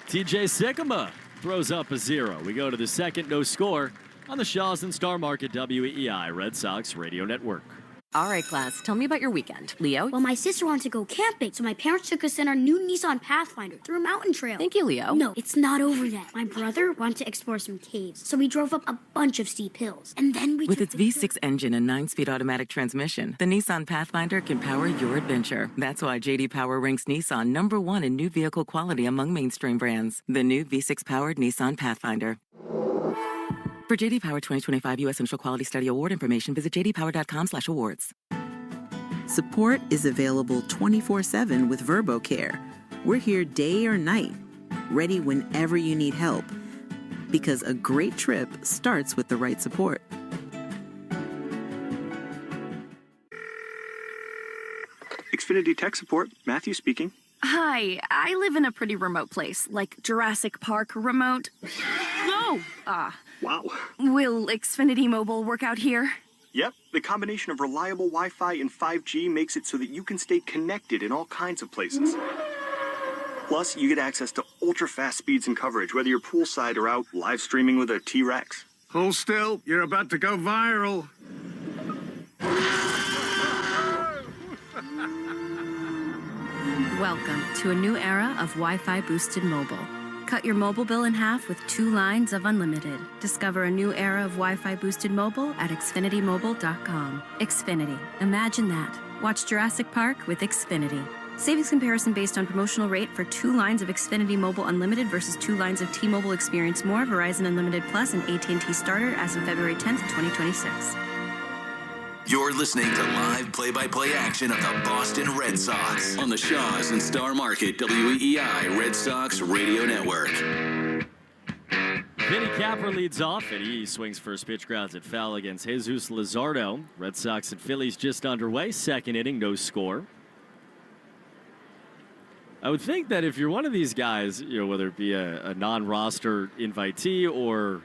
TJ Sycamore throws up a 0. We go to the second, no score on the Shaw's and Star Market WEEI Red Sox Radio Network. All right, class, tell me about your weekend. Leo? Well, my sister wanted to go camping, so my parents took us in our new Nissan Pathfinder through a mountain trail. Thank you, Leo. No, it's not over yet. My brother wanted to explore some caves, so we drove up a bunch of steep hills. And then we With its V6 engine and 9-speed automatic transmission, the Nissan Pathfinder can power your adventure. That's why J.D. Power ranks Nissan #1 in new vehicle quality among mainstream brands. The new V6-powered Nissan Pathfinder. For J.D. Power 2025 U.S. Initial Quality Study Award information, visit jdpower.com/awards. Support is available 24/7 with VerboCare. We're here day or night, ready whenever you need help. Because a great trip starts with the right support. Xfinity Tech Support, Matthew speaking. Hi, I live in a pretty remote place, like Jurassic Park remote. No! Wow. Will Xfinity Mobile work out here? Yep, the combination of reliable Wi-Fi and 5G makes it so that you can stay connected in all kinds of places. Plus, you get access to ultra-fast speeds and coverage, whether you're poolside or out live streaming with a T-Rex. Hold still, you're about to go viral. Welcome to a new era of Wi-Fi boosted mobile. Cut your mobile bill in half with 2 lines of unlimited. Discover a new era of Wi-Fi boosted mobile at xfinitymobile.com. Xfinity. Imagine that. Watch Jurassic Park with Xfinity. Savings comparison based on promotional rate for 2 lines of Xfinity Mobile Unlimited versus 2 lines of T-Mobile Experience More, Verizon Unlimited Plus, and AT&T Starter as of February 10th, 2026. You're listening to live play-by-play action of the Boston Red Sox on the Shaw's and Star Market WEEI Red Sox Radio Network. Vinny Capper leads off, and he swings first pitch, grounds it foul against Jesus Luzardo. Red Sox and Phillies just underway. Second inning, no score. I would think that if you're one of these guys, whether it be a non-roster invitee or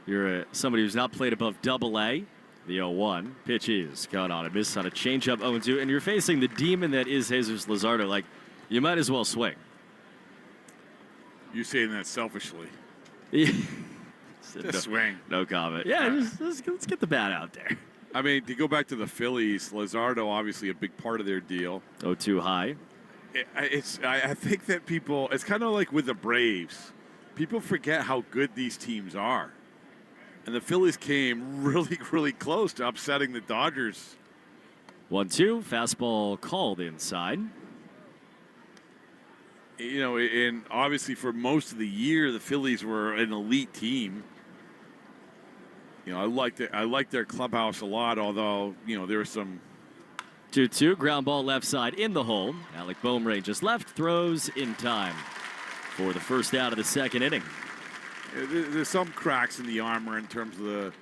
you're somebody who's not played above Double-A, the 0-1 pitch is going on a miss on a changeup 0-2, and you're facing the demon that is Jesus Luzardo. You might as well swing. You're saying that selfishly. Just swing. No comment. Yeah, let's get the bat out there. I mean, to go back to the Phillies, Luzardo obviously a big part of their deal. 0-2 high. I think that it's kind of like with the Braves. People forget how good these teams are. And the Phillies came really, really close to upsetting the Dodgers. 1-2, fastball called inside. You know, and obviously for most of the year, the Phillies were an elite team. You know, I like their clubhouse a lot, although, you know, there was some 2-2, ground ball left side in the hole. Alec Boehmray just left, throws in time for the first out of the second inning. There's some cracks in the armor in terms of the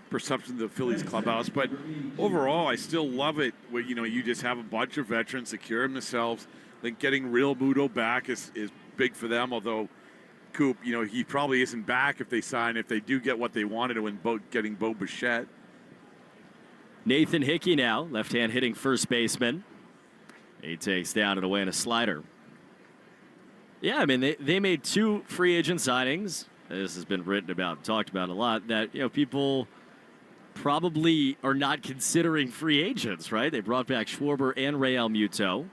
perception of the Phillies clubhouse, but overall, I still love it where, you know, you just have a bunch of veterans securing themselves. I think getting Real Muto back is big for them, although Coop, you know, he probably isn't back if they do get what they wanted in getting Bo Bichette. Nathan Hickey now, left-hand hitting first baseman. He takes down and away in a slider. Yeah, I mean, they made 2 free agent signings. This has been written about, talked about a lot, that, you know, people probably are not considering free agents, right? They brought back Schwarber and Real Muto.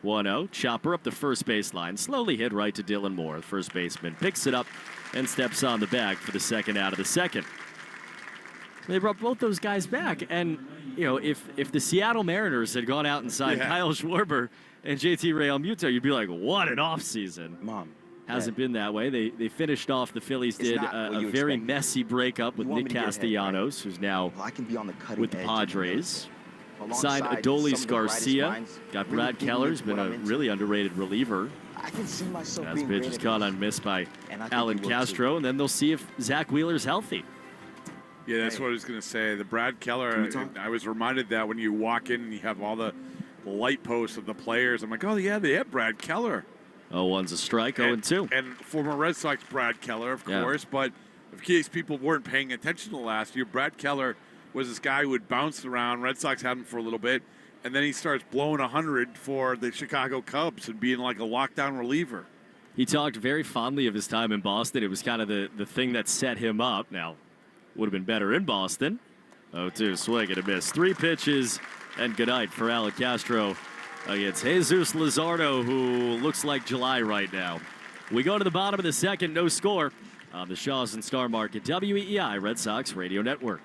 1-0, chopper up the first baseline, slowly hit right to Dylan Moore. The first baseman picks it up and steps on the bag for the second out of the second. They brought both those guys back, and, you know, if the Seattle Mariners had gone out and signed Kyle Schwarber and JT Real Muto, you'd be like, what an offseason. Mom. Hasn't been that way. They finished off, the Phillies did a very messy breakup with Nick Castellanos, who's now with the Padres. Signed Adolis Garcia. Got Brad Keller, who's been a really underrated reliever. As pitch is caught on miss by Alan Castro, and then they'll see if Zach Wheeler's healthy. Yeah, that's what I was going to say. The Brad Keller, I was reminded that when you walk in and you have all the light posts of the players, I'm like, oh, yeah, they have Brad Keller. 0-1's a strike, 0-2. And former Red Sox Brad Keller, of course, but in case people weren't paying attention to last year, Brad Keller was this guy who would bounce around. Red Sox had him for a little bit, and then he starts blowing 100 for the Chicago Cubs and being like a lockdown reliever. He talked very fondly of his time in Boston. It was kind of the thing that set him up. Now, would have been better in Boston. 0-2, swing and a miss. 3 pitches, and good night for Alan Castro against Jesus Luzardo, who looks like July right now. We go to the bottom of the second, no score on the Shaws and Star Market, WEEI Red Sox Radio Network.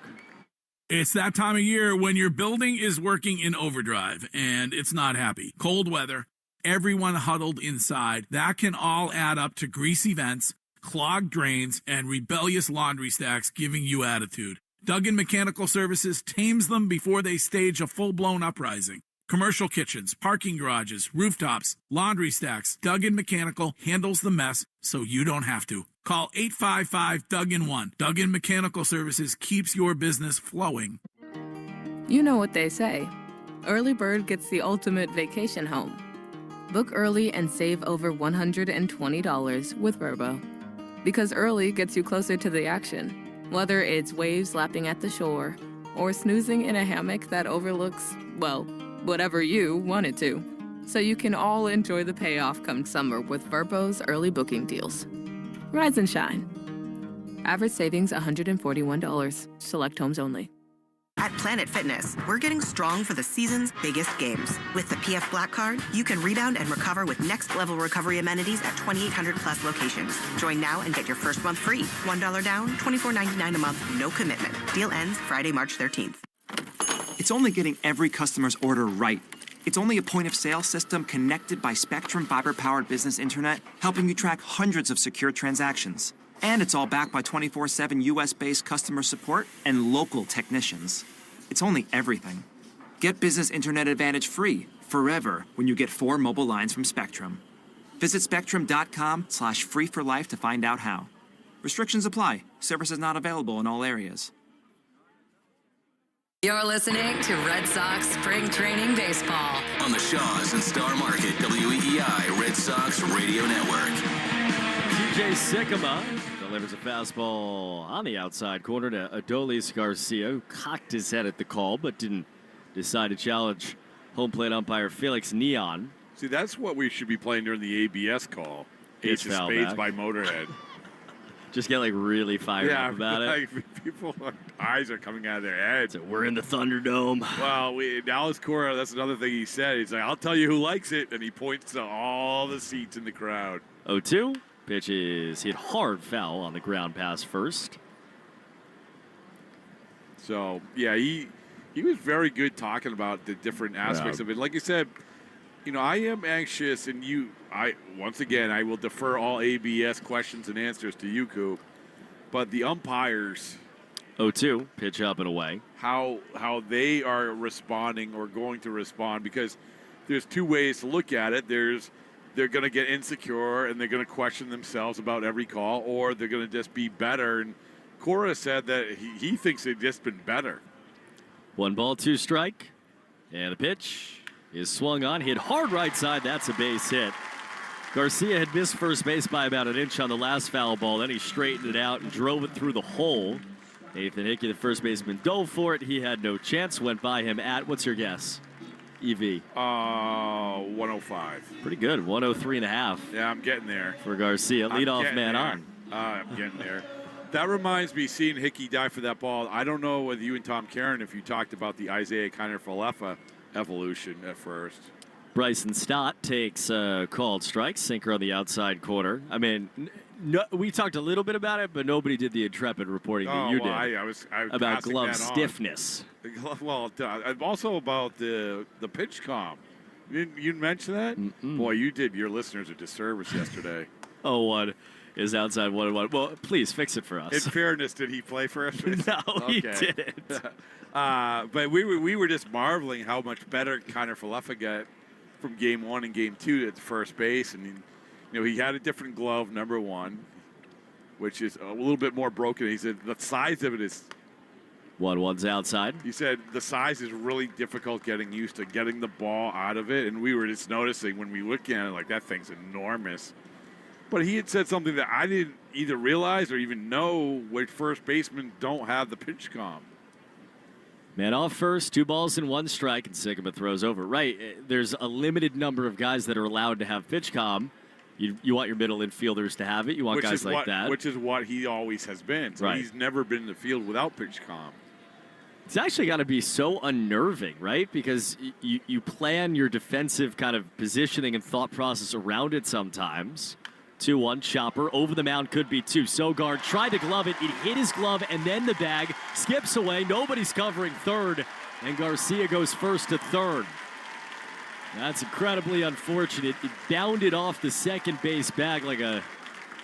It's that time of year when your building is working in overdrive and it's not happy. Cold weather, everyone huddled inside. That can all add up to greasy vents, clogged drains, and rebellious laundry stacks giving you attitude. Duggan Mechanical Services tames them before they stage a full-blown uprising. Commercial kitchens, parking garages, rooftops, laundry stacks. Duggan Mechanical handles the mess so you don't have to. Call 855-DUGGAN-1. Duggan Mechanical Services keeps your business flowing. You know what they say. Early bird gets the ultimate vacation home. Book early and save over $120 with Vrbo. Because early gets you closer to the action. Whether it's waves lapping at the shore or snoozing in a hammock that overlooks, well, whatever you want it to. So you can all enjoy the payoff come summer with Vrbo's early booking deals. Rise and shine. Average savings $141. Select homes only. At Planet Fitness, we're getting strong for the season's biggest games. With the PF Black Card, you can rebound and recover with next-level recovery amenities at 2,800-plus locations. Join now and get your first month free. $1 down, $24.99 a month, no commitment. Deal ends Friday, March 13th. It's only getting every customer's order right. It's only a point-of-sale system connected by Spectrum fiber-powered business internet, helping you track hundreds of secure transactions. And it's all backed by 24/7 US-based customer support and local technicians. It's only everything. Get Business Internet Advantage free, forever, when you get 4 mobile lines from Spectrum. Visit spectrum.com/free for life to find out how. Restrictions apply. Services not available in all areas. You're listening to Red Sox Spring Training Baseball on the Shaws and Star Market WEEI Red Sox Radio Network. TJ Sikkema delivers a fastball on the outside corner to Adolis Garcia, who cocked his head at the call but didn't decide to challenge home plate umpire Felix Neon. See, that's what we should be playing during the ABS call. Ace of Spades by Motorhead. Just get like really fired up about it. People's eyes are coming out of their heads. So we're in the Thunderdome. Well, Dallas Cora, that's another thing he said. He's like, I'll tell you who likes it. And he points to all the seats in the crowd. 0-2. Pitch is hit hard foul on the ground pass first. So, yeah, he was very good talking about the different aspects of it. Like you said, I am anxious, and once again, I will defer all ABS questions and answers to you, Coop. But the umpires, 0-2, pitch up and away. How they are responding or going to respond, because there's two ways to look at it. They're going to get insecure and they're going to question themselves about every call, or they're going to just be better. And Cora said that he thinks they've just been better. 1 ball, 2 strike, and the pitch is swung on, hit hard right side. That's a base hit. Garcia had missed first base by about an inch on the last foul ball. Then he straightened it out and drove it through the hole. Nathan Hickey, the first baseman, dove for it. He had no chance. Went by him at, what's your guess? EV. 105. Pretty good. 103.5. Yeah, I'm getting there. For Garcia. Leadoff man on. I'm getting there. That reminds me, seeing Hickey die for that ball. I don't know whether you and Tom Karen, if you talked about the Isaiah Kiner-Falefa evolution at first. Bryson Stott takes a called strike, sinker on the outside corner. I mean, we talked a little bit about it, but nobody did the intrepid reporting that you did I was about glove stiffness. Well, also about the pitch comp. You mentioned that? Boy, you did your listeners a disservice yesterday. 0-1 is outside 1-1. Well, please fix it for us. In fairness, did he play for us? No, he didn't. But we were just marveling how much better Kiner-Falefa got from game 1 and game 2 at the first base. And, he had a different glove, number 1, which is a little bit more broken. He said the size of it is... 1-1's outside. He said the size is really difficult getting used to getting the ball out of it. And we were just noticing when we look at it, like, that thing's enormous. But he had said something that I didn't either realize or even know, which first basemen don't have the pitch comp. Man off first, 2 balls and 1 strike, and Sigma throws over. Right, there's a limited number of guys that are allowed to have pitch comm. You want your middle infielders to have it. You want guys like that. Which is what he always has been. So he's never been in the field without pitch comm. It's actually got to be so unnerving, right? Because you plan your defensive kind of positioning and thought process around it sometimes. 2-1, Chopper over the mound, could be 2. Sogard tried to glove it. It hit his glove and then the bag. Skips away. Nobody's covering third. And Garcia goes first to third. That's incredibly unfortunate. It bounded off the second base bag like a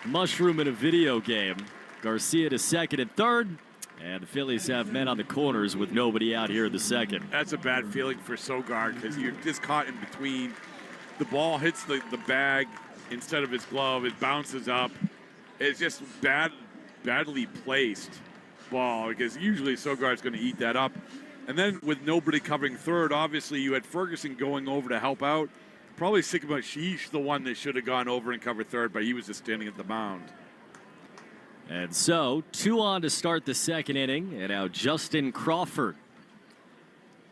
mushroom in a video game. Garcia to second and third. And the Phillies have men on the corners with nobody out here in the second. That's a bad feeling for Sogard because you're just caught in between. The ball hits the bag. Instead of his glove, it bounces up. It's just badly placed ball because usually Sogard's going to eat that up. And then with nobody covering third, obviously you had Ferguson going over to help out. Probably Sigma Sheesh, the one that should have gone over and covered third, but he was just standing at the mound. And so, 2 on to start the second inning. And now Justin Crawford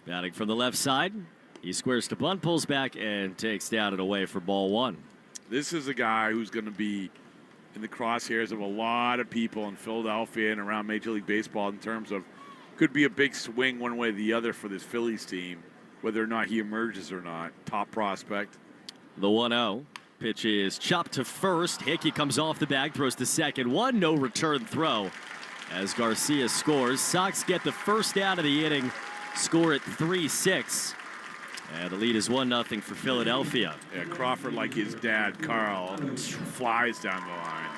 batting from the left side. He squares to bunt, pulls back, and takes down and away for ball 1. This is a guy who's going to be in the crosshairs of a lot of people in Philadelphia and around Major League Baseball in terms of could be a big swing one way or the other for this Phillies team, whether or not he emerges or not. Top prospect. The 1-0. Pitch is chopped to first. Hickey comes off the bag, throws to second. 1, no return throw as Garcia scores. Sox get the first out of the inning, score at 3-6. And the lead is 1-0 for Philadelphia. Yeah, Crawford, like his dad, Carl, flies down the line.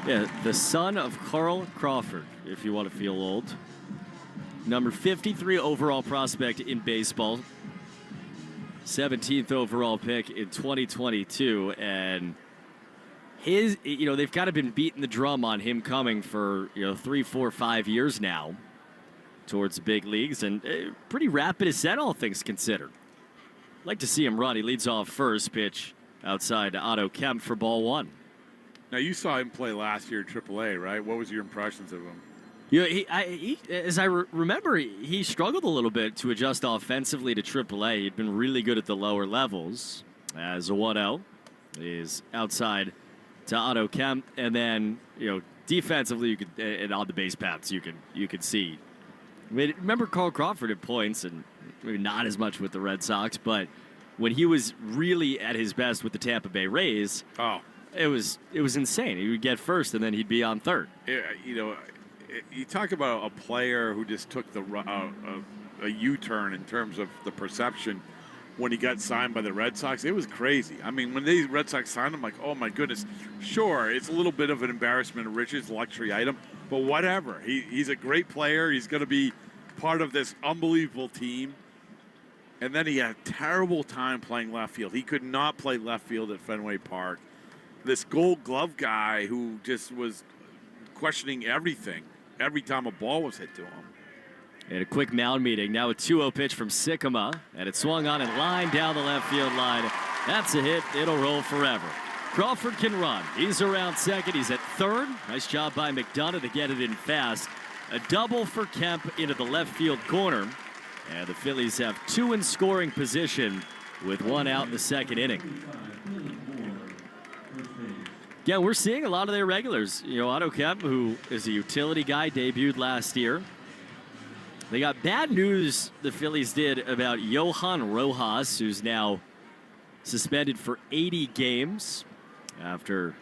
Yeah, the son of Carl Crawford, if you want to feel old. Number 53 overall prospect in baseball. 17th overall pick in 2022. And they've kind of been beating the drum on him coming for, 3, 4, 5 years now towards the big leagues, and pretty rapid ascent, all things considered. Like to see him run. He leads off first, pitch outside to Otto Kemp for ball 1. Now, you saw him play last year at AAA, right? What was your impressions of him? As I remember, he struggled a little bit to adjust offensively to AAA. He'd been really good at the lower levels. As a 1-0 is outside to Otto Kemp, and then defensively, you could, and on the base paths, you could see. I mean, remember Carl Crawford at points, and maybe not as much with the Red Sox, but when he was really at his best with the Tampa Bay Rays, it was insane. He would get first, and then he'd be on third. you talk about a player who just took a U-turn in terms of the perception when he got signed by the Red Sox. It was crazy. I mean, when the Red Sox signed him, like, oh my goodness, sure, it's a little bit of an embarrassment of riches, luxury item, but whatever. He's a great player. He's going to be part of this unbelievable team. And then he had a terrible time playing left field. He could not play left field at Fenway Park. This Gold Glove guy who just was questioning everything every time a ball was hit to him. And a quick mound meeting. Now a 2-0 pitch from Sycamore. And it swung on and lined down the left field line. That's a hit. It'll roll forever. Crawford can run. He's around second. He's at third. Nice job by McDonough to get it in fast. A double for Kemp into the left field corner. And the Phillies have 2 in scoring position with 1 out in the second inning. Yeah, we're seeing a lot of their regulars. You know, Otto Kemp, who is a utility guy, debuted last year. They got bad news, the Phillies did, about Johan Rojas, who's now suspended for 80 games after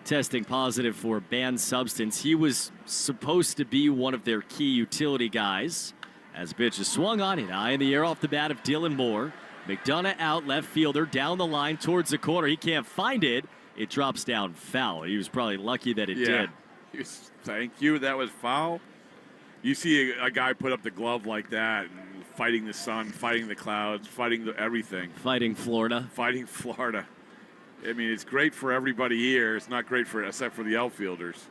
testing positive for a banned substance. He was supposed to be one of their key utility guys. As the pitch is swung on it, high in the air off the bat of Dylan Moore. McDonough out, left fielder, down the line towards the corner. He can't find it. It drops down foul. He was probably lucky that it did. Thank you. That was foul. You see a guy put up the glove like that, and fighting the sun, fighting the clouds, fighting everything. Fighting Florida. Fighting Florida. I mean, it's great for everybody here. It's not great except for the outfielders.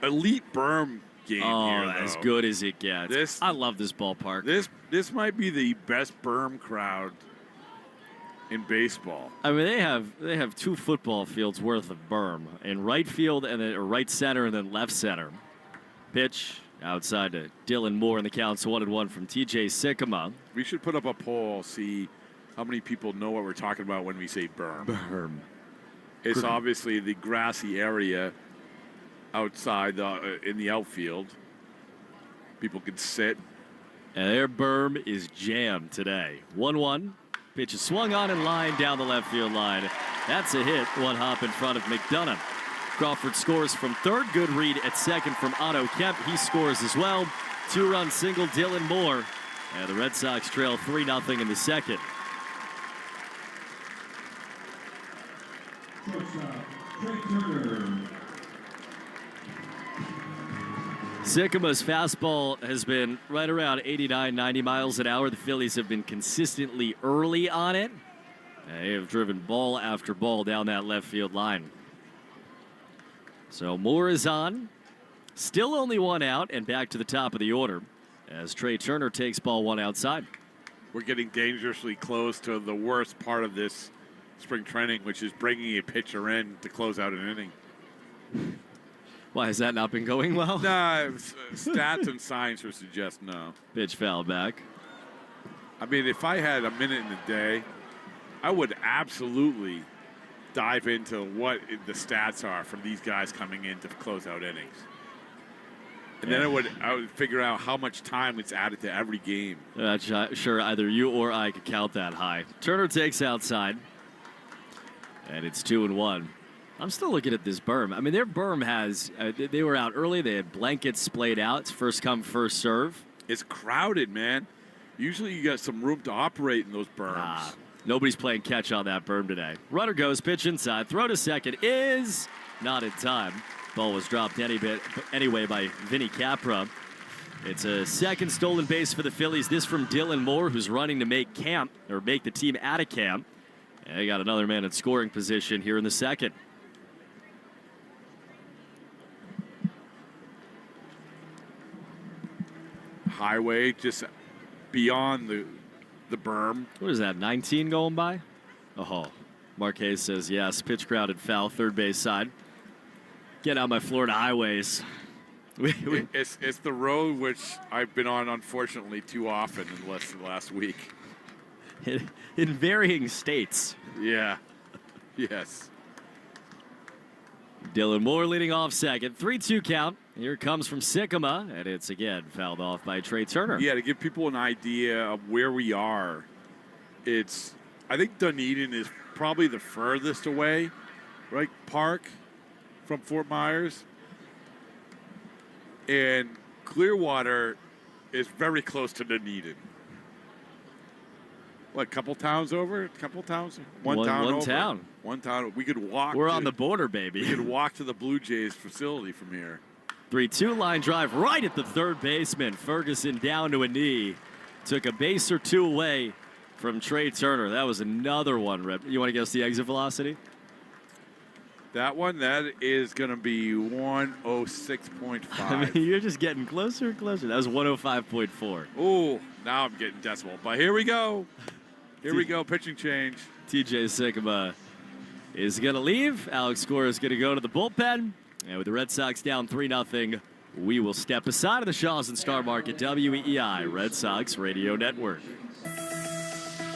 Elite berm game here, though. As good as it gets. I love this ballpark. This might be the best berm crowd in baseball. I mean, they have 2 football fields worth of berm in right field and then right center and then left center. Pitch outside to Dylan Moore, and the count's 1-1 from TJ Sycamore. We should put up a poll, see how many people know what we're talking about when we say berm. Berm. It's obviously the grassy area outside in the outfield. People can sit. And their berm is jammed today. 1-1. Pitch is swung on and lined down the left field line. That's a hit. 1 hop in front of McDonough. Crawford scores from third. Good read at second from Otto Kemp. He scores as well. 2-run single, Dylan Moore. And the Red Sox trail 3-0 in the second. Sycamore's fastball has been right around 89, 90 miles an hour. The Phillies have been consistently early on it. They have driven ball after ball down that left field line. So Moore is on. Still only 1 out and back to the top of the order as Trey Turner takes ball 1 outside. We're getting dangerously close to the worst part of this spring training, which is bringing a pitcher in to close out an inning. Why has that not been going well? Nah, stats and science would suggest no. Pitch foul back. I mean, if I had a minute in the day, I would absolutely dive into what the stats are from these guys coming in to close out innings. And then I would figure out how much time it's added to every game. Sure, either you or I could count that high. Turner takes outside, and it's 2-1. I'm still looking at this berm. I mean, their berm has, they were out early. They had blankets splayed out. It's first come, first serve. It's crowded, man. Usually you got some room to operate in those berms. Nobody's playing catch on that berm today. Runner goes, pitch inside. Throw to second is not in time. Ball was dropped anyway by Vinny Capra. It's a second stolen base for the Phillies. This from Dylan Moore, who's running to make the team out of camp. And they got another man in scoring position here in the second. Highway just beyond the berm. What is that, 19 going by? Oh, Marquez says yes. Pitch crowded foul, third base side. Get out my Florida highways. It's the road which I've been on, unfortunately, too often in the last week. In varying states. Yeah. Yes. Dylan Moore leading off second. 3-2 count. Here it comes from Sycamore, and it's again fouled off by Trey Turner. Yeah, to give people an idea of where we are, I think Dunedin is probably the furthest away, right, park from Fort Myers. And Clearwater is very close to Dunedin. What, a couple towns over? One town over. One town. We could walk. We're on the border, baby. We could walk to the Blue Jays facility from here. 3-2 line drive right at the third baseman. Ferguson down to a knee. Took a base or two away from Trey Turner. That was another one, Rip. You want to guess the exit velocity? That one, that is going to be 106.5. I mean, you're just getting closer and closer. That was 105.4. Oh, now I'm getting decimal. But here we go. Here we go, pitching change. TJ Sigma is going to leave. Alex Cora is going to go to the bullpen. And with the Red Sox down 3-0, we will step aside of the Shaws and Star Market WEEI Red Sox Radio Network.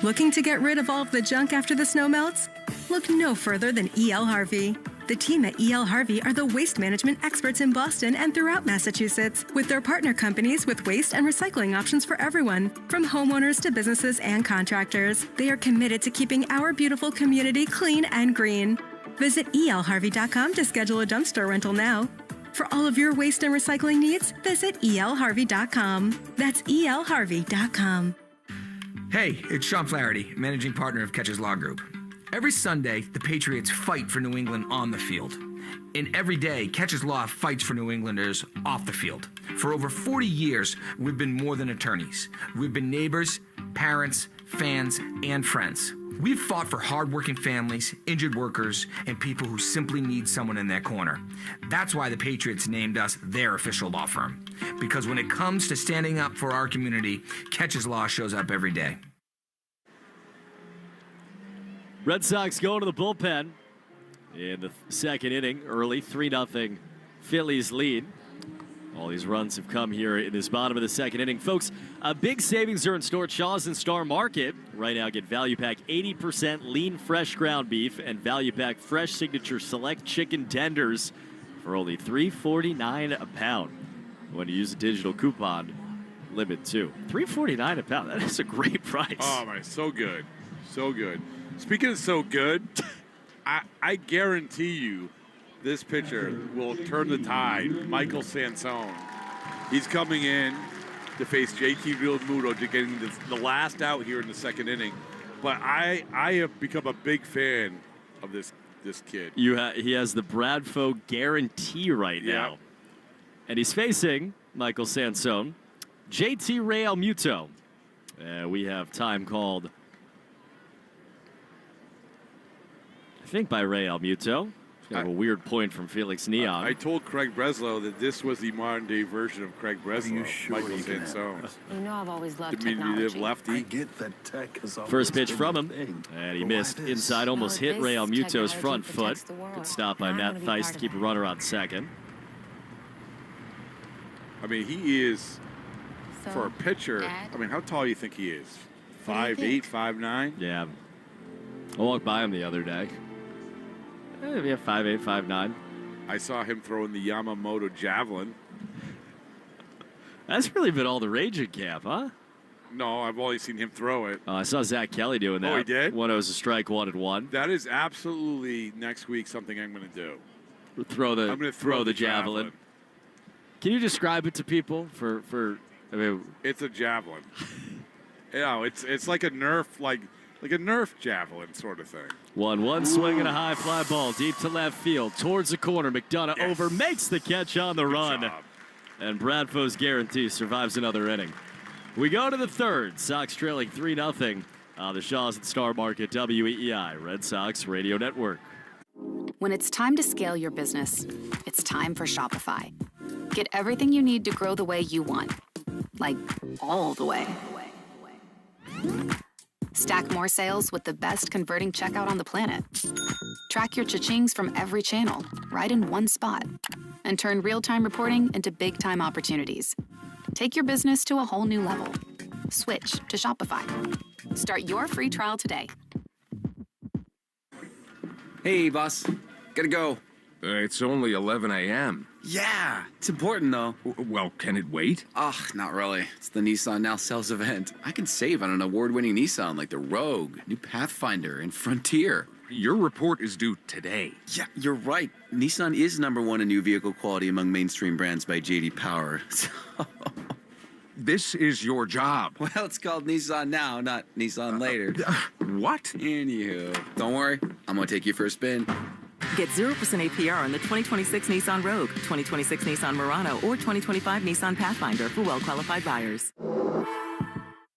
Looking to get rid of all of the junk after the snow melts? Look no further than E.L. Harvey. The team at E.L. Harvey are the waste management experts in Boston and throughout Massachusetts, with their partner companies with waste and recycling options for everyone, from homeowners to businesses and contractors. They are committed to keeping our beautiful community clean and green. Visit elharvey.com to schedule a dumpster rental now. For all of your waste and recycling needs, visit elharvey.com. That's elharvey.com. Hey, it's Sean Flaherty, managing partner of Catches Law Group. Every Sunday, the Patriots fight for New England on the field. And every day, Catches Law fights for New Englanders off the field. For over 40 years, we've been more than attorneys. We've been neighbors, parents, fans, and friends. We've fought for hardworking families, injured workers, and people who simply need someone in their corner. That's why the Patriots named us their official law firm. Because when it comes to standing up for our community, Catches Law shows up every day. Red Sox going to the bullpen in the second inning, early 3-0 Phillies lead. All these runs have come here in this bottom of the second inning. Folks, big savings are in store at Shaws and Star Market. Right now, get Value Pack 80% lean fresh ground beef and Value Pack fresh signature select chicken tenders for only $3.49 a pound. When you use a digital coupon, limit too. $3.49 a pound. That is a great price. Oh, my, so good. So good. Speaking of so good, I guarantee you this pitcher will turn the tide. Michael Sansone. He's coming in to face JT Realmuto, to getting the last out here in the second inning. But I have become a big fan of this kid. He has the Bradfo guarantee right now. And he's facing Michael Sansone, JT Realmuto. We have time called, I think, by Realmuto. Kind of a weird point from Felix Neon. I told Craig Breslow that this was the modern-day version of Craig Breslow, Michael Sansone. You know I've always loved diminutive technology. lefty. I get that tech is First pitch from him, and he missed inside, almost hit Realmuto's front foot. Good stop by Matt Theis to keep a runner on second. I mean, he is, for a pitcher, I mean, how tall do you think he is? 5'8", 5'9"? Yeah. I walked by him the other day. Yeah, 5'8", 5'9". I saw him throwing the Yamamoto javelin. That's really been all the rage at camp, huh? No, I've only seen him throw it. I saw Zach Kelly doing that. Oh, he did? When it was a strike 1-1. That is absolutely next week something I'm going to do. I'm going to throw the javelin. Can you describe it to people? I mean, it's a javelin. It's like a Nerf, like a Nerf javelin sort of thing. 1-1 swing and a high fly ball deep to left field towards the corner. McDonough over, makes the catch on the run. Job. And Bradfo's guarantee survives another inning. We go to the third. Sox trailing 3-0 on the Shaws and Star Market WEEI Red Sox Radio Network. When it's time to scale your business, it's time for Shopify. Get everything you need to grow the way you want. Like, all the way. Stack more sales with the best converting checkout on the planet. Track your cha-chings from every channel, right in one spot. And turn real-time reporting into big-time opportunities. Take your business to a whole new level. Switch to Shopify. Start your free trial today. Hey, boss. Gotta go. It's only 11 a.m. Yeah, it's important, though. Well, can it wait? Ugh, not really. It's the Nissan Now Sales event. I can save on an award-winning Nissan like the Rogue, new Pathfinder, and Frontier. Your report is due today. Yeah, you're right. Nissan is #1 in new vehicle quality among mainstream brands by J.D. Power. This is your job. Well, it's called Nissan now, not Nissan later. What? Anywho, don't worry. I'm going to take you for a spin. Get 0% APR on the 2026 Nissan Rogue, 2026 Nissan Murano, or 2025 Nissan Pathfinder for well-qualified buyers.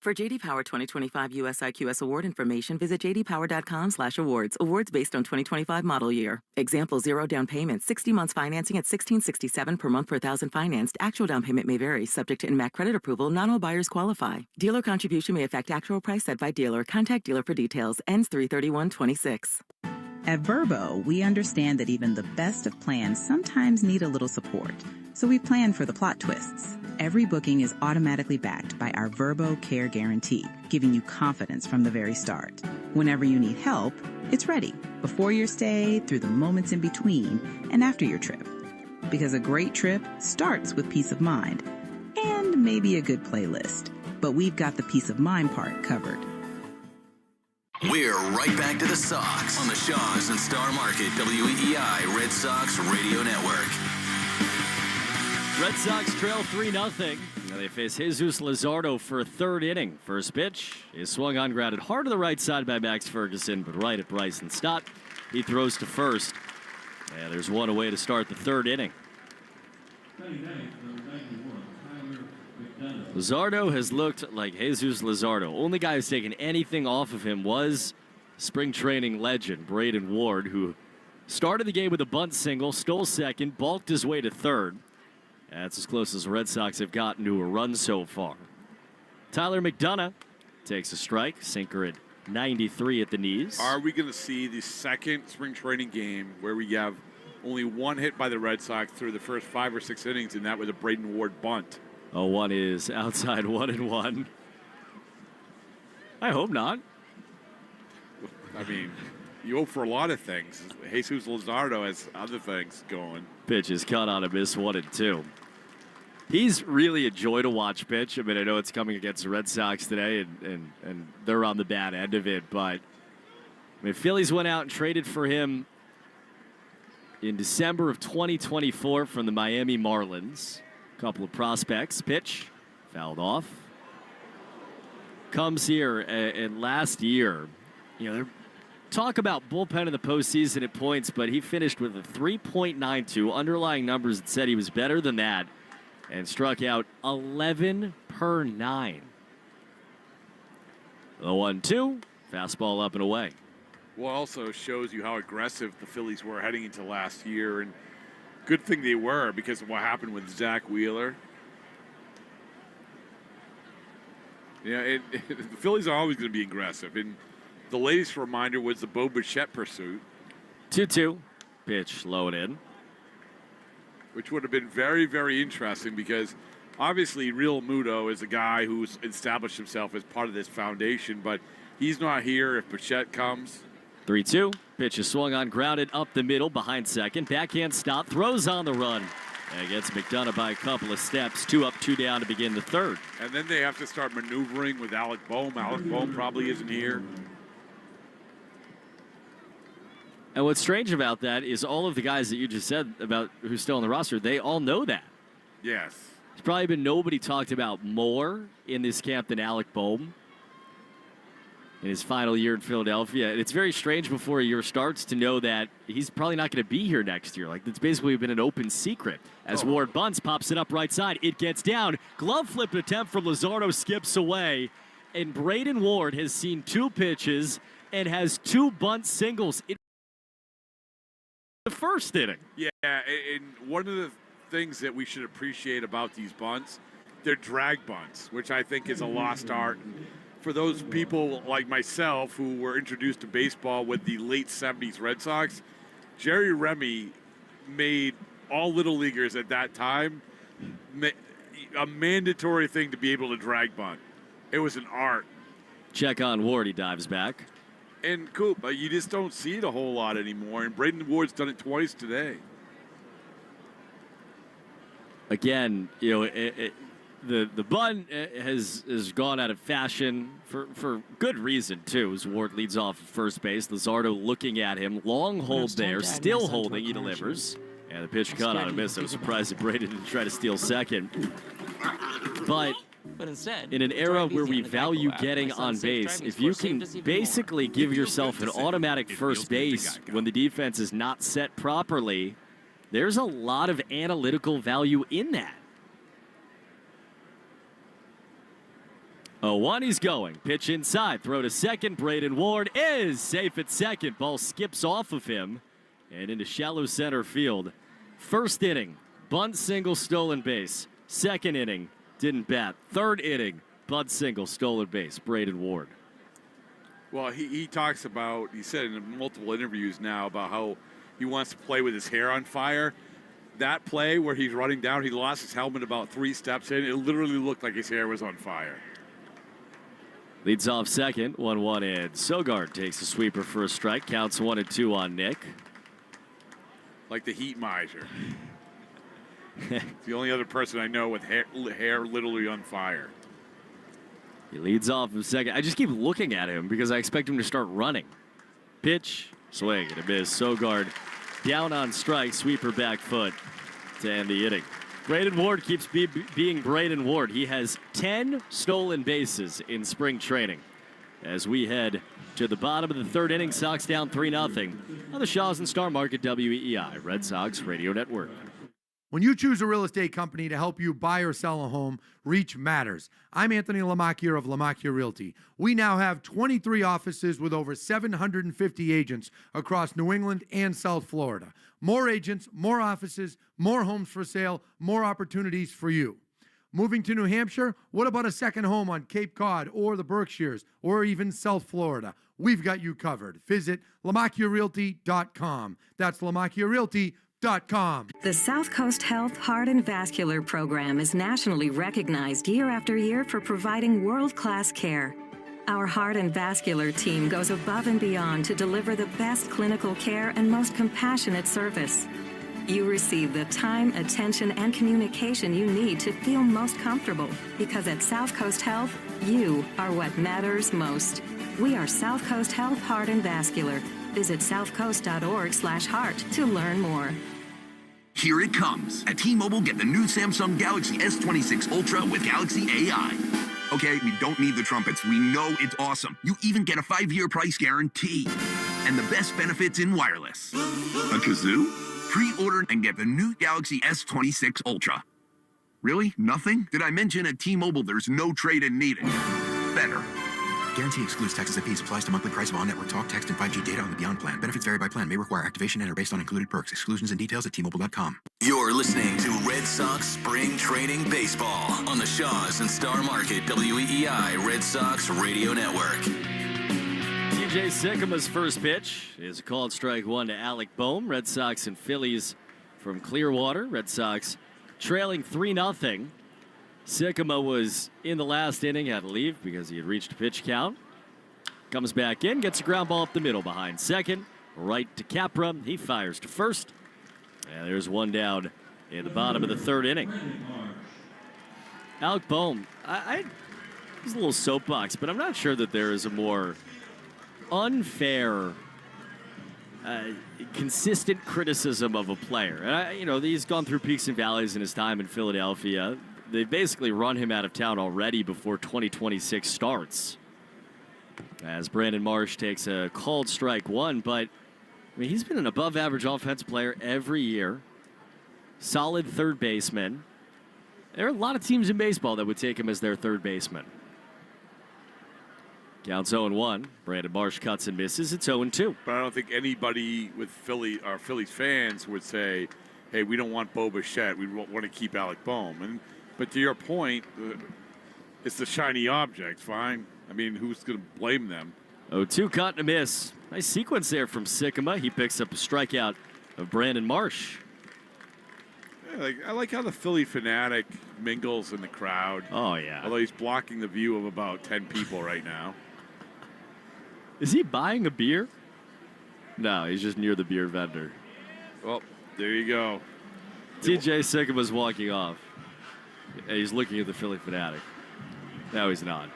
For JD Power 2025 US IQS award information, visit jdpower.com/awards. Awards based on 2025 model year. Example: 0 down payment, 60 months financing at $1,667 per month per thousand financed. Actual down payment may vary, subject to INMAC credit approval. Not all buyers qualify. Dealer contribution may affect actual price set by dealer. Contact dealer for details. Ends 3/31/26. At Verbo, we understand that even the best of plans sometimes need a little support. So we plan for the plot twists. Every booking is automatically backed by our Verbo Care Guarantee, giving you confidence from the very start. Whenever you need help, it's ready, before your stay, through the moments in between, and after your trip. Because a great trip starts with peace of mind, and maybe a good playlist. But we've got the peace of mind part covered. We're right back to the Sox on the Shaws and Star Market WEEI Red Sox Radio Network. Red Sox trail 3-0. Now they face Jesus Luzardo for a third inning. First pitch is swung on, grounded hard to the right side by Max Ferguson, but right at Bryson Stott. He throws to first. And there's one away to start the third inning. Luzardo has looked like Jesus Luzardo. Only guy who's taken anything off of him was spring training legend Braden Ward, who started the game with a bunt single, stole second, balked his way to third. That's as close as the Red Sox have gotten to a run so far. Tyler McDonough takes a strike, sinker at 93 at the knees. Are we going to see the second spring training game where we have only one hit by the Red Sox through the first 5 or 6 innings, and that was a Braden Ward bunt? Oh, one is outside 1-1. I hope not. I mean, you hope for a lot of things. Jesus Luzardo has other things going. Pitch is cut on a miss 1-2. He's really a joy to watch pitch. I mean, I know it's coming against the Red Sox today, and they're on the bad end of it. But I mean, Phillies went out and traded for him in December of 2024 from the Miami Marlins. A couple of prospects. Pitch fouled off. Comes here, and last year, you know, talk about bullpen in the postseason at points, but he finished with a 3.92. Underlying numbers that said he was better than that, and struck out 11 per 9. The 1-2, fastball up and away. Well, also shows you how aggressive the Phillies were heading into last year, and good thing they were because of what happened with Zach Wheeler. Yeah, the Phillies are always going to be aggressive, and the latest reminder was the Bo Bichette pursuit. 2-2, pitch low and in. Which would have been very, very interesting because obviously Real Muto is a guy who's established himself as part of this foundation, but he's not here if Bichette comes. 3-2, pitch is swung on, grounded up the middle behind second. Backhand stop, throws on the run. And gets McDonough by a couple of steps. 2 up, 2 down to begin the third. And then they have to start maneuvering with Alec Boehm. Alec Boehm probably isn't here. And what's strange about that is all of the guys that you just said about who's still on the roster, they all know that. Yes. There's probably been nobody talked about more in this camp than Alec Boehm in his final year in Philadelphia. And it's very strange before a year starts to know that he's probably not going to be here next year. Like, it's basically been an open secret. As Ward bunts, pops it up right side. It gets down. Glove flip attempt for Luzardo skips away. And Braden Ward has seen 2 pitches and has 2 bunt singles in the first inning. Yeah, and one of the things that we should appreciate about these bunts, they're drag bunts, which I think is a lost art. And for those people like myself who were introduced to baseball with the late 70s Red Sox, Jerry Remy made all little leaguers at that time a mandatory thing to be able to drag bunt. It was an art. Check on Ward, he dives back. And Coop, you just don't see it a whole lot anymore, and Braden Ward's done it twice today. Again, you know, the bunt has gone out of fashion for good reason, too, as Ward leads off at first base. Luzardo looking at him. Long hold there. Still holding. He delivers. And the pitch caught on a miss. I was surprised that Braden didn't try to steal second. But instead, in an era where we value getting on base, if you can basically give yourself an automatic first base when the defense is not set properly, there's a lot of analytical value in that. 0-1, he's going. Pitch inside. Throw to second. Braden Ward is safe at second. Ball skips off of him and into shallow center field. First inning, bunt, single, stolen base. Second inning, didn't bat. Third inning, bunt, single, stolen base. Braden Ward. Well, he talks about, he said in multiple interviews now about how he wants to play with his hair on fire. That play where he's running down, he lost his helmet about 3 steps in. It literally looked like his hair was on fire. Leads off second, 1-1, and Sogard takes a sweeper for a strike. Counts 1-2 on Nick. Like the heat miser. It's the only other person I know with hair literally on fire. He leads off in second. I just keep looking at him because I expect him to start running. Pitch, swing, and a miss. Sogard down on strike, sweeper back foot to end the inning. Braden Ward keeps being Braden Ward. He has 10 stolen bases in spring training. As we head to the bottom of the third inning, Sox down 3-0 on the Shaws and Star Market WEEI Red Sox Radio Network. When you choose a real estate company to help you buy or sell a home, reach matters. I'm Anthony Lamacchia of Lamacchia Realty. We now have 23 offices with over 750 agents across New England and South Florida. More agents, more offices, more homes for sale, more opportunities for you. Moving to New Hampshire? What about a second home on Cape Cod or the Berkshires or even South Florida? We've got you covered. Visit LaMacchiaRealty.com. That's LaMacchiaRealty.com. The South Coast Health Heart and Vascular Program is nationally recognized year after year for providing world-class care. Our heart and vascular team goes above and beyond to deliver the best clinical care and most compassionate service. You receive the time, attention, and communication you need to feel most comfortable, because at South Coast Health, you are what matters most. We are South Coast Health Heart and Vascular. Visit southcoast.org/heart to learn more. Here it comes. At T-Mobile, get the new Samsung Galaxy S26 Ultra with Galaxy AI. Okay, we don't need the trumpets. We know it's awesome. You even get a 5-year price guarantee. And the best benefits in wireless. A kazoo? Pre-order and get the new Galaxy S26 Ultra. Really? Nothing? Did I mention at T-Mobile there's no trade-in needed? Better. Guarantee excludes taxes and fees. Applies to monthly price of on-network talk, text, and 5G data on the Beyond plan. Benefits vary by plan. May require activation and are based on included perks. Exclusions and details at T-Mobile.com. You're listening to Red Sox Spring Training Baseball on the Shaws and Star Market WEEI Red Sox Radio Network. TJ Sycam's first pitch is a called strike one to Alec Boehm. Red Sox and Phillies from Clearwater. Red Sox trailing 3-0. Sycama was in the last inning, had to leave because he had reached a pitch count. Comes back in, gets a ground ball up the middle behind second. Right to Capra. He fires to first. And there's one down in the bottom of the third inning. Alec Boehm, I was a little soapbox, but I'm not sure that there is a more unfair, consistent criticism of a player. And he's gone through peaks and valleys in his time in Philadelphia. They basically run him out of town already before 2026 starts. As Brandon Marsh takes a called strike one, but he's been an above-average offensive player every year. Solid third baseman. There are a lot of teams in baseball that would take him as their third baseman. Counts 0-1. Brandon Marsh cuts and misses. It's 0-2. But I don't think anybody with Phillies fans would say, hey, we don't want Bo Bichette. We want to keep Alec Boehm. But to your point, it's the shiny object. Fine. I mean, who's going to blame them? 0-2 cut and a miss. Nice sequence there from Sycama. He picks up a strikeout of Brandon Marsh. Yeah, I like how the Philly fanatic mingles in the crowd. Oh, yeah. Although he's blocking the view of about 10 people right now. Is he buying a beer? No, he's just near the beer vendor. Well, there you go. TJ Sycama's walking off. He's looking at the Philly Fanatic. No, he's not.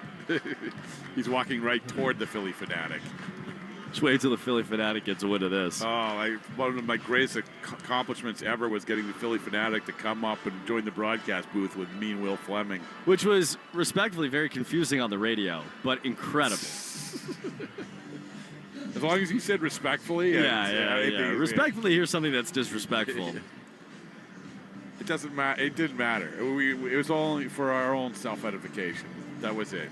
He's walking right toward the Philly Fanatic. Just wait till the Philly Fanatic gets a win of this. One of my greatest accomplishments ever was getting the Philly Fanatic to come up and join the broadcast booth with Mean Will Fleming. Which was, respectfully, very confusing on the radio, but incredible. As long as you said respectfully. Yeah. Respectfully, here's something that's disrespectful. It doesn't matter. It didn't matter. It was only for our own self-edification. That was it.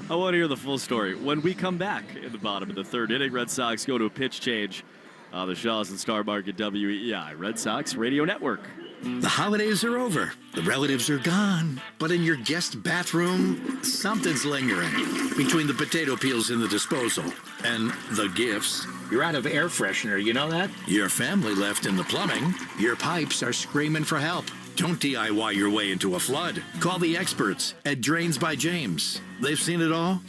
I want to hear the full story. When we come back in the bottom of the third inning, Red Sox go to a pitch change on the Shaws and Star Market WEEI Red Sox Radio Network. The holidays are over. The relatives are gone. But in your guest bathroom, something's lingering. Between the potato peels in the disposal and the gifts. You're out of air freshener, you know that? Your family left in the plumbing. Your pipes are screaming for help. Don't DIY your way into a flood. Call the experts at Drains by James. They've seen it all,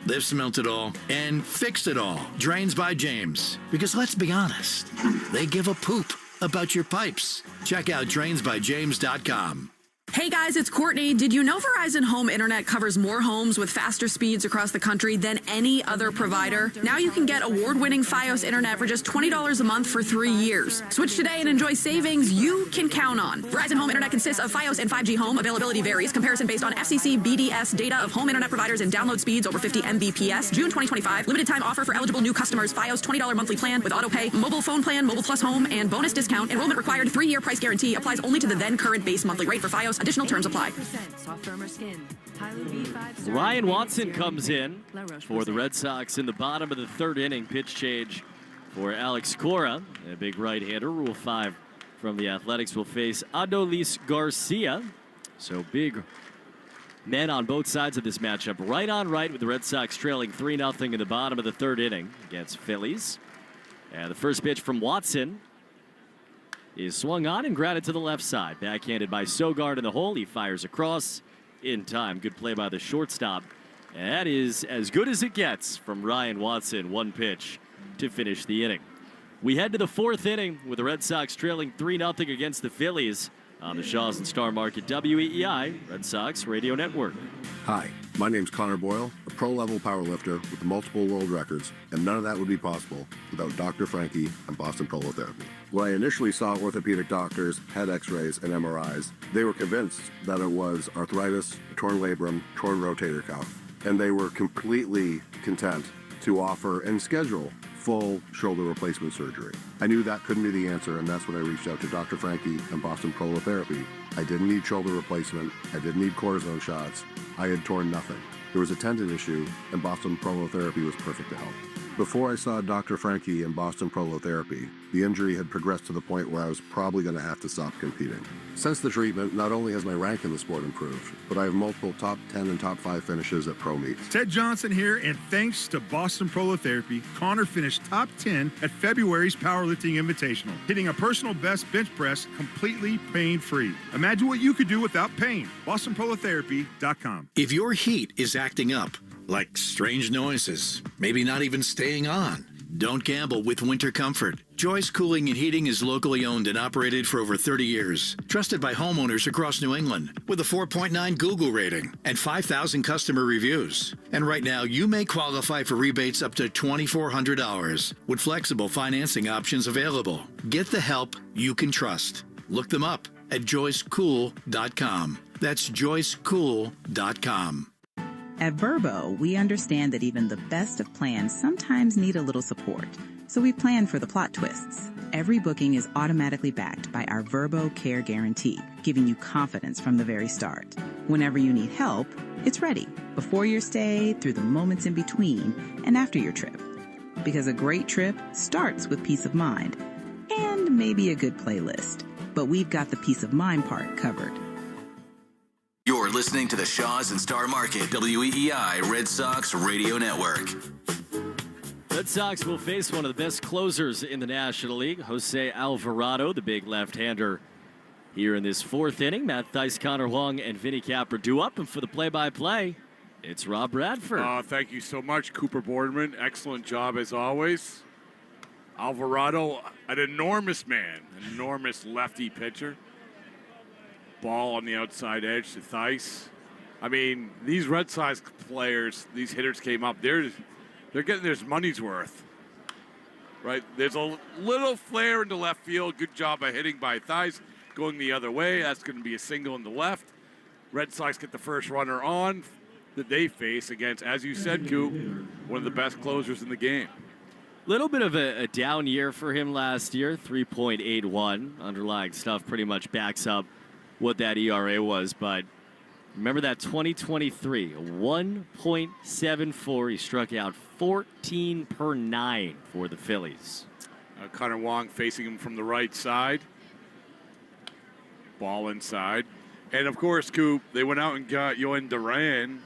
they've smelt it all, and fixed it all. Drains by James. Because let's be honest, they give a poop about your pipes. Check out drainsbyjames.com. Hey guys, it's Courtney. Did you know Verizon Home Internet covers more homes with faster speeds across the country than any other provider? Now you can get award-winning FiOS Internet for just $20 a month for 3 years. Switch today and enjoy savings you can count on. Verizon Home Internet consists of FiOS and 5G home. Availability varies. Comparison based on FCC BDS data of home internet providers and download speeds over 50 Mbps. June 2025. Limited time offer for eligible new customers. FiOS $20 monthly plan with autopay, mobile phone plan, mobile plus home, and bonus discount. Enrollment required. 3-year price guarantee. Applies only to the then current base monthly rate for FiOS. Additional terms apply. Ryan Watson comes in for the Red Sox in the bottom of the third inning. Pitch change for Alex Cora, a big right-hander. Rule 5 from the Athletics will face Adolis Garcia. So big men on both sides of this matchup. Right on right with the Red Sox trailing 3-0 in the bottom of the third inning against Phillies. And the first pitch from Watson is swung on and grounded to the left side. Backhanded by Sogard in the hole. He fires across in time. Good play by the shortstop. And that is as good as it gets from Ryan Watson. One pitch to finish the inning. We head to the fourth inning with the Red Sox trailing 3-0 against the Phillies on the Shaws and Star Market WEEI Red Sox Radio Network. Hi, my name's Connor Boyle, a pro-level powerlifter with multiple world records, and none of that would be possible without Dr. Frankie and Boston Prolotherapy. When I initially saw orthopedic doctors, had x-rays, and MRIs, they were convinced that it was arthritis, torn labrum, torn rotator cuff, and they were completely content to offer and schedule full shoulder replacement surgery. I knew that couldn't be the answer, and that's when I reached out to Dr. Frankie and Boston Prolotherapy. I didn't need shoulder replacement. I didn't need cortisone shots. I had torn nothing. There was a tendon issue, and Boston Prolotherapy was perfect to help. Before I saw Dr. Frankie and Boston Prolotherapy, the injury had progressed to the point where I was probably going to have to stop competing. Since the treatment, not only has my rank in the sport improved, but I have multiple top 10 and top 5 finishes at pro meets. Ted Johnson here, and thanks to Boston Prolotherapy, Connor finished top 10 at February's Powerlifting Invitational, hitting a personal best bench press completely pain-free. Imagine what you could do without pain. BostonProlotherapy.com. If your heat is acting up, like strange noises, maybe not even staying on, don't gamble with winter comfort. Joyce Cooling and Heating is locally owned and operated for over 30 years. Trusted by homeowners across New England with a 4.9 Google rating and 5,000 customer reviews. And right now, you may qualify for rebates up to $2,400 with flexible financing options available. Get the help you can trust. Look them up at joycecool.com. That's joycecool.com. At Verbo, we understand that even the best of plans sometimes need a little support. So we plan for the plot twists. Every booking is automatically backed by our Verbo Care Guarantee, giving you confidence from the very start. Whenever you need help, it's ready. Before your stay, through the moments in between, and after your trip. Because a great trip starts with peace of mind. And maybe a good playlist. But we've got the peace of mind part covered. You're listening to the Shaws and Star Market WEEI Red Sox Radio Network. Red Sox will face one of the best closers in the National League, Jose Alvarado, the big left-hander here in this fourth inning. Matt Theis, Connor Huang, and Vinny Capra do up, and for the play-by-play, it's Rob Bradford. Thank you so much, Cooper Boardman. Excellent job as always. Alvarado, an enormous man, an enormous lefty pitcher. Ball on the outside edge to Theis. I mean, these Red Sox players, these hitters came up. They're getting their money's worth. Right? There's a little flare into left field. Good job by hitting by Theis. Going the other way. That's going to be a single in the left. Red Sox get the first runner on that they face against, as you said, Coop, one of the best closers in the game. Little bit of a down year for him last year, 3.81. Underlying stuff pretty much backs up what that ERA was, but remember that 2023, 1.74. He struck out 14 per 9 for the Phillies. Connor Wong facing him from the right side. Ball inside. And, of course, Coop, they went out and got Yohan Duran,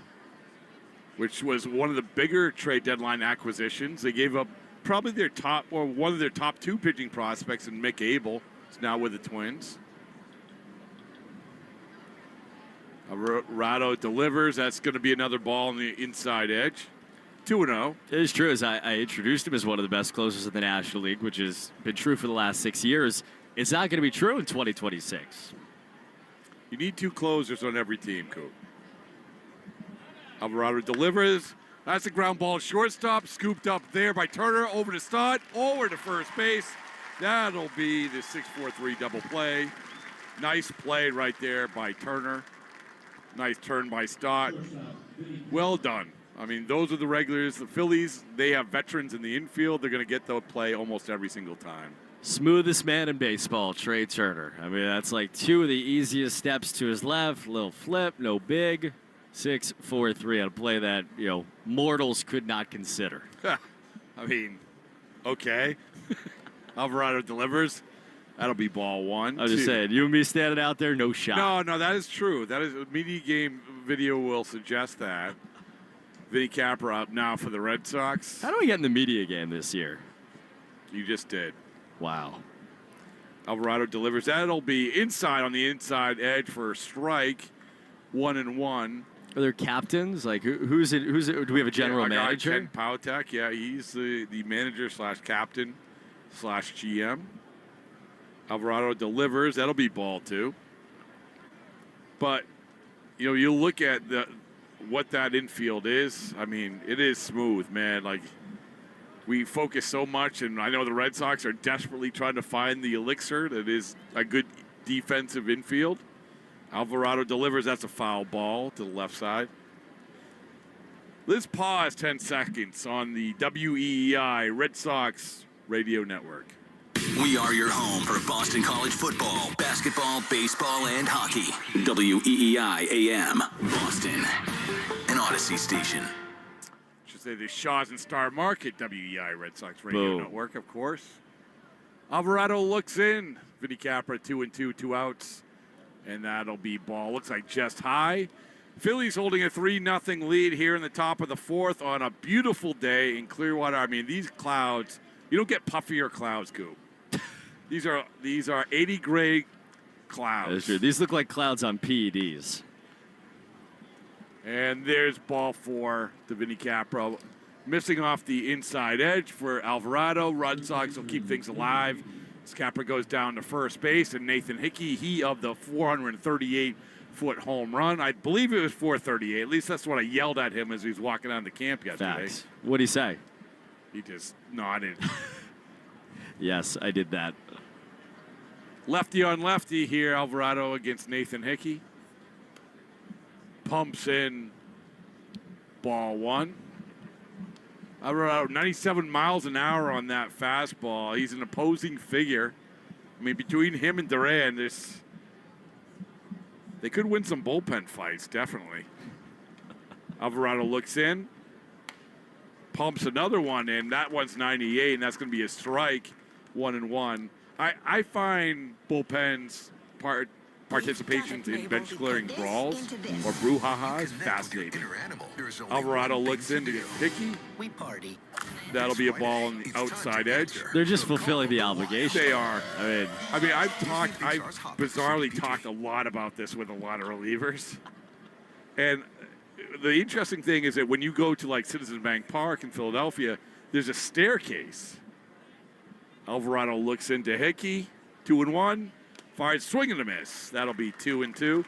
which was one of the bigger trade deadline acquisitions. They gave up probably their top, or one of their top 2 pitching prospects in Mick Abel. He's now with the Twins. Alvarado delivers. That's going to be another ball on the inside edge. 2-0. It is true, as I introduced him as one of the best closers in the National League, which has been true for the last 6 years. It's not going to be true in 2026. You need 2 closers on every team, Coop. Alvarado delivers. That's a ground ball shortstop. Scooped up there by Turner. Over to Stott. Over to first base. That'll be the 6-4-3 double play. Nice play right there by Turner. Nice turn by Stott. Well done. I mean, those are the regulars. The Phillies, they have veterans in the infield. They're going to get the play almost every single time. Smoothest man in baseball, Trey Turner. I mean, that's like 2 of the easiest steps to his left. Little flip, no big. 6-4-3 on a play that, mortals could not consider. I mean, okay. Alvarado delivers. That'll be ball 1. I'm just saying, you and me standing out there, no shot. No, that is true. That is, media game video will suggest that. Vinny Capra up now for the Red Sox. How do we get in the media game this year? You just did. Wow. Alvarado delivers. That'll be inside on the inside edge for a strike. 1-1. Are there captains? Like, who's it? Do we have a general manager? Ken Pautek. Yeah, he's the manager / captain / GM. Alvarado delivers. That'll be ball 2. But, you look at what that infield is. I mean, it is smooth, man. Like, we focus so much, and I know the Red Sox are desperately trying to find the elixir that is a good defensive infield. Alvarado delivers. That's a foul ball to the left side. Let's pause 10 seconds on the WEEI Red Sox radio network. We are your home for Boston College football, basketball, baseball, and hockey. WEEI AM, Boston, an Odyssey station. Should say the Shaws and Star Market, WEEI Red Sox radio network, of course. Alvarado looks in. Vinny Capra 2-2, 2 outs. And that'll be ball. Looks like just high. Phillies holding a 3-0 lead here in the top of the 4th on a beautiful day in Clearwater. I mean, these clouds, you don't get puffier clouds, Coop. These are 80 gray clouds. That's true. These look like clouds on PEDs. And there's ball 4 to Vinny Capra. Missing off the inside edge for Alvarado. Red Sox will keep things alive. As Capra goes down to first base, and Nathan Hickey, he of the 438-foot home run. I believe it was 438. At least that's what I yelled at him as he was walking down to camp yesterday. Facts. What'd he say? He just nodded. Yes, I did that. Lefty on lefty here, Alvarado against Nathan Hickey. Pumps in ball 1. Alvarado, 97 miles an hour on that fastball. He's an opposing figure. I mean, between him and Duran, they could win some bullpen fights, definitely. Alvarado looks in, pumps another one in. That one's 98, and that's going to be a strike, 1-1. I find bullpens participations in bench clearing brawls or brouhahas fascinating. Alvarado looks into Hickey. That'll be a ball on the outside edge. They're just fulfilling the obligation. They are. I mean, I've bizarrely talked a lot about this with a lot of relievers. And the interesting thing is that when you go to like Citizens Bank Park in Philadelphia, there's a staircase. Alvarado looks into Hickey, 2-1. Fired, swing and a miss. That'll be 2-2.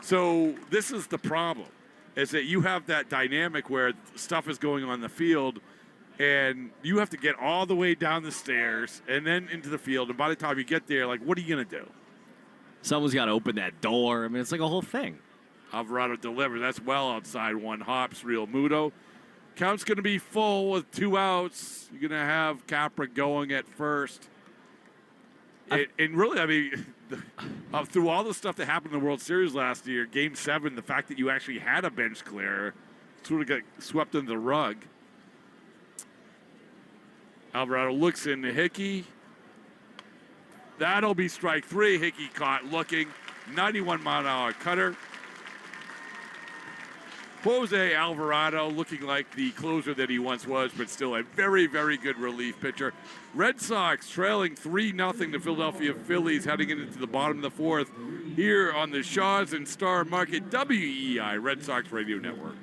So this is the problem, is that you have that dynamic where stuff is going on the field, and you have to get all the way down the stairs and then into the field. And by the time you get there, like, what are you going to do? Someone's got to open that door. I mean, it's like a whole thing. Alvarado delivers. That's well outside one. Hops, Real Muto. Count's going to be full with 2 outs. You're going to have Capra going at first. And really, I mean, through all the stuff that happened in the World Series last year, Game 7, the fact that you actually had a bench clear sort of got swept under the rug. Alvarado looks into Hickey. That'll be strike 3. Hickey caught looking. 91-mile-an-hour cutter. Jose Alvarado looking like the closer that he once was, but still a very, very good relief pitcher. Red Sox trailing 3-0 the Philadelphia Phillies heading into the bottom of the 4th here on the Shaws and Star Market WEEI Red Sox Radio Network.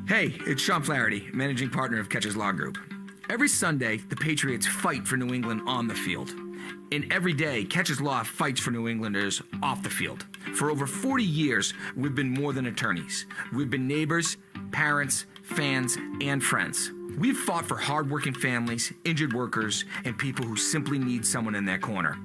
Hey, it's Sean Flaherty, managing partner of Catches Law Group. Every Sunday, the Patriots fight for New England on the field. And every day, Catches Law fights for New Englanders off the field. For over 40 years, we've been more than attorneys. We've been neighbors, parents, fans, and friends. We've fought for hardworking families, injured workers, and people who simply need someone in their corner.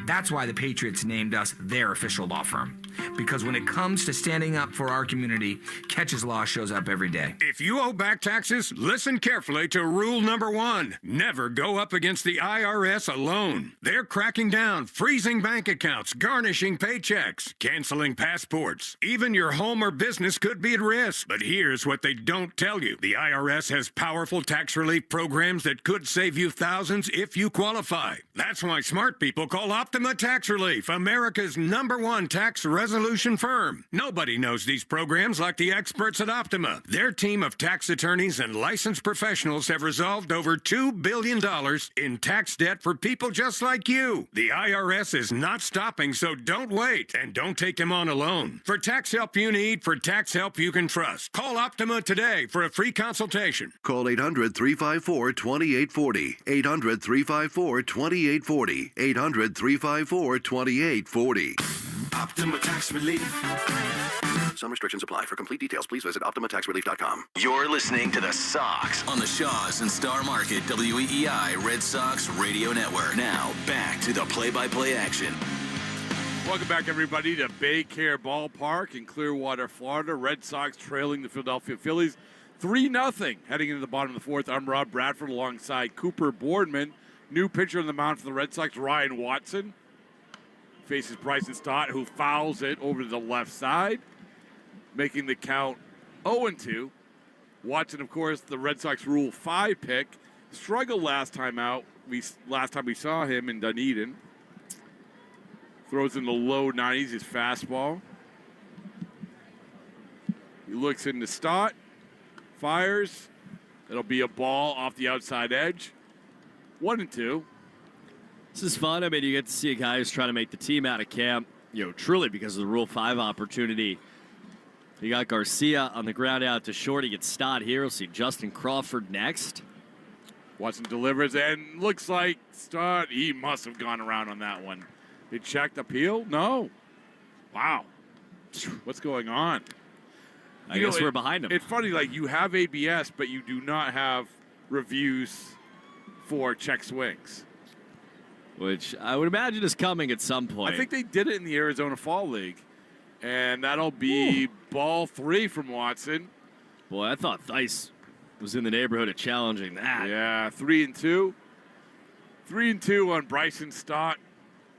That's why the Patriots named us their official law firm. Because when it comes to standing up for our community, Catches Law shows up every day. If you owe back taxes, listen carefully to rule number 1. Never go up against the IRS alone. They're cracking down, freezing bank accounts, garnishing paychecks, canceling passports. Even your home or business could be at risk. But here's what they don't tell you. The IRS has powerful tax relief programs that could save you thousands if you qualify. That's why smart people call Optima Tax Relief, America's #1 tax resolution firm. Nobody knows these programs like the experts at Optima. Their team of tax attorneys and licensed professionals have resolved over $2 billion in tax debt for people just like you. The IRS is not stopping, so don't wait, and don't take them on alone. For tax help you need, for tax help you can trust, call Optima today for a free consultation. Call 800-354-2840. 800-354-2840. 800-354-2840. Optima Tax Relief. Some restrictions apply. For complete details, please visit OptimaTaxRelief.com. You're listening to the Sox on the Shaws and Star Market WEEI Red Sox Radio Network. Now, back to the play-by-play action. Welcome back, everybody, to Baycare Ballpark in Clearwater, Florida. Red Sox trailing the Philadelphia Phillies 3-0 heading into the bottom of the 4th. I'm Rob Bradford alongside Cooper Boardman. New pitcher on the mound for the Red Sox, Ryan Watson. Faces Bryson Stott, who fouls it over to the left side, making the count 0-2. Watson, of course, the Red Sox Rule 5 pick. Struggled last time out. Last time we saw him in Dunedin. Throws in the low 90s, his fastball. He looks into Stott. Fires. It'll be a ball off the outside edge. 1-2. This is fun. I mean, you get to see a guy who's trying to make the team out of camp, truly because of the Rule 5 opportunity. You got Garcia on the ground out to short. He gets Stott here. We'll see Justin Crawford next. Watson delivers, and looks like Stott, he must have gone around on that one. They checked appeal? No. Wow. What's going on? I guess we're behind him. It's funny, like, you have ABS, but you do not have reviews for check swings. Which I would imagine is coming at some point. I think they did it in the Arizona Fall League. And that'll be ball 3 from Watson. Boy, I thought Theis was in the neighborhood of challenging that. Yeah, 3-2. 3-2 on Bryson Stott,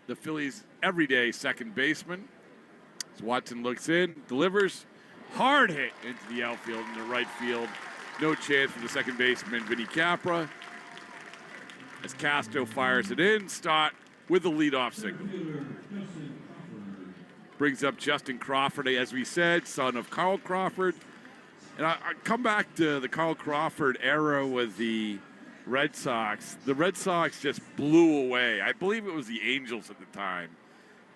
the Phillies' everyday second baseman. As Watson looks in, delivers. Hard hit into the outfield, into right field. No chance for the second baseman, Vinny Capra. As Castro fires it in, Stott with the leadoff single. Brings up Justin Crawford, as we said, son of Carl Crawford. And I come back to the Carl Crawford era with the Red Sox. The Red Sox just blew away. I believe it was the Angels at the time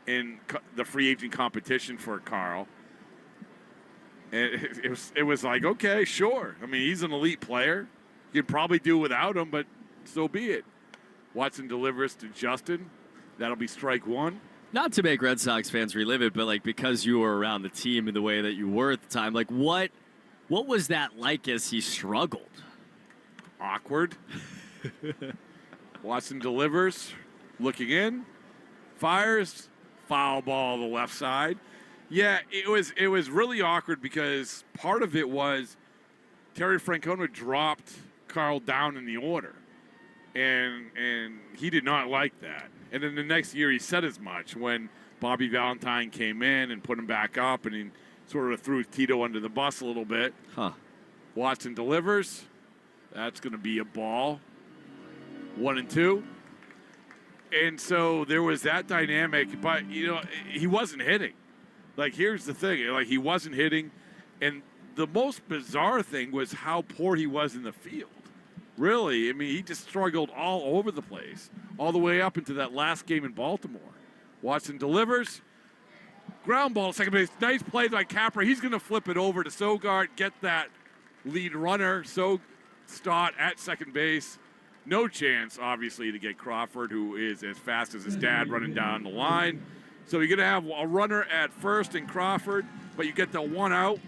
in the free agent competition for Carl. And it was like, okay, sure. I mean, he's an elite player. You can probably do without him, but so be it. Watson delivers to Justin. That'll be strike 1. Not to make Red Sox fans relive it, but like because you were around the team in the way that you were at the time, like what was that like as he struggled? Awkward. Watson delivers, looking in, fires, foul ball to the left side. Yeah, it was really awkward because part of it was Terry Francona dropped Carl down in the order, and he did not like that. And then the next year he said as much when Bobby Valentine came in and put him back up, and he sort of threw Tito under the bus a little bit. Watson delivers. That's going to be a ball. 1-2. And so there was that dynamic, but, he wasn't hitting. Like, here's the thing. Like, he wasn't hitting, and the most bizarre thing was how poor he was in the field. Really, I mean, he just struggled all over the place, all the way up into that last game in Baltimore. Watson delivers. Ground ball, second base. Nice play by Capra. He's going to flip it over to Sogard, get that lead runner. Stott at second base. No chance, obviously, to get Crawford, who is as fast as his dad running down the line. So you're going to have a runner at first in Crawford, but you get the one out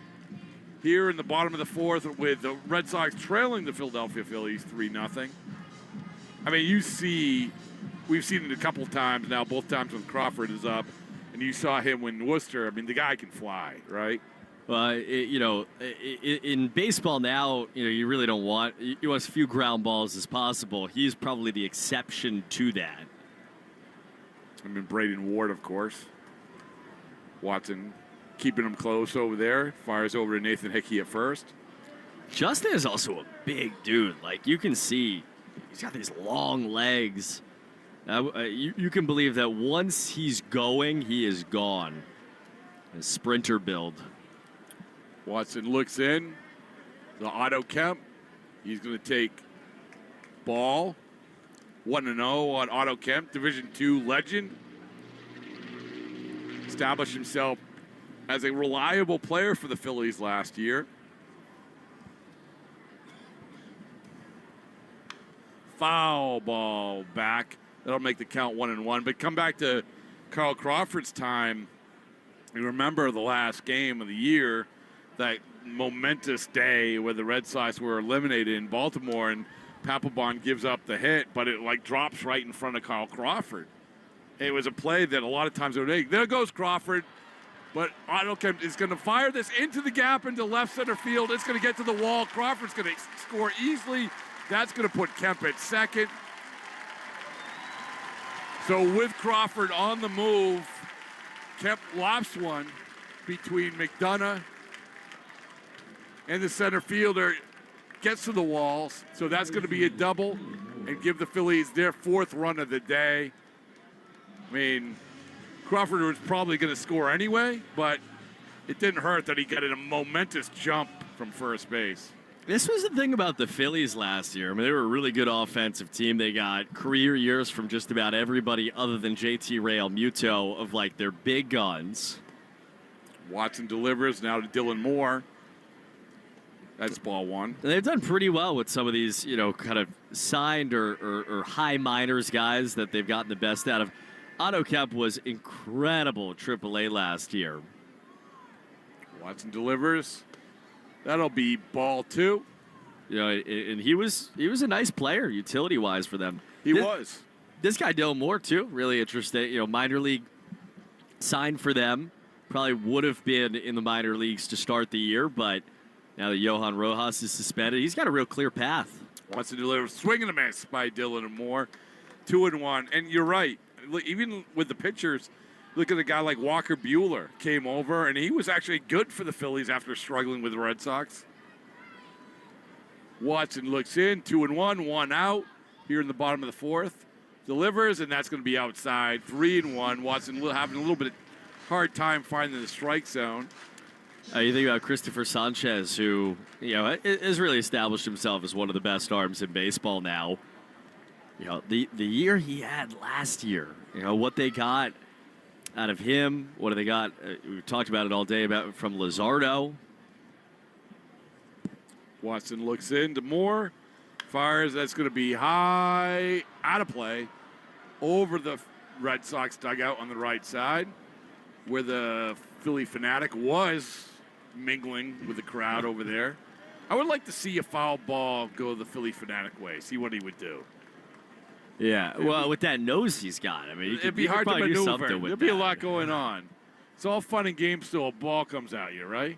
here in the bottom of the fourth with the Red Sox trailing the Philadelphia Phillies 3-0. I mean, we've seen it a couple times now, both times when Crawford is up, and you saw him win Worcester. I mean, the guy can fly, right? Well, in baseball now, you really don't want – you want as few ground balls as possible. He's probably the exception to that. I mean, Braden Ward, of course. Watson keeping him close over there. Fires over to Nathan Hickey at first. Justin is also a big dude. Like, you can see he's got these long legs. You can believe that once he's going, he is gone. A sprinter build. Watson looks in. The Otto Kemp. He's going to take ball. 1-0 on Otto Kemp, Division II legend. Established himself as a reliable player for the Phillies last year. Foul ball back. That'll make the count 1-1. But come back to Carl Crawford's time. You remember the last game of the year, that momentous day where the Red Sox were eliminated in Baltimore, and Papelbon gives up the hit, but it drops right in front of Carl Crawford. It was a play that a lot of times there goes Crawford, but Otto Kemp is going to fire this into the gap into left center field. It's going to get to the wall. Crawford's going to score easily. That's going to put Kemp at second. So with Crawford on the move, Kemp lofts one between McDonough and the center fielder. Gets to the walls, so that's going to be a double and give the Phillies their fourth run of the day. I mean, Crawford was probably going to score anyway, but it didn't hurt that he got a momentous jump from first base. This was the thing about the Phillies last year. I mean, they were a really good offensive team. They got career years from just about everybody other than JT Realmuto of their big guns. Watson delivers now to Dylan Moore. That's ball one. And they've done pretty well with some of these, kind of signed or high minors guys that they've gotten the best out of. Otto Kemp was incredible at AAA last year. Watson delivers. That'll be ball two. And he was a nice player, utility-wise for them. He was. This guy, Dylan Moore, too, really interesting. Minor league signed for them. Probably would have been in the minor leagues to start the year, but now that Johan Rojas is suspended, he's got a real clear path. Wants to deliver. Swing and a miss by Dylan Moore. 2-1. And you're right. Even with the pitchers, look at a guy like Walker Buehler came over, and he was actually good for the Phillies after struggling with the Red Sox. Watson looks in. 2-1. One out here in the bottom of the fourth. Delivers, and that's going to be outside. 3-1. Watson having a little bit of hard time finding the strike zone. You think about Christopher Sanchez, who has really established himself as one of the best arms in baseball now. The year he had last year, what they got out of him, what they got. We've talked about it all day from Luzardo. Watson looks into Moore, fires. That's going to be high, out of play, over the Red Sox dugout on the right side, where the Philly fanatic was mingling with the crowd over there. I would like to see a foul ball go the Philly fanatic way, see what he would do. Yeah, well, with that nose he's got, I mean, it'd be hard to maneuver. There'd be a lot going on. It's all fun and games till a ball comes at you, right?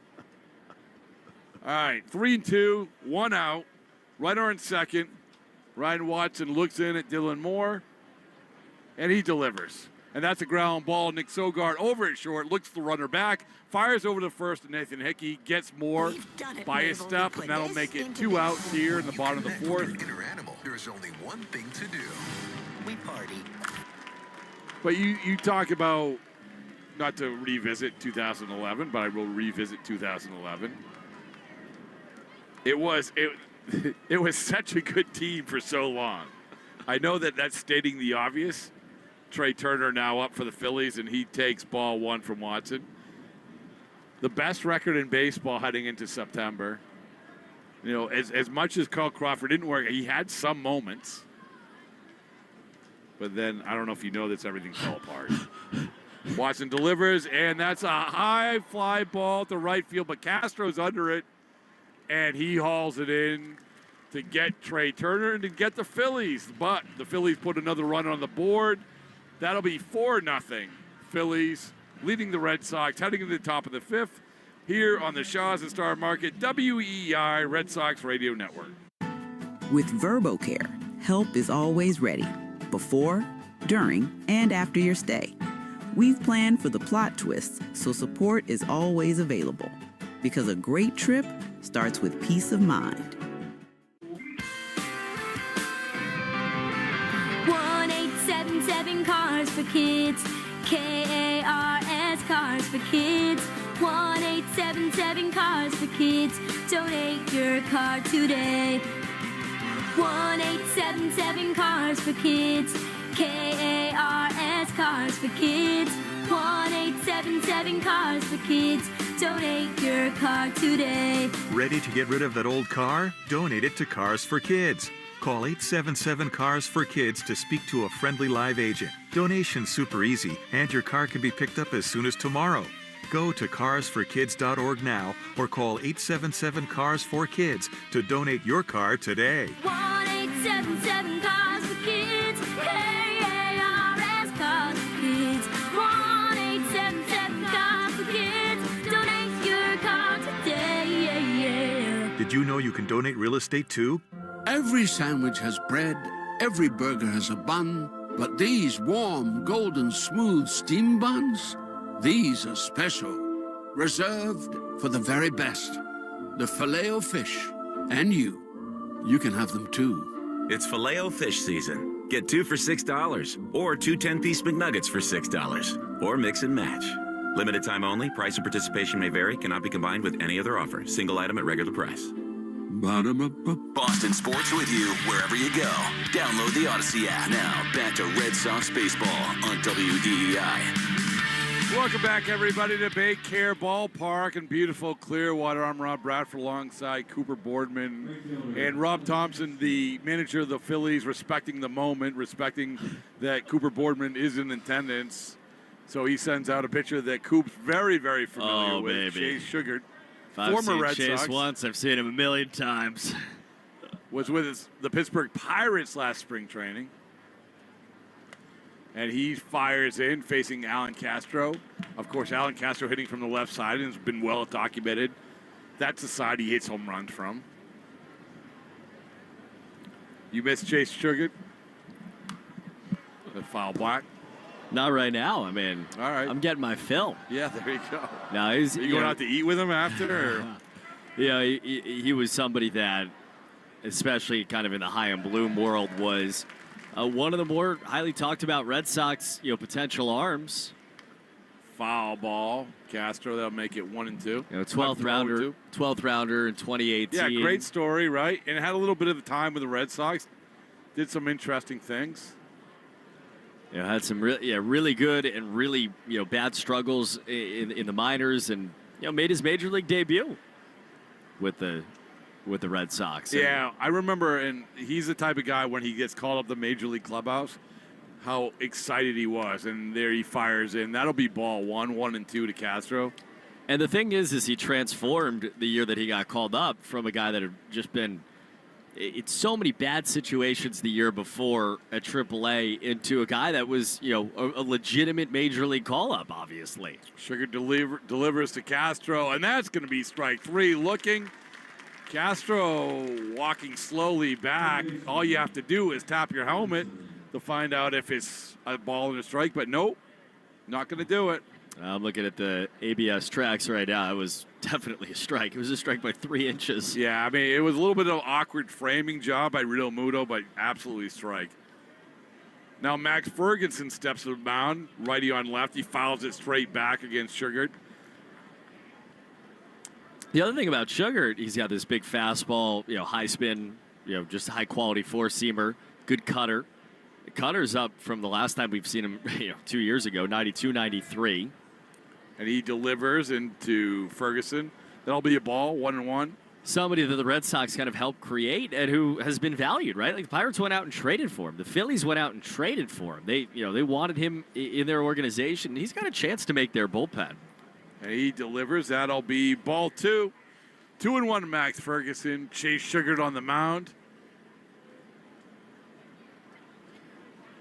All right, 3-2, 1 out. Runner in second. Ryan Watson looks in at Dylan Moore, and he delivers. And that's a ground ball. Nick Sogard over at short, looks the runner back, fires over to first, and Nathan Hickey gets Moore by a step, and that'll make it 2 outs here in the bottom of the fourth. There's only one thing to do. We party. But you talk about, not to revisit 2011, but I will revisit 2011. It was such a good team for so long. I know that that's stating the obvious. Trey Turner now up for the Phillies, and he takes ball 1 from Watson. The best record in baseball heading into September. You know, as much as Carl Crawford didn't work, he had some moments. But then, I don't know if you know this, everything fell apart. Watson delivers, and that's a high fly ball to right field, but Castro's under it, and he hauls it in to get Trey Turner and to get the Phillies. But the Phillies put another run on the board. That'll be 4-0 Phillies, leading the Red Sox, heading to the top of the fifth, here on the Shaw's and Star Market, WEEI Red Sox Radio Network. With VerboCare, help is always ready, before, during, and after your stay. We've planned for the plot twists, so support is always available. Because a great trip starts with peace of mind. 1-877 Cars for Kids. KARS Cars for Kids. 1-877 Cars for Kids. Donate your car today. 1-877 Cars for Kids. KARS Cars for Kids. 1-877 Cars for Kids. Donate your car today. Ready to get rid of that old car? Donate it to Cars for Kids. Call 877-CARS-FOR-KIDS to speak to a friendly live agent. Donation's super easy, and your car can be picked up as soon as tomorrow. Go to carsforkids.org now or call 877-CARS-FOR-KIDS to donate your car today. 1-877 Cars for Kids. KARS Cars for Kids. 1-877 Cars for Kids. Donate your car today. Did you know you can donate real estate too? Every sandwich has bread, every burger has a bun, but these warm, golden, smooth steam buns, these are special, reserved for the very best. The Filet-O-Fish, and you can have them too. It's Filet-O-Fish season. Get 2 for $6, or 2 10-piece McNuggets for $6, or mix and match. Limited time only. Price and participation may vary. Cannot be combined with any other offer. Single item at regular price. Boston sports with you wherever you go. Download the Odyssey app. Now, back to Red Sox baseball on WEEI. Welcome back, everybody, to Bay Care Ballpark in beautiful Clearwater. I'm Rob Bradford alongside Cooper Boardman and Rob Thompson, the manager of the Phillies, respecting the moment, respecting that Cooper Boardman is in attendance. So he sends out a picture that Coop's very, very familiar with. Baby. Chase Sugar, I've former seen Red Chase Sox. once. I've seen him a million times. Was with the Pittsburgh Pirates last spring training. And he fires in, facing Alan Castro. Of course, Alan Castro hitting from the left side and has been well documented. That's the side he hits home runs from. You miss Chase Sugar? The foul black. Not right now. I mean, all right. I'm getting my fill. Yeah, there you go. Now he's Are you going out to eat with him after? Or? Yeah, he was somebody that, especially kind of in the high and bloom world, was one of the more highly talked about Red Sox, potential arms. Foul ball, Castro. That'll make it 1-2. 12th rounder in 2018. Yeah, great story, right? And had a little bit of time with the Red Sox. Did some interesting things. Had some really good and really bad struggles in the minors, and made his major league debut with the Red Sox. Yeah, I remember, and he's the type of guy when he gets called up the major league clubhouse, how excited he was. And there he fires in. That'll be ball 1-2 to Castro. And the thing is he transformed the year that he got called up from a guy that had just been in so many bad situations the year before at AAA into a guy that was, a legitimate major league call-up, obviously. Sugar delivers to Castro, and that's going to be strike 3. Looking, Castro walking slowly back. All you have to do is tap your helmet to find out if it's a ball and a strike, but nope, not going to do it. I'm looking at the ABS tracks right now. It was definitely a strike. It was a strike by 3 inches. Yeah, I mean, it was a little bit of awkward framing job by Real Muto, but absolutely strike. Now Max Ferguson steps to the mound, righty on left. He fouls it straight back against Sugar. The other thing about Sugar, he's got this big fastball, high spin, just high quality four-seamer, good cutter. The cutter's up from the last time we've seen him, 2 years ago, 92, 93. And he delivers into Ferguson. That'll be a ball, 1-1. Somebody that the Red Sox kind of helped create and who has been valued, right? Like the Pirates went out and traded for him. The Phillies went out and traded for him. They wanted him in their organization. He's got a chance to make their bullpen. And he delivers. That'll be ball 2. 2-1 Max Ferguson. Chase Sugar on the mound.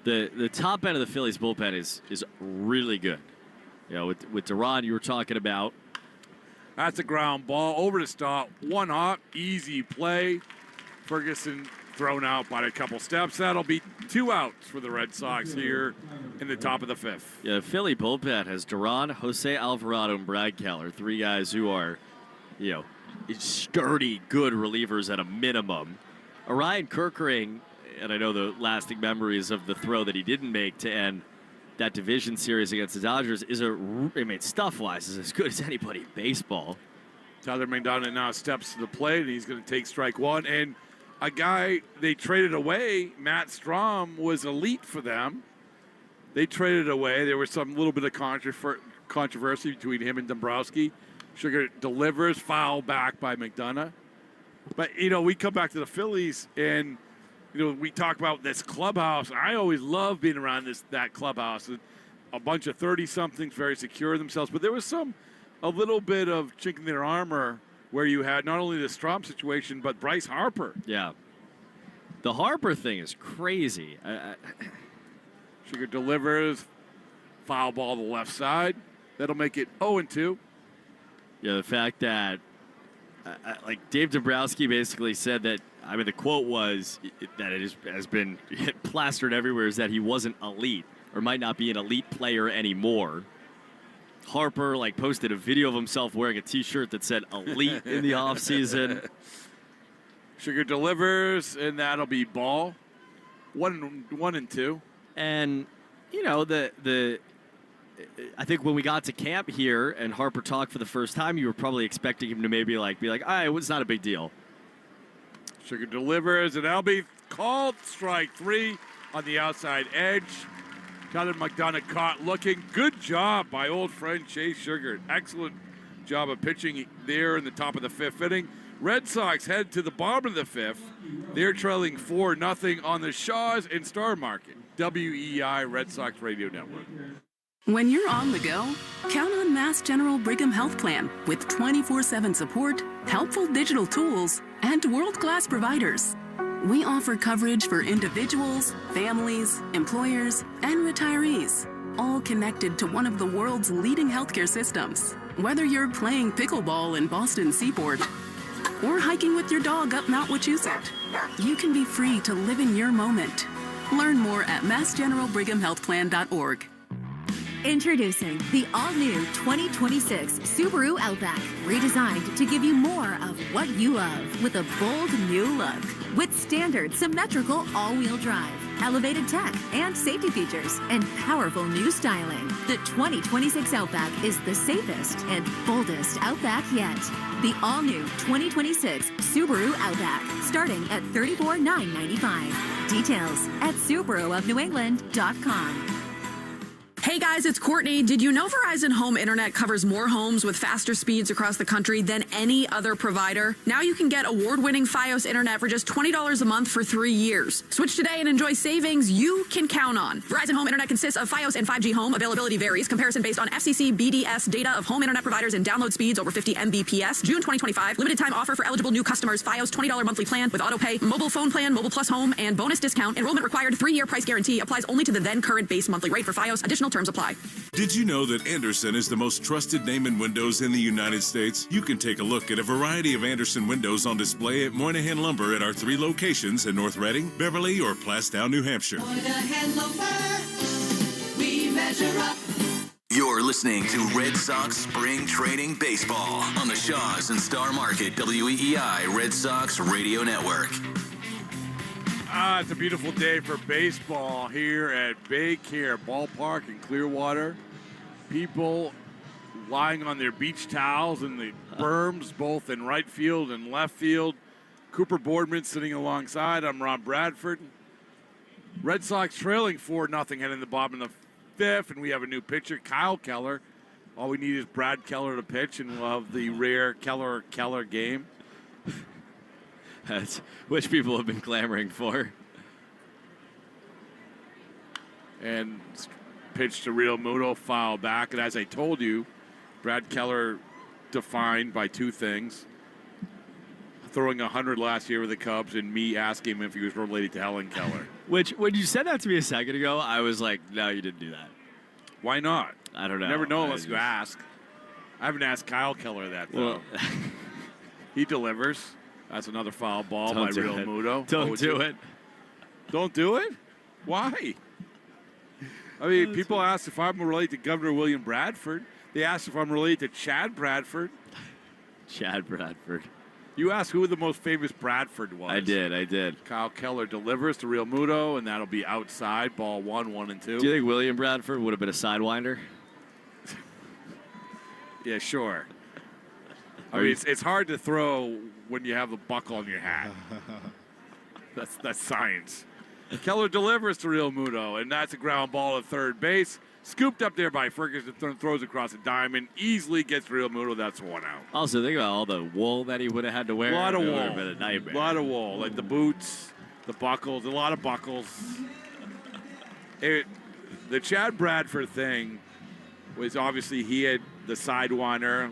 The top end of the Phillies bullpen is really good. With Duran you were talking about. That's a ground ball over to stop. One hop, easy play. Ferguson thrown out by a couple steps. That'll be 2 outs for the Red Sox here in the top of the 5th. Yeah, the Philly bullpen has Duran, Jose Alvarado, and Brad Keller. 3 guys who are, sturdy, good relievers at a minimum. Orion Kerkering, and I know the lasting memories of the throw that he didn't make to end that division series against the Dodgers stuff-wise, is as good as anybody in baseball. Tyler McDonough now steps to the plate, and he's going to take strike 1. And a guy they traded away, Matt Strom, was elite for them. They traded away. There was some little bit of controversy between him and Dombrowski. Sugar delivers, foul back by McDonough. But, we come back to the Phillies, and we talk about this clubhouse. I always love being around that clubhouse. A bunch of 30-somethings very secure in themselves. But there was a little bit of chink in their armor where you had not only the Strom situation, but Bryce Harper. Yeah. The Harper thing is crazy. Sugar delivers. Foul ball to the left side. That'll make it 0-2. Yeah, the fact that, Dave Dombrowski basically said that, the quote was that it has been plastered everywhere, is that he wasn't elite or might not be an elite player anymore. Harper posted a video of himself wearing a T-shirt that said elite in the offseason. Sugar delivers, and that'll be ball 1-2. And, I think when we got to camp here and Harper talked for the first time, you were probably expecting him to maybe be like, it was not a big deal. Sugar delivers, and that'll be called strike 3 on the outside edge. Tyler McDonough caught looking. Good job by old friend Chase Sugar. Excellent job of pitching there in the top of the 5th inning. Red Sox head to the bottom of the 5th. They're trailing 4-0 on the Shaws and Star Market. WEI Red Sox Radio Network. When you're on the go, count on Mass General Brigham Health Plan with 24/7 support, helpful digital tools, and world-class providers. We offer coverage for individuals, families, employers, and retirees, all connected to one of the world's leading healthcare systems. Whether you're playing pickleball in Boston Seaport or hiking with your dog up Mount Wachusett, you can be free to live in your moment. Learn more at massgeneralbrighamhealthplan.org. Introducing the all-new 2026 Subaru Outback, redesigned to give you more of what you love with a bold new look. With standard symmetrical all-wheel drive, elevated tech and safety features, and powerful new styling, the 2026 Outback is the safest and boldest Outback yet. The all-new 2026 Subaru Outback, starting at $34,995. Details at SubaruofNewEngland.com. Hey guys, it's Courtney. Did you know Verizon Home Internet covers more homes with faster speeds across the country than any other provider? Now you can get award-winning Fios Internet for just $20 a month for 3 years. Switch today and enjoy savings you can count on. Verizon Home Internet consists of Fios and 5G home. Availability varies. Comparison based on FCC BDS data of home internet providers and download speeds over 50 Mbps. June 2025. Limited time offer for eligible new customers. Fios $20 monthly plan with auto pay, mobile phone plan, mobile plus home, and bonus discount. Enrollment required. 3-year price guarantee applies only to the then current base monthly rate for Fios. Additional terms apply. Did you know that Andersen is the most trusted name in windows in the United States? You can take a look at a variety of Andersen windows on display at Moynihan Lumber at our 3 locations in North Reading, Beverly, or Plastown, New Hampshire. Moynihan Lumber, we measure up. You're listening to Red Sox Spring Training Baseball on the Shaws and Star Market WEEI Red Sox Radio Network. It's a beautiful day for baseball here at Baycare Ballpark in Clearwater. People lying on their beach towels in the berms, both in right field and left field. Cooper Boardman sitting alongside. I'm Rob Bradford. Red Sox trailing 4-0 heading the bottom of the 5th, and we have a new pitcher, Kyle Keller. All we need is Brad Keller to pitch, and we'll have the rare Keller game. That's which people have been clamoring for. And pitch to Real Muto, foul back. And as I told you, Brad Keller defined by 2 things. Throwing 100 last year with the Cubs and me asking him if he was related to Helen Keller. Which, when you said that to me a second ago, I was like, no, you didn't do that. Why not? I don't know. You never know unless you ask. I haven't asked Kyle Keller that, though. Well, he delivers. That's another foul ball by Real Muto. Don't do it. Don't do it? Why? I mean, people ask if I'm related to Governor William Bradford. They ask if I'm related to Chad Bradford. Chad Bradford. You asked who the most famous Bradford was. I did. Kyle Keller delivers to Real Muto, and that'll be outside. Ball 1, 1 and 2. Do you think William Bradford would have been a sidewinder? Yeah, sure. I mean, it's hard to throw when you have the buckle on your hat. That's science. Keller delivers to Real Muto, and that's a ground ball at third base. Scooped up there by Ferguson, throws across a diamond, easily gets Real Muto. That's 1 out. Also, think about all the wool that he would have had to wear. A lot of wool. It would have been a nightmare. A lot of wool, like the boots, the buckles, a lot of buckles. The Chad Bradford thing was obviously he had the Sidewinder,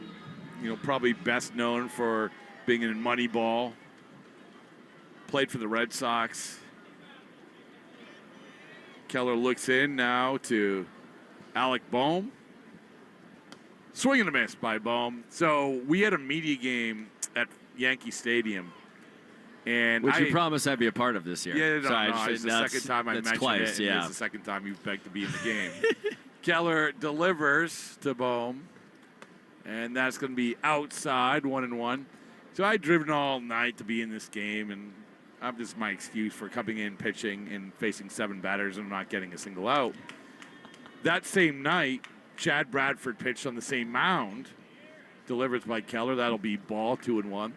probably best known for being in Moneyball. Played for the Red Sox. Keller looks in now to Alec Boehm. Swing and a miss by Boehm. So we had a media game at Yankee Stadium. Which you promised I'd be a part of this year. Yeah, no, it's the second time I mentioned twice, it. Yeah. It's the second time you've begged to be in the game. Keller delivers to Boehm, and that's going to be outside, 1-1. So I'd driven all night to be in this game, and I'm just my excuse for coming in, pitching, and facing 7 batters and not getting a single out. That same night, Chad Bradford pitched on the same mound, delivers by Keller. That'll be ball 2-1.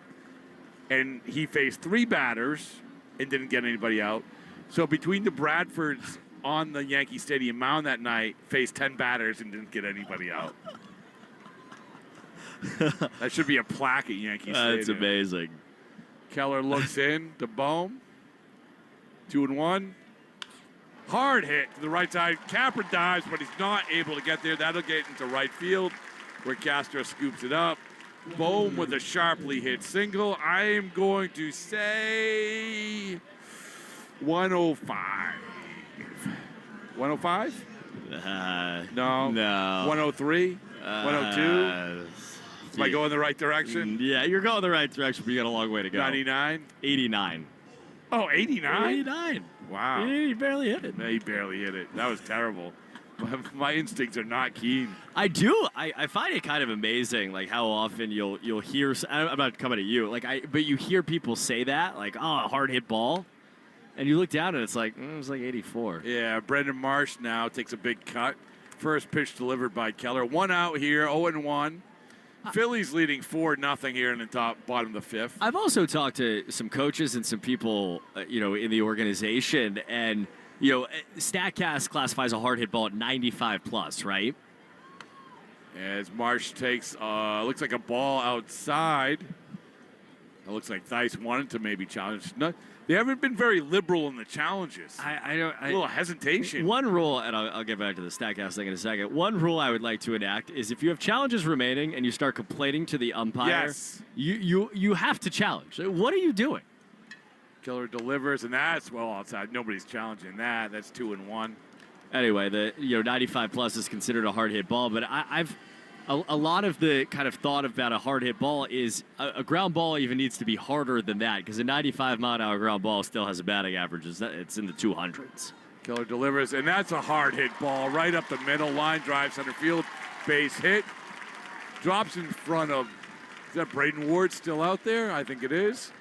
And he faced 3 batters and didn't get anybody out. So between the Bradfords on the Yankee Stadium mound that night, faced 10 batters and didn't get anybody out. That should be a plaque at Yankee Stadium. That's amazing. Keller looks in to Boehm. 2-1. Hard hit to the right side. Capper dives, but he's not able to get there. That'll get into right field where Castro scoops it up. Boehm with a sharply hit single. I am going to say 105. 105? No. 103? 102? Am I going the right direction? Yeah, you're going the right direction, but you got a long way to go. 99? 89. Oh, 89? 89. Wow. He barely hit it. No, he barely hit it. That was terrible. My instincts are not keen. I do. I find it kind of amazing, like how often you'll hear. I'm not coming at you, but you hear people say that, like, oh, a hard hit ball, and you look down and it's like it was like 84. Yeah, Brendan Marsh now takes a big cut. First pitch delivered by Keller. 1 out here, 0-1. Phillies leading 4-0 here in the bottom of the 5th. I've also talked to some coaches and some people, in the organization, and StatCast classifies a hard hit ball at 95 plus, right? As Marsh takes, looks like a ball outside. It looks like Theis wanted to maybe challenge. No, they haven't been very liberal in the challenges. A little hesitation. One rule, and I'll get back to the StatCast thing in a second. One rule I would like to enact is if you have challenges remaining and you start complaining to the umpire, you have to challenge. What are you doing? Killer delivers, and that's well outside. Nobody's challenging that. That's 2-1. Anyway, the 95 plus is considered a hard hit ball, but I've a lot of the kind of thought about a hard hit ball is a ground ball even needs to be harder than that because a 95-mile-an-hour ground ball still has a batting average. It's in the 200s. Killer delivers, and that's a hard hit ball right up the middle. Line drive center field, base hit, drops in front of. Is that Braden Ward still out there? I think it is.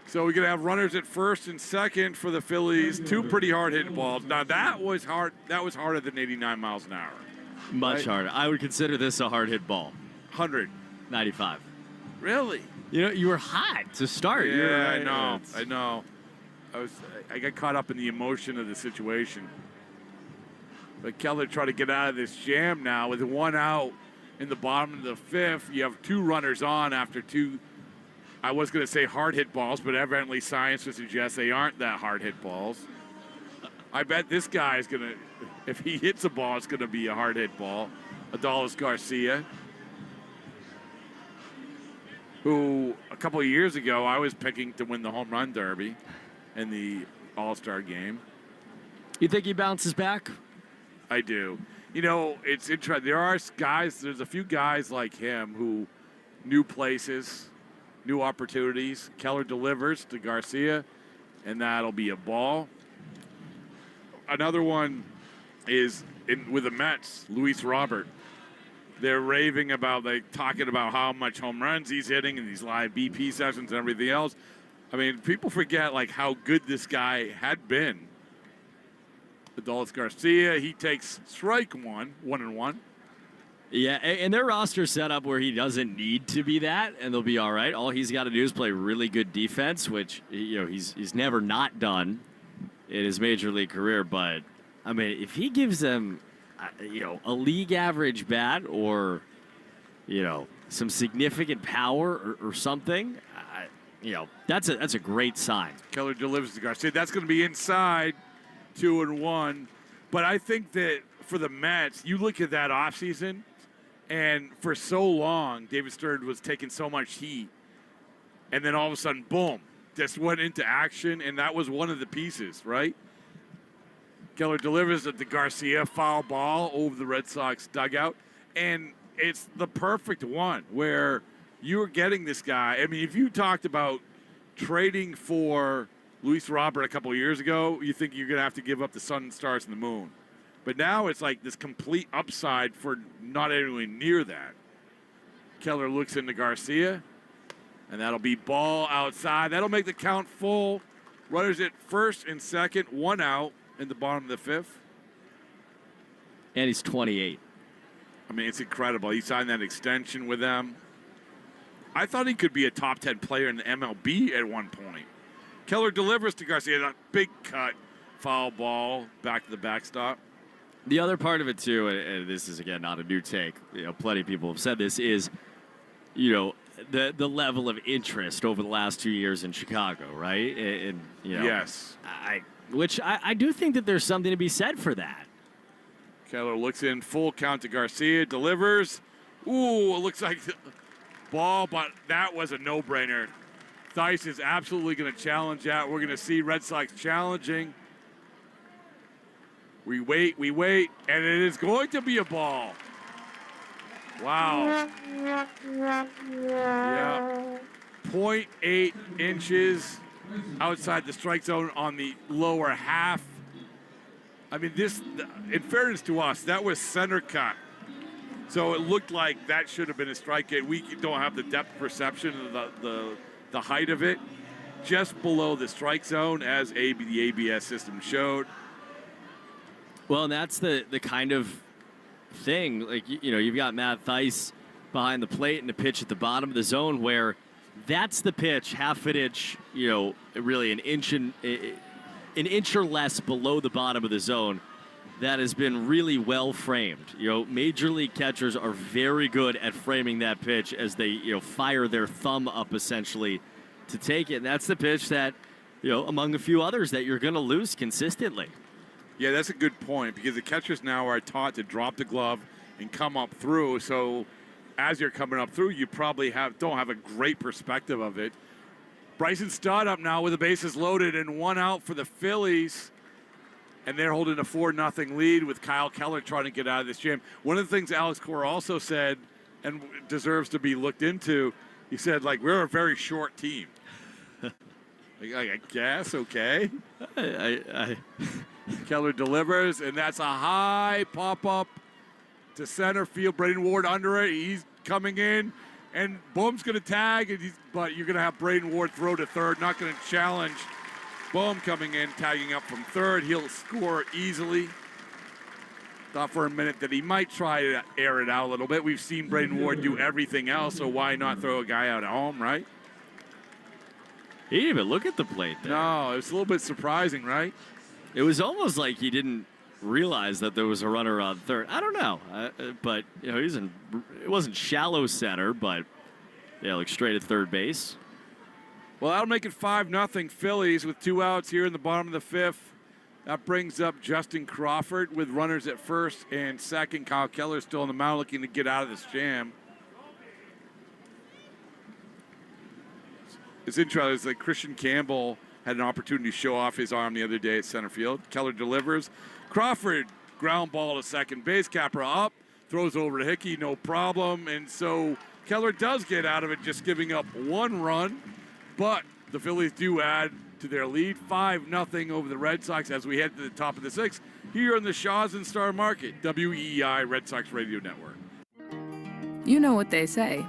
So we're going to have runners at first and second for the Phillies. Two pretty hard hit balls. Now that was hard. That was harder than 89 miles an hour. Much harder. I would consider this a hard hit ball. 100. 95. Really? You were hot to start. Yeah, I know. I got caught up in the emotion of the situation. But Keller tried to get out of this jam now with one out in the bottom of the fifth. You have two runners on after two. I was going to say hard hit balls, but evidently science would suggest they aren't that hard hit balls. I bet this guy is going to, if he hits a ball, it's going to be a hard hit ball. Adolis Garcia, who a couple of years ago I was picking to win the home run derby in the All-Star game. You think he bounces back? I do. It's interesting. There's a few guys like him who new places, new opportunities. Keller delivers to Garcia, and that'll be a ball. Another one is with the Mets, Luis Robert. They're raving about, talking about how much home runs he's hitting in these live BP sessions and everything else. I mean, people forget, how good this guy had been. Adolis Garcia, he takes strike one, 1-1. Yeah, and their roster's set up where he doesn't need to be that, and they'll be all right. All he's got to do is play really good defense, which he's never not done in his major league career. But I mean, if he gives them, a league average bat or some significant power or something, that's a great sign. Keller delivers to Garcia. That's going to be inside, 2-1. But I think that for the Mets, you look at that offseason. And for so long, David Stern was taking so much heat. And then all of a sudden, boom, just went into action. And that was one of the pieces, right? Keller delivers it to Garcia, foul ball over the Red Sox dugout. And it's the perfect one where you were getting this guy. I mean, if you talked about trading for Luis Robert a couple of years ago, you think you're going to have to give up the sun and stars and the moon. But now it's like this complete upside for not anywhere near that. Keller looks into Garcia, and that'll be ball outside. That'll make the count full. Runners at first and second, one out in the bottom of the fifth. And he's 28. I mean, it's incredible. He signed that extension with them. I thought he could be a top 10 player in the MLB at one point. Keller delivers to Garcia. A big cut, foul ball, back to the backstop. The other part of it, too, and this is, again, not a new take, plenty of people have said this, is, the level of interest over the last 2 years in Chicago, right? And yes. I do think that there's something to be said for that. Keller looks in, full count to Garcia, delivers. Ooh, it looks like the ball, but that was a no-brainer. Theis is absolutely going to challenge that. We're going to see Red Sox challenging. We wait, and it is going to be a ball. Wow. Yeah. 0.8 inches outside the strike zone on the lower half. I mean, this, in fairness to us, that was center cut. So it looked like that should have been a strike. We don't have the depth perception of the height of it. Just below the strike zone, as the ABS system showed. Well, and that's the kind of thing, you've got Matt Theis behind the plate and a pitch at the bottom of the zone where that's the pitch, half an inch, really an inch and an inch or less below the bottom of the zone, that has been really well framed. Major league catchers are very good at framing that pitch as they, fire their thumb up essentially to take it. And that's the pitch that, among a few others that you're going to lose consistently. Yeah, that's a good point because the catchers now are taught to drop the glove and come up through. So as you're coming up through, you probably don't have a great perspective of it. Bryson Stott up now with the bases loaded and 1 out for the Phillies. And they're holding a 4-0 lead with Kyle Keller trying to get out of this jam. One of the things Alex Cora also said, and deserves to be looked into, he said, we're a very short team. I guess, okay. Keller delivers, and that's a high pop-up to center field. Braden Ward under it. He's coming in, and Boom's going to tag, but you're going to have Braden Ward throw to third, not going to challenge. Boom coming in, tagging up from third. He'll score easily. Thought for a minute that he might try to air it out a little bit. We've seen Braden Ward do everything else, so why not throw a guy out at home, right? He didn't even look at the plate there. No, it was a little bit surprising, right? It was almost like he didn't realize that there was a runner on third. I don't know, but it wasn't shallow center, but straight at third base. Well, that'll make it 5-0 Phillies with 2 outs here in the bottom of the 5th. That brings up Justin Crawford with runners at first and second. Kyle Keller still on the mound looking to get out of this jam. It's interesting. It's like Christian Campbell had an opportunity to show off his arm the other day at center field. Keller delivers. Crawford, ground ball to second base. Capra up, throws over to Hickey, no problem. And so Keller does get out of it, just giving up 1 run. But the Phillies do add to their lead, 5-0 over the Red Sox as we head to the top of the 6th here on the Shaws and Star Market, WEEI Red Sox Radio Network. You know what they say.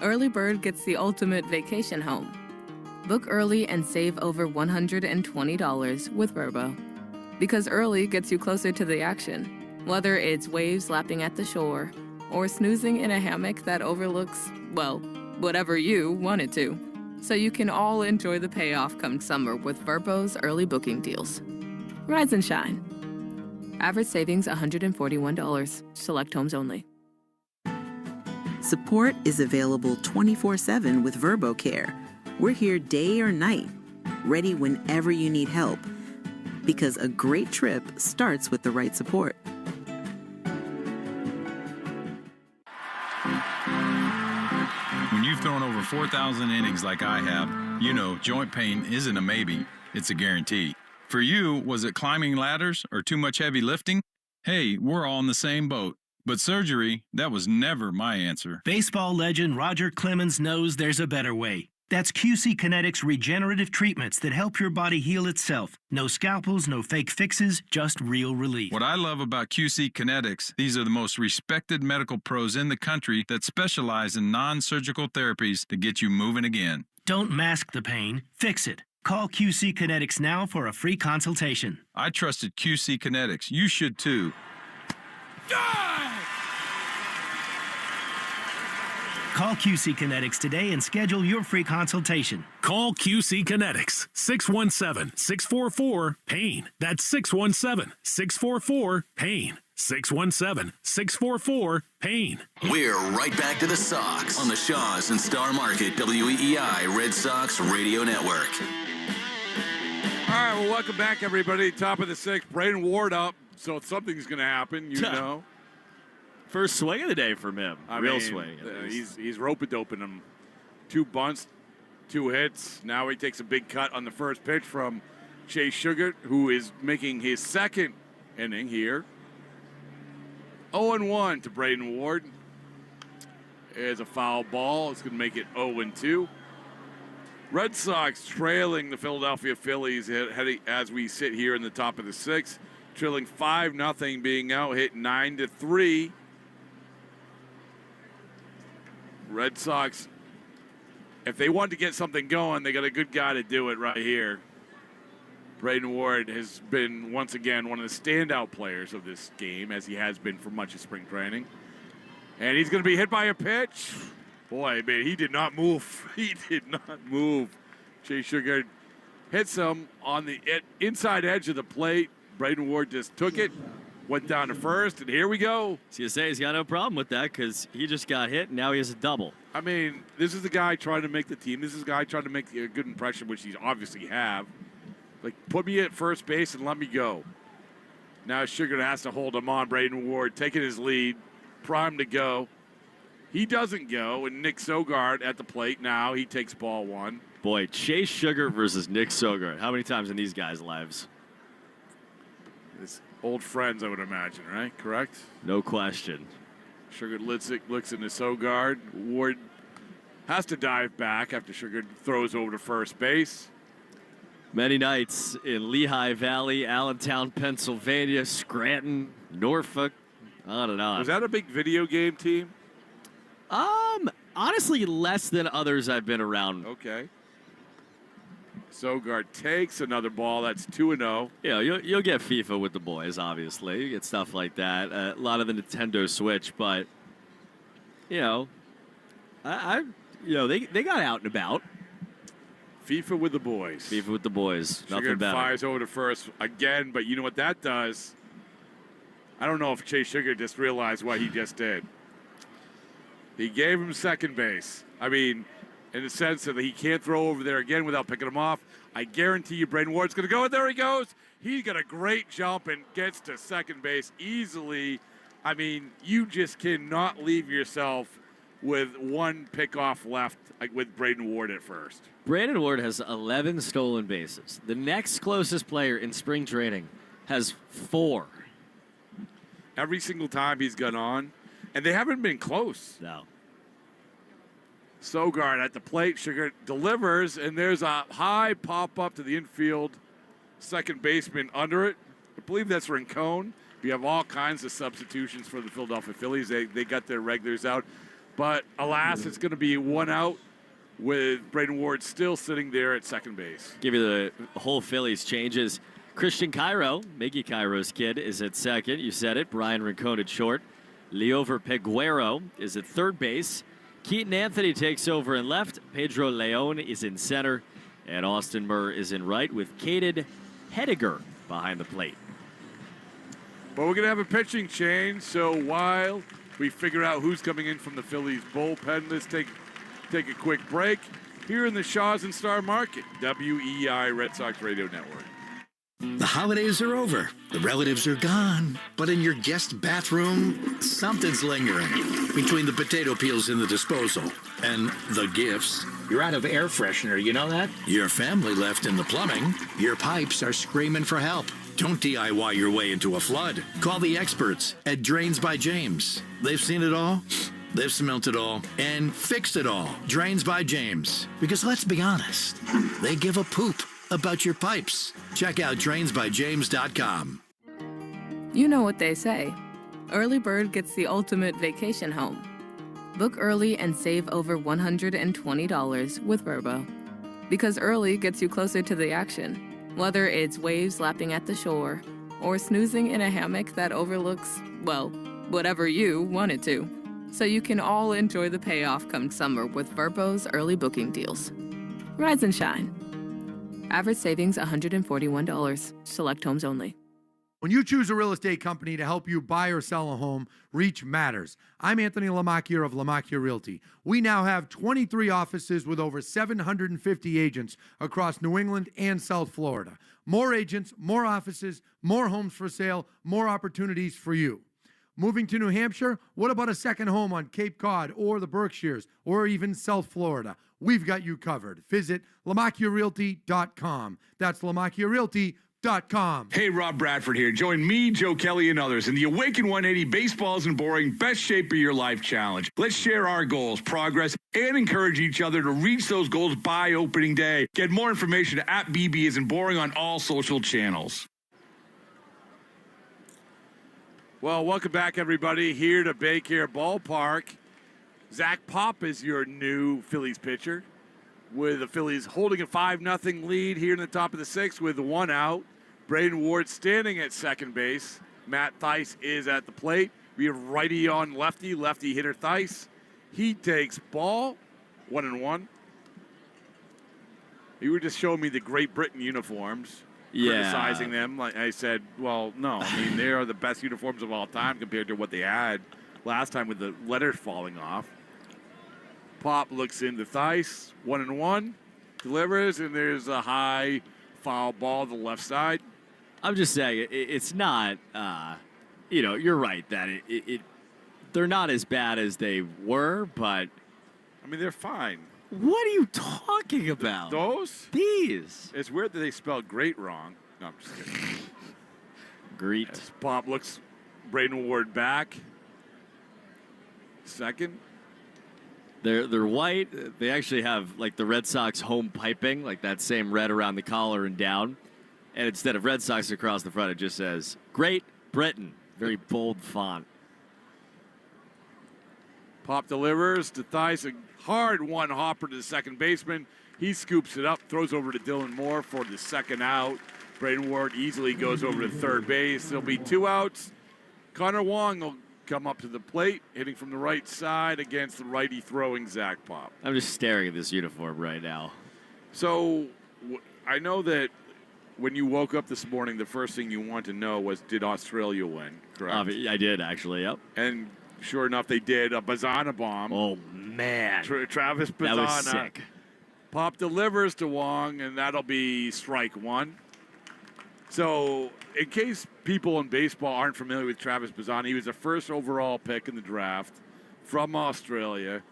Early bird gets the ultimate vacation home. Book early and save over $120 with Vrbo. Because early gets you closer to the action, whether it's waves lapping at the shore or snoozing in a hammock that overlooks, well, whatever you want it to. So you can all enjoy the payoff come summer with Vrbo's early booking deals. Rise and shine. Average savings $141. Select homes only. Support is available 24/7 with VrboCare. We're here day or night, ready whenever you need help. Because a great trip starts with the right support. When you've thrown over 4,000 innings like I have, joint pain isn't a maybe, it's a guarantee. For you, was it climbing ladders or too much heavy lifting? Hey, we're all in the same boat. But surgery, that was never my answer. Baseball legend Roger Clemens knows there's a better way. That's QC Kinetics regenerative treatments that help your body heal itself. No scalpels, no fake fixes, just real relief. What I love about QC Kinetics, these are the most respected medical pros in the country that specialize in non-surgical therapies to get you moving again. Don't mask the pain, fix it. Call QC Kinetics now for a free consultation. I trusted QC Kinetics. You should too. Call QC Kinetics today and schedule your free consultation. Call QC Kinetics, 617-644-PAIN. That's 617-644-PAIN. 617-644-PAIN. We're right back to the Sox on the Shaws and Star Market WEEI Red Sox Radio Network. All right, well, welcome back, everybody. Top of the 6th, Braden Ward up, so something's going to happen, know. First swing of the day from him. Real swing. He's rope-a-doping him. 2 bunts, 2 hits. Now he takes a big cut on the first pitch from Chase Sugar, who is making his second inning here. 0-1 to Braden Ward. There's a foul ball. It's going to make it 0-2. Red Sox trailing the Philadelphia Phillies as we sit here in the top of the 6th. Trailing 5-0, being out hit 9-3. Red Sox, if they want to get something going, they got a good guy to do it right here. Braden Ward has been, once again, one of the standout players of this game, as he has been for much of spring training. And he's going to be hit by a pitch. Boy, man, he did not move. He did not move. Chase Sugar hits him on the inside edge of the plate. Braden Ward just took it, went down to first, and here we go. CSA has got no problem with that because he just got hit, and now he has a double. I mean, this is the guy trying to make the team. This is the guy trying to make a good impression, which he obviously have. Like, put me at first base and let me go. Now Sugar has to hold him on. Braden Ward taking his lead, primed to go. He doesn't go, and Nick Sogard at the plate now. He takes ball one. Boy, Chase Sugar versus Nick Sogard. How many times in these guys' lives? It's old friends, I would imagine, right? Correct? No question. Sugar looks into Sogard. Ward has to dive back after Sugar throws over to first base. Many nights in Lehigh Valley, Allentown, Pennsylvania, Scranton, Norfolk, on and on. Was that a big video game team? Honestly, less than others I've been around. Okay. Sogard takes another ball. That's 2-0. Yeah, you'll get FIFA with the boys, obviously. You get stuff like that. A lot of the Nintendo Switch, but they got out and about. FIFA with the boys. FIFA with the boys. Nothing Sugar better. fires over to first again, but you know what that does? I don't know if Chase Sugar just realized what he just did. He gave him second base. I mean, in the sense that he can't throw over there again without picking him off. I guarantee you Braden Ward's going to go, and there he goes. He got a great jump and gets to second base easily. I mean, you just cannot leave yourself with one pickoff left with Braden Ward at first. Brandon Ward has 11 stolen bases. The next closest player in spring training has 4. Every single time he's gone on, and they haven't been close. No. Sogard at the plate. Sugar delivers, and there's a high pop-up to the infield. Second baseman under it. I believe that's Rincon. We have all kinds of substitutions for the Philadelphia Phillies. They got their regulars out. But alas, it's going to be one out with Braden Ward still sitting there at second base. Give you the whole Phillies changes. Christian Cairo, Miggy Cairo's kid, is at second. You said it. Brian Rincon at short. Leover Peguero is at third base. Keaton Anthony takes over in left. Pedro Leon is in center. And Austin Murr is in right with Caden Hediger behind the plate. But we're going to have a pitching change, so while we figure out who's coming in from the Phillies bullpen, let's take a quick break here in the Shaws and Star Market, WEI Red Sox Radio Network. The holidays are over. The relatives are gone. But in your guest bathroom, something's lingering. Between the potato peels in the disposal and the gifts. You're out of air freshener, you know that? Your family left in the plumbing. Your pipes are screaming for help. Don't DIY your way into a flood. Call the experts at Drains by James. They've seen it all. They've smelt it all and fixed it all. Drains by James. Because let's be honest, they give a poop about your pipes. Check out drainsbyjames.com. You know what they say. Early bird gets the ultimate vacation home. Book early and save over $120 with Vrbo. Because early gets you closer to the action. Whether it's waves lapping at the shore or snoozing in a hammock that overlooks, well, whatever you want it to. So you can all enjoy the payoff come summer with Vrbo's early booking deals. Rise and shine. Average savings $141. Select homes only. When you choose a real estate company to help you buy or sell a home, reach matters. I'm Anthony Lamacchia of Lamacchia Realty. We now have 23 offices with over 750 agents across New England and South Florida. More agents, more offices, more homes for sale, more opportunities for you. Moving to New Hampshire? What about a second home on Cape Cod or the Berkshires or even South Florida? We've got you covered. Visit LaMacchiaRealty.com. That's LaMacchiaRealty.com. Hey, Rob Bradford here. Join me, Joe Kelly, and others in the Awaken 180 Baseball Isn't Boring Best Shape of Your Life Challenge. Let's share our goals, progress, and encourage each other to reach those goals by opening day. Get more information at BB Isn't Boring on all social channels. Well, welcome back, everybody, here to Baycare Ballpark. Zach Pop is your new Phillies pitcher, with the Phillies holding a 5-0 lead here in the top of the sixth with one out. Braden Ward standing at second base. Matt Theis is at the plate. We have righty on lefty, lefty hitter Theis. He takes ball, 1-1. You were just showing me the Great Britain uniforms, criticizing them. Like I said, well, no. I mean, they are the best uniforms of all time compared to what they had last time with the letters falling off. Pop looks into Theis, 1-1, delivers, and there's a high foul ball to the left side. I'm just saying, it's not, you're right that they're not as bad as they were, but. I mean, they're fine. What are you talking about? Those? These. It's weird that they spelled great wrong. No, I'm just kidding. Great. As Pop looks Braden Ward back. Second. They're white. They actually have like the Red Sox home piping, like that same red around the collar and down. And instead of Red Sox across the front, it just says Great Britain. Very bold font. Pop delivers to Theis, a hard one hopper to the second baseman. He scoops it up, throws over to Dylan Moore for the second out. Braden Ward easily goes over to third base. There'll be 2 outs. Connor Wong will come up to the plate, hitting from the right side against the righty throwing Zach Pop. I'm just staring at this uniform right now. So I know that when you woke up this morning, the first thing you want to know was, did Australia win? Correct? I did, actually, yep. And sure enough, they did. A Bazana bomb. Oh, man. Travis Bazana. That was sick. Pop delivers to Wong, and that'll be strike one. So, in case people in baseball aren't familiar with Travis Bazana, he was the first overall pick in the draft from Australia,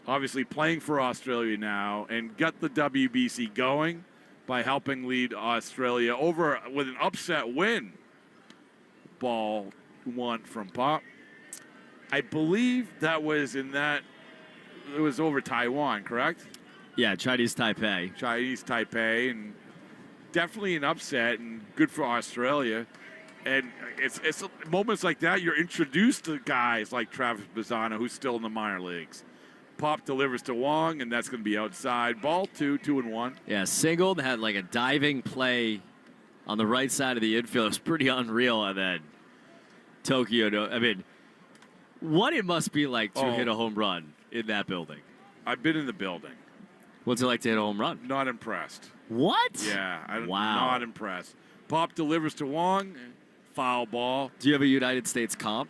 obviously playing for Australia now, and got the WBC going by helping lead Australia over with an upset win. Ball 1 from Pop. I believe that was it was over Taiwan, correct? Yeah, Chinese Taipei. And definitely an upset and good for Australia. And it's moments like that you're introduced to guys like Travis Bazana, who's still in the minor leagues. Pop delivers to Wong, and that's going to be outside. Ball 2-1. Yeah, singled, had like a diving play on the right side of the infield. It was pretty unreal. And then Tokyo, what it must be like to hit a home run in that building. I've been in the building. What's it like to hit a home run? Not impressed. What? Yeah, Wow. Not impressed. Pop delivers to Wong, foul ball. Do you have a United States comp?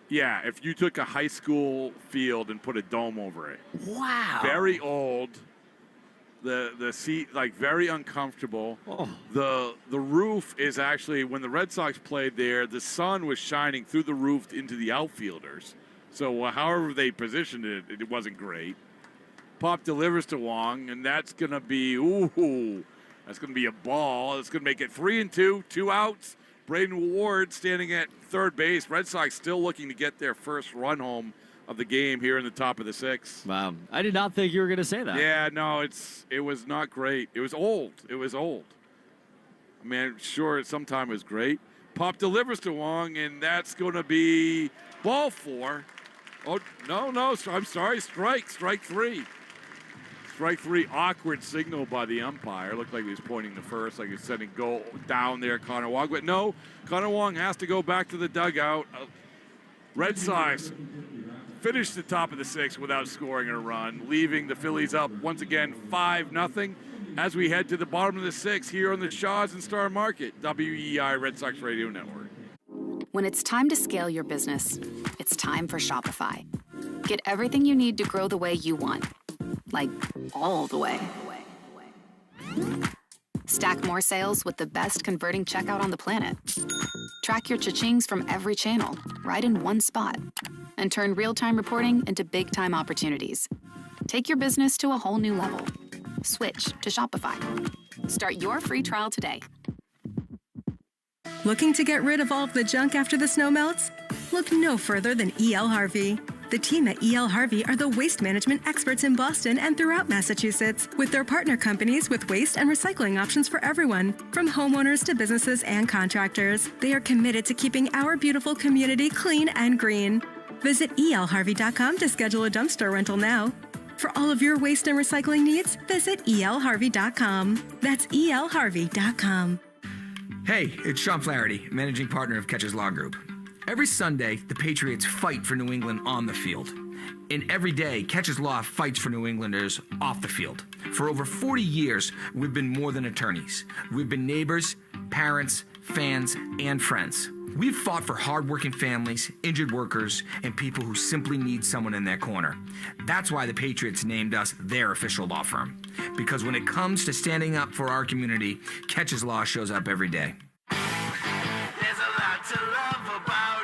Yeah, if you took a high school field and put a dome over it. Wow. Very old. The seat, like, very uncomfortable. Oh. The roof is actually, when the Red Sox played there, the sun was shining through the roof into the outfielders. So however they positioned it, it wasn't great. Pop delivers to Wong, and that's going to be, that's going to be a ball. It's going to make it 3-2, 2 outs. Braden Ward standing at third base. Red Sox still looking to get their first run home of the game here in the top of the 6th. Wow. I did not think you were going to say that. Yeah, no, it was not great. It was old. I mean, sure, sometime it was great. Pop delivers to Wong, and that's going to be ball 4. Oh, no, I'm sorry. Strike 3. Strike 3, awkward signal by the umpire. Looked like he was pointing to first, like he was sending go down there, Connor Wong. But no, Connor Wong has to go back to the dugout. Red Sox finish the top of the 6th without scoring a run, leaving the Phillies up once again 5-0 as we head to the bottom of the 6th here on the Shaws and Star Market, WEI Red Sox Radio Network. When it's time to scale your business, it's time for Shopify. Get everything you need to grow the way you want. Like, all the way. Stack more sales with the best converting checkout on the planet. Track your cha-chings from every channel, right in one spot. And turn real-time reporting into big-time opportunities. Take your business to a whole new level. Switch to Shopify. Start your free trial today. Looking to get rid of all of the junk after the snow melts? Look no further than E.L. Harvey. The team at E.L. Harvey are the waste management experts in Boston and throughout Massachusetts, with their partner companies with waste and recycling options for everyone, from homeowners to businesses and contractors. They are committed to keeping our beautiful community clean and green. Visit elharvey.com to schedule a dumpster rental now. For all of your waste and recycling needs, visit elharvey.com. That's elharvey.com. Hey, it's Sean Flaherty, managing partner of Catcher's Law Group. Every Sunday, the Patriots fight for New England on the field. And every day, Catch's Law fights for New Englanders off the field. For over 40 years, we've been more than attorneys. We've been neighbors, parents, fans, and friends. We've fought for hardworking families, injured workers, and people who simply need someone in their corner. That's why the Patriots named us their official law firm. Because when it comes to standing up for our community, Catch's Law shows up every day. There's a lot to love about.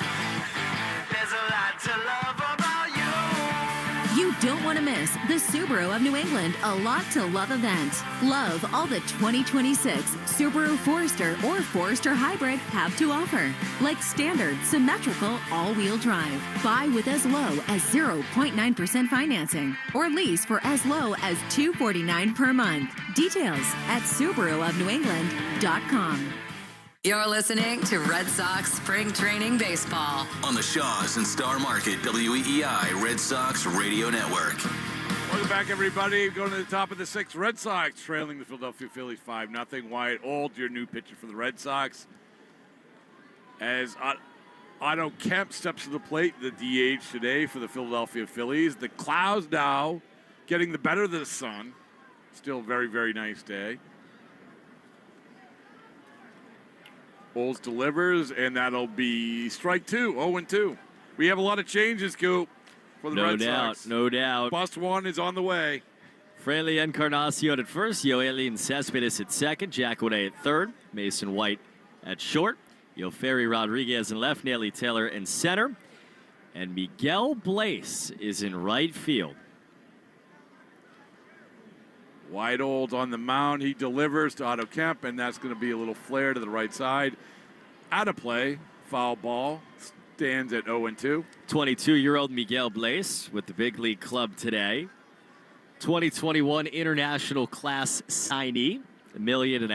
There's a lot to love about you. You don't want to miss the Subaru of New England A Lot to Love event. Love all the 2026 Subaru Forester or Forester Hybrid have to offer, like standard, symmetrical, all-wheel drive. Buy with as low as 0.9% financing or lease for as low as $249 per month. Details at SubaruofNewEngland.com. You're listening to Red Sox Spring Training Baseball On the Shaws and Star Market WEEI Red Sox Radio Network. Welcome back, everybody. Going to the top of the sixth. Red Sox trailing the Philadelphia Phillies 5-0. Wyatt Old, your new pitcher for the Red Sox. As Otto Kemp steps to the plate, the DH today for the Philadelphia Phillies. The clouds now getting the better of the sun. Still a very, very nice day. Olds delivers, and that'll be strike two, 0-2. We have a lot of changes, Coop, for the Red Sox. No doubt. Bust one is on the way. Fraley Encarnacion at first, Yoeli Cespedes at second, Jack O'Day at third, Mason White at short, Yoferi Rodriguez in left, Nelly Taylor in center, and Miguel Blaze is in right field. Wyatt Old on the mound. He delivers to Otto Kemp, and that's going to be a little flare to the right side. Out of play, foul ball, stands at 0-2. 22-year-old Miguel Blaze with the big league club today. 2021 international class signee. $1.5 million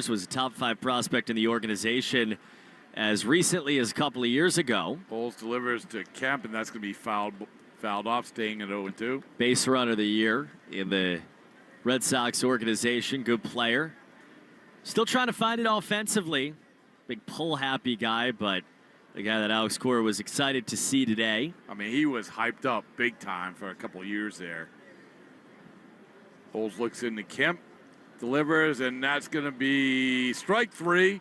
was a top 5 prospect in the organization as recently as a couple of years ago. Bowles delivers to Kemp, and that's going to be fouled off, staying at 0-2. Base runner of the year in the Red Sox organization, good player. Still trying to find it offensively. Big pull-happy guy, but the guy that Alex Cora was excited to see today. I mean, he was hyped up big time for a couple of years there. Bowles looks into Kemp, delivers, and that's going to be strike 3.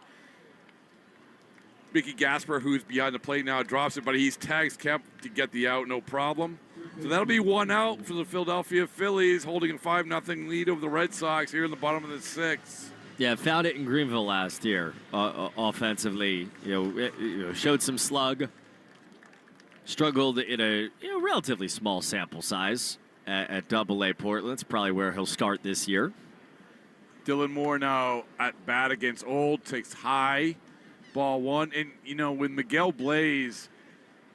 Mickey Gasper, who's behind the plate now, drops it, but he's tags Kemp to get the out, no problem. So that'll be 1 out for the Philadelphia Phillies, holding a 5-0 lead over the Red Sox here in the bottom of the 6th. Yeah, found it in Greenville last year offensively. Showed some slug. Struggled in a relatively small sample size at AA Portland. It's probably where he'll start this year. Dylan Moore now at bat against Old, takes high, ball 1. And, with Miguel Blaze,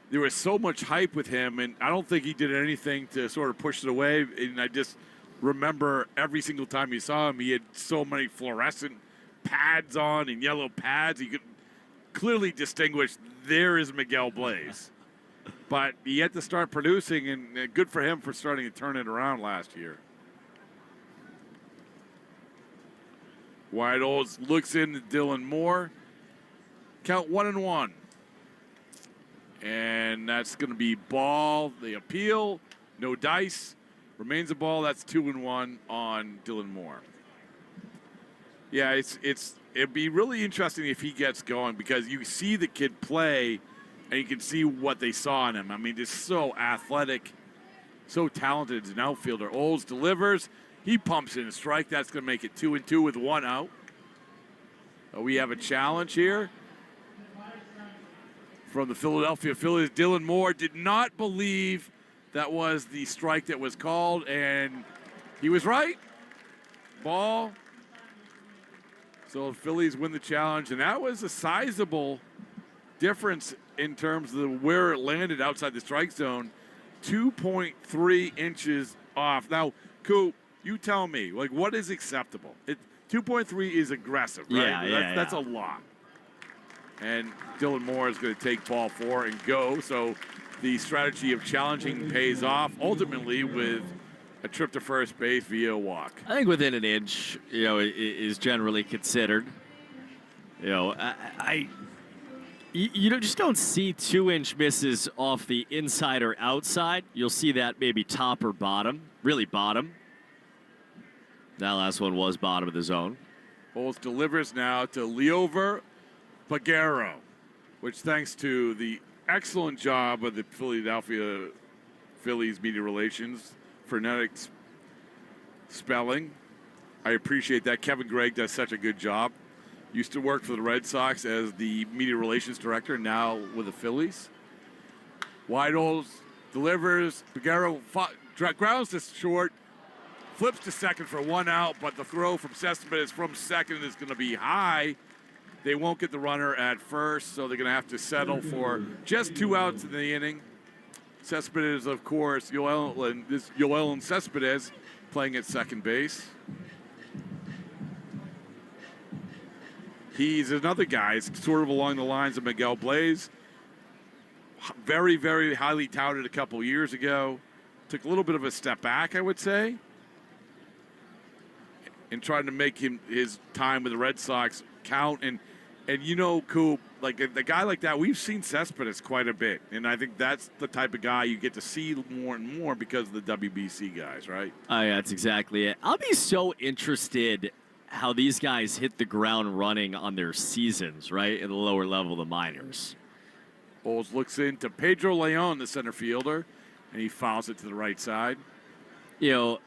there was so much hype with him, and I don't think he did anything to sort of push it away. And I just remember every single time you saw him, he had so many fluorescent pads on and yellow pads. You could clearly distinguish there is Miguel Blaze. But he had to start producing, and good for him for starting to turn it around last year. Wyatt Olds looks into Dylan Moore. Count 1-1. And that's going to be ball. The appeal, no dice. Remains a ball. That's 2-1 on Dylan Moore. Yeah, it'd be really interesting if he gets going, because you see the kid play and you can see what they saw in him. I mean, just so athletic, so talented as an outfielder. Olds delivers. He pumps in a strike. That's going to make it 2-2 with 1 out. We have a challenge here from the Philadelphia Phillies. Dylan Moore did not believe that was the strike that was called, and he was right. Ball. So the Phillies win the challenge, and that was a sizable difference in terms of where it landed outside the strike zone. 2.3 inches off. Now, Coop, you tell me, what is acceptable? 2.3 is aggressive, right? That's a lot. And Dylan Moore is going to take ball 4 and go. So the strategy of challenging pays off, ultimately with a trip to first base via a walk. I think within an inch, is generally considered. You just don't see 2-inch misses off the inside or outside. You'll see that maybe top or bottom, really bottom. That last one was bottom of the zone. Bowles delivers now to Liover Pagero, which thanks to the excellent job of the Philadelphia Phillies media relations, phonetic spelling. I appreciate that. Kevin Gregg does such a good job. Used to work for the Red Sox as the media relations director, now with the Phillies. Widols delivers. Pagero grounds to short, flips to second for 1 out, but the throw from Cespedes from second is going to be high. They won't get the runner at first, so they're going to have to settle for just 2 outs in the inning. Cespedes, of course, Yoel Cespedes playing at second base. He's another guy, sort of along the lines of Miguel Blaze. Very, very highly touted a couple years ago. Took a little bit of a step back, I would say, in trying to make his time with the Red Sox count. And you know, Coop, like a guy like that, we've seen Cespedes quite a bit. And I think that's the type of guy you get to see more and more because of the WBC guys, right? Oh, yeah, that's exactly it. I'll be so interested how these guys hit the ground running on their seasons, right, at the lower level of the minors. Bowles looks into Pedro Leon, the center fielder, and he fouls it to the right side. You know,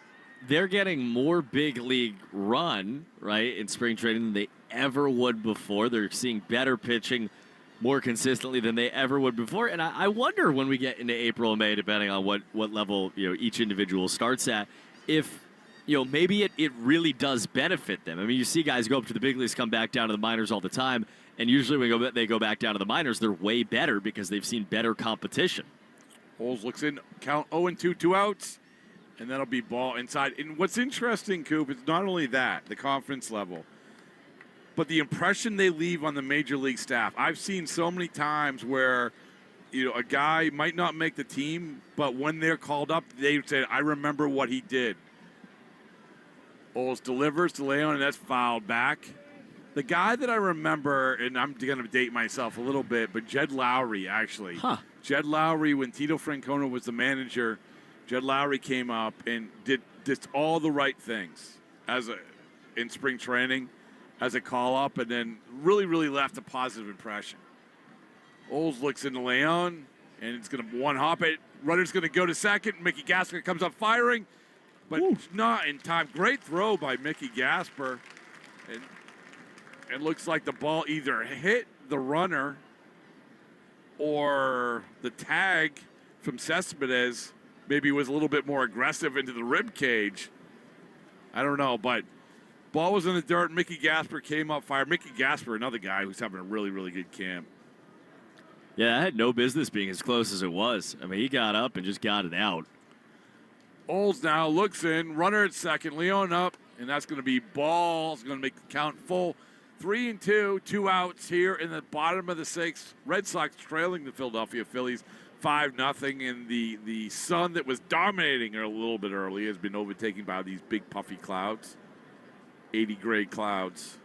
they're getting more big league run, right, in spring training than they ever would before. They're seeing better pitching more consistently than they ever would before. And I wonder when we get into April and May, depending on what level, you know, each individual starts at, if, you know, maybe it really does benefit them. I mean, you see guys go up to the big leagues, come back down to the minors all the time, and usually when they go back down to the minors, they're way better because they've seen better competition. Bowles looks in, count 0-2, 2 outs, and that'll be ball inside. And what's interesting, Coop, is not only that, the confidence level, but the impression they leave on the major league staff. I've seen so many times where, you know, a guy might not make the team, but when they're called up, they say, I remember what he did. Bowles delivers to Leon, and that's fouled back. The guy that I remember, and I'm going to date myself a little bit, but Jed Lowry, actually. Huh. Jed Lowry, when Tito Francona was the manager, Jed Lowry came up and did all the right things in spring training as a call-up, and then really, really left a positive impression. Bowles looks into Leon, and it's going to one-hop it. Runner's going to go to second. Mickey Gasper comes up firing, but not in time. Great throw by Mickey Gasper. And it looks like the ball either hit the runner or the tag from Cespedes maybe was a little bit more aggressive into the rib cage. I don't know, but ball was in the dirt. Mickey Gasper came up fire. Mickey Gasper, another guy who's having a really, really good camp. Yeah, I had no business being as close as it was. I mean, he got up and just got it out. Bowles now looks in, runner at second, Leon up, and that's going to be ball. It's going to make the count full. 3-2, 2 outs here in the bottom of the sixth. Red Sox trailing the Philadelphia Phillies 5-0, and the sun that was dominating a little bit early has been overtaken by these big puffy clouds, 80-grade clouds.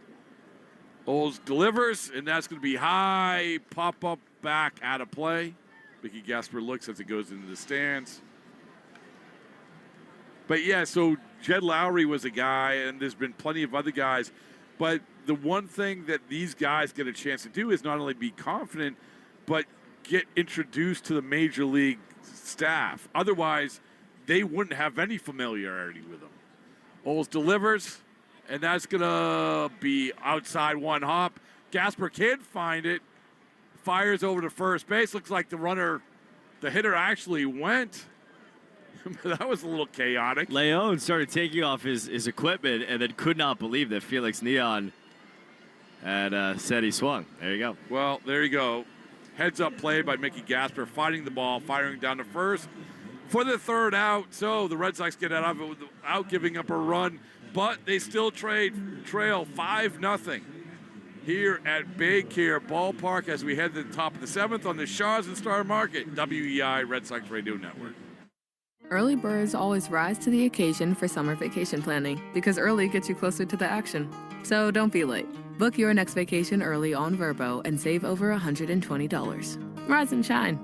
Bowles delivers, and that's going to be high, pop up, back, out of play. Mickey Gasper looks as it goes into the stands. But, yeah, so Jed Lowry was a guy, and there's been plenty of other guys. But the one thing that these guys get a chance to do is not only be confident, but get introduced to the major league staff. Otherwise, they wouldn't have any familiarity with them. Bowles delivers, and that's going to be outside one hop. Gasper can't find it. Fires over to first base. Looks like the hitter actually went. That was a little chaotic. Leon started taking off his equipment and then could not believe that Felix Neon had said he swung. There you go. Well, there you go. Heads up play by Mickey Gasper, fighting the ball, firing down to first for the third out. So the Red Sox get out of it without giving up a run, but they still trail 5-0 here at Big Care Ballpark as we head to the top of the seventh on the Shaws and Star Market, WEI Red Sox Radio Network. Early birds always rise to the occasion for summer vacation planning because early gets you closer to the action. So don't be late. Book your next vacation early on Vrbo and save over $120. Rise and shine.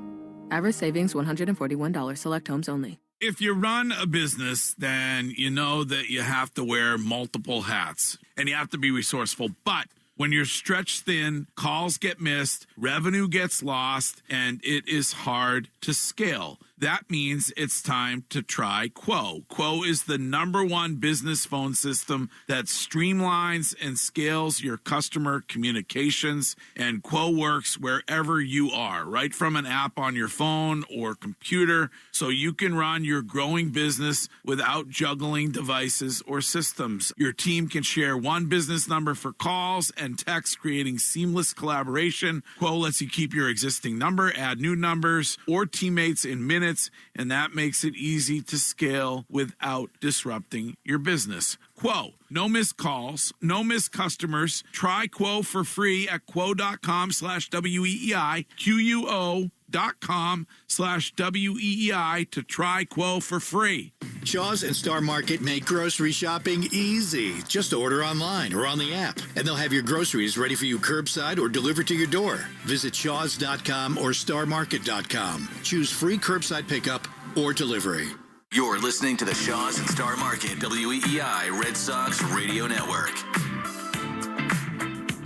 Average savings $141. Select homes only. If you run a business, then you know that you have to wear multiple hats and you have to be resourceful. But when you're stretched thin, calls get missed, revenue gets lost, and it is hard to scale. That means it's time to try Quo. Quo is the #1 business phone system that streamlines and scales your customer communications, and Quo works wherever you are, right from an app on your phone or computer, so you can run your growing business without juggling devices or systems. Your team can share one business number for calls and text, creating seamless collaboration. Quo lets you keep your existing number, add new numbers, or teammates in minutes, and that makes it easy to scale without disrupting your business. Quo, no missed calls, no missed customers. Try Quo for free at quo.com/WEEI, QUO.com/WEEI to try Quo for free. Shaw's and Star Market make grocery shopping easy. Just order online or on the app, and they'll have your groceries ready for you curbside or delivered to your door. Visit shaws.com or starmarket.com. Choose free curbside pickup or delivery. You're listening to the Shaw's and Star Market WEEI Red Sox Radio Network.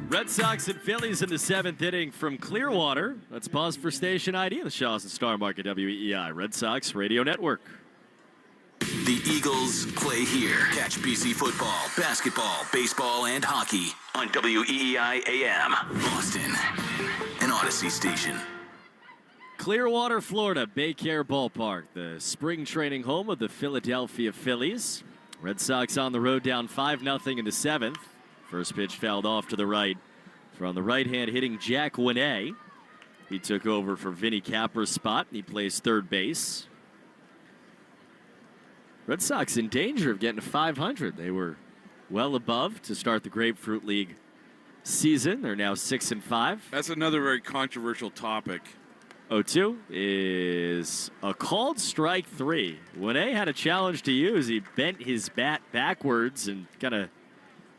Red Sox and Phillies in the 7th inning from Clearwater. Let's pause for station ID. The Shaw's and Star Market WEEI Red Sox Radio Network. The Eagles play here. Catch BC football, basketball, baseball, and hockey on WEEI AM, Boston, an Odyssey station. Clearwater, Florida, Baycare Ballpark, the spring training home of the Philadelphia Phillies. Red Sox on the road down 5-0 in the 7th. First pitch fouled off to the right from the right hand hitting Jack Winay. He took over for Vinny Capra's spot. He plays third base. Red Sox in danger of getting to 500. They were well above to start the Grapefruit League season. They're now 6-5. That's another very controversial topic. 0-2 is a called strike 3. Winay had a challenge to use. He bent his bat backwards and kind of